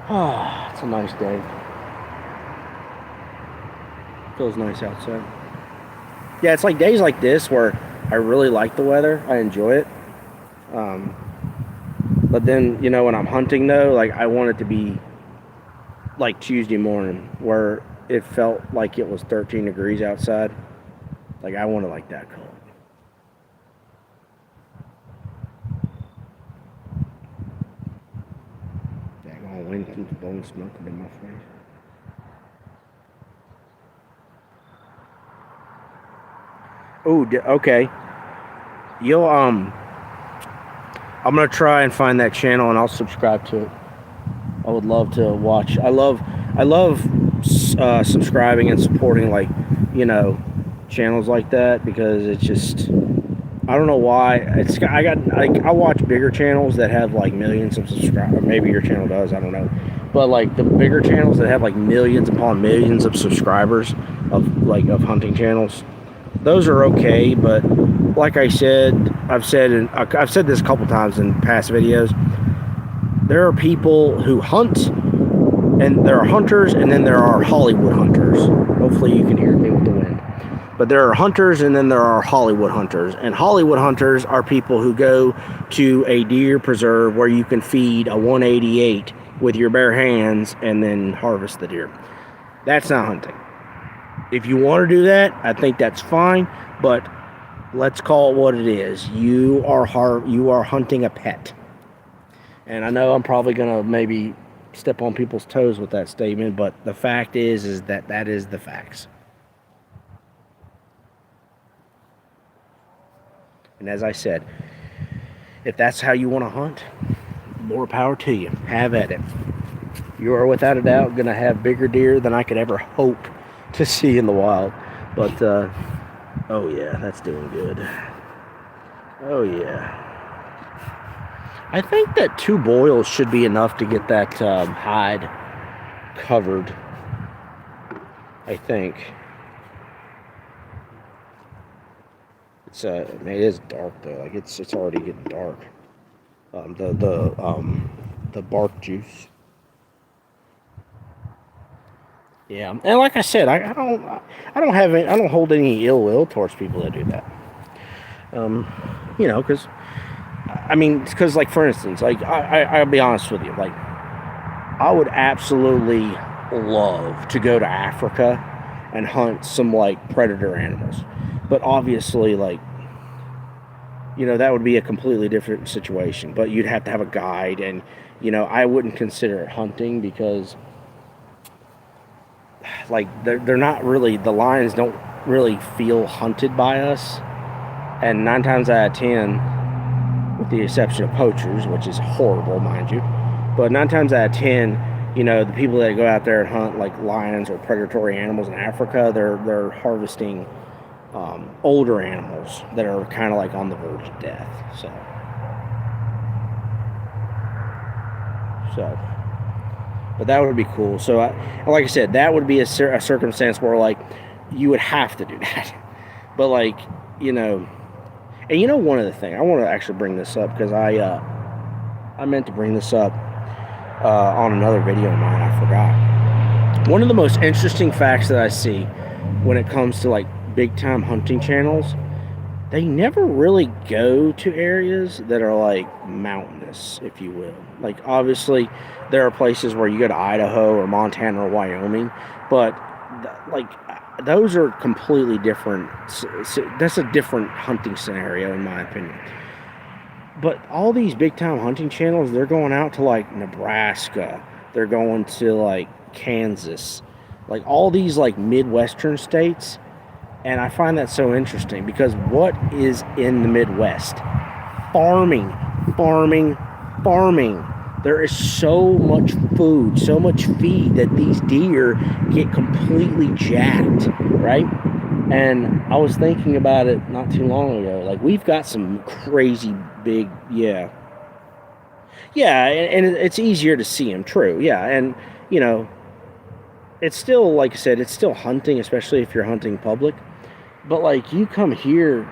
Ah, it's a nice day. Feels nice outside. Yeah, it's like days like this where I really like the weather. I enjoy it. But then, you know, when I'm hunting though, like I want it to be like Tuesday morning where it felt like it was 13 degrees outside. Like I want it like that cold. Daggone wind keeps blowing smoke into my face. Oh, okay. You'll I'm gonna try and find that channel and I'll subscribe to it. I would love to watch. I love subscribing and supporting, like, you know, channels like that, because it's just, I don't know why. I watch bigger channels that have like millions of subscribers. Maybe your channel does, I don't know. But like the bigger channels that have like millions upon millions of subscribers of hunting channels, those are okay. But like I said, I've said this a couple times in past videos. There are people who hunt, and there are hunters, and then there are Hollywood hunters. Hopefully you can hear me with the wind. But there are hunters and then there are Hollywood hunters. And Hollywood hunters are people who go to a deer preserve where you can feed a 188 with your bare hands and then harvest the deer. That's not hunting. If you want to do that, I think that's fine, but let's call it what it is. You are hunting a pet. And I know I'm probably going to maybe step on people's toes with that statement, but the fact is that is the facts. And as I said, if that's how you want to hunt, more power to you. Have at it. You are without a doubt going to have bigger deer than I could ever hope to see in the wild. But, oh yeah, that's doing good. Oh yeah. I think that 2 boils should be enough to get that hide covered. I think. It's it is dark though. Like it's already getting dark. The bark juice. Yeah, and like I said, I don't hold any ill will towards people that do that. Because like for instance, like I'll be honest with you, like I would absolutely love to go to Africa and hunt some like predator animals, but obviously like that would be a completely different situation. But you'd have to have a guide, and I wouldn't consider it hunting because like they're not really, the lions don't really feel hunted by us, and 9 times out of 10, with the exception of poachers, which is horrible, mind you, but 9 times out of 10, the people that go out there and hunt like lions or predatory animals in Africa, they're harvesting older animals that are kind of like on the verge of death. So but that would be cool. So like I said, that would be a circumstance where like you would have to do that. But like and one of the things I want to actually bring this up, because I meant to bring this up on another video of mine. I forgot. One of the most interesting facts that I see when it comes to like big time hunting channels, they never really go to areas that are like mountainous, if you will. Like obviously there are places where you go to Idaho or Montana or Wyoming, but like those are completely different. That's a different hunting scenario in my opinion. But all these big time hunting channels, they're going out to like Nebraska, they're going to like Kansas, like all these like Midwestern states. And I find that so interesting, because what is in the Midwest? Farming, farming, farming. There is so much food, so much feed that these deer get completely jacked, right? And I was thinking about it not too long ago. Like, we've got some crazy big, yeah, and it's easier to see them, true, yeah. And, it's still, like I said, it's still hunting, especially if you're hunting public. But like you come here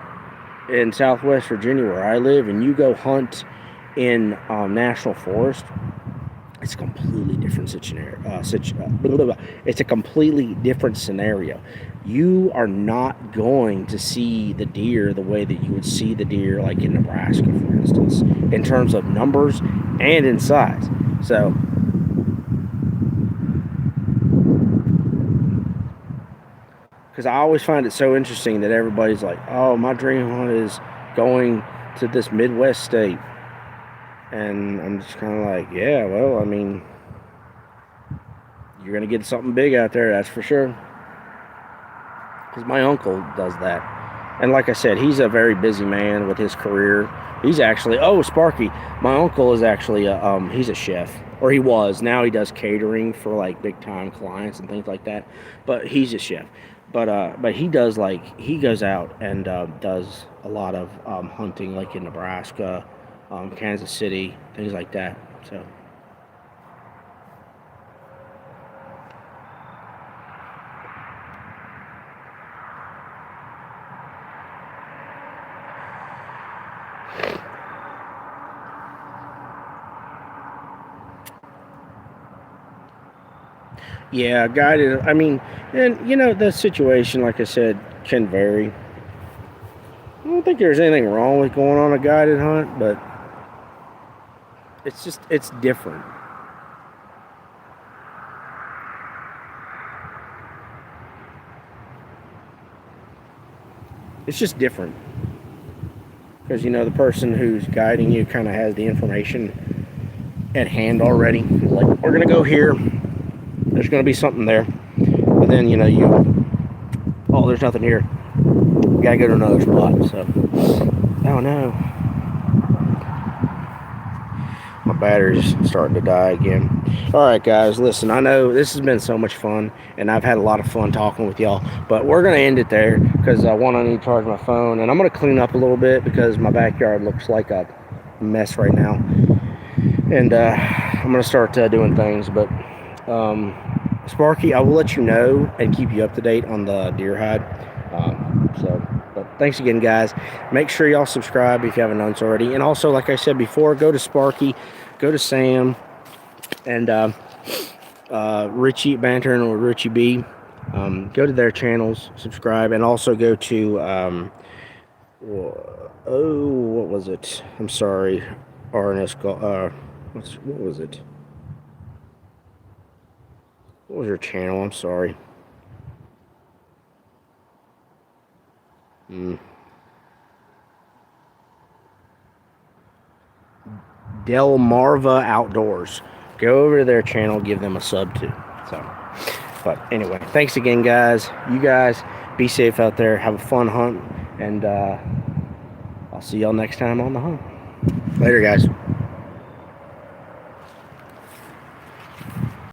in Southwest Virginia where I live and you go hunt in National Forest, it's a completely different it's a completely different scenario. You are not going to see the deer the way that you would see the deer like in Nebraska, for instance, in terms of numbers and in size. So because I always find it so interesting that everybody's like, oh, my dream hunt is going to this Midwest state. And I'm just kind of like, yeah, well, I mean, you're going to get something big out there, that's for sure. Because my uncle does that. And like I said, he's a very busy man with his career. He's actually, Sparky, my uncle is actually, he's a chef. Or he was. Now he does catering for like big time clients and things like that. But he's a chef. But he does he goes out and does a lot of hunting like in Nebraska, Kansas City, things like that. So Yeah, guided. I mean, and you know, the situation, like I said, can vary. I don't think there's anything wrong with going on a guided hunt, but it's different. It's just different because you know the person who's guiding you kind of has the information at hand already. Like, we're gonna go here. There's gonna be something there, but then you know oh, there's nothing here. You gotta go to another spot. So, oh no, my battery's starting to die again. All right, guys, listen, I know this has been so much fun, and I've had a lot of fun talking with y'all, but we're going to end it there because I need to charge my phone, and I'm going to clean up a little bit because my backyard looks like a mess right now, and I'm going to start doing things, but Sparky, I will let you know and keep you up to date on the deer hide. But thanks again, guys. Make sure y'all subscribe if you haven't done so already. And also, like I said before, go to Sparky, go to Sam, and Richie Bantering with Richie B. Go to their channels, subscribe, and also go to what was it? I'm sorry, RNS. What was it? What was your channel? I'm sorry. Delmarva Outdoors. Go over to their channel, give them a sub too. So, but anyway, thanks again, guys. You guys be safe out there. Have a fun hunt, and I'll see y'all next time on the hunt. Later, guys.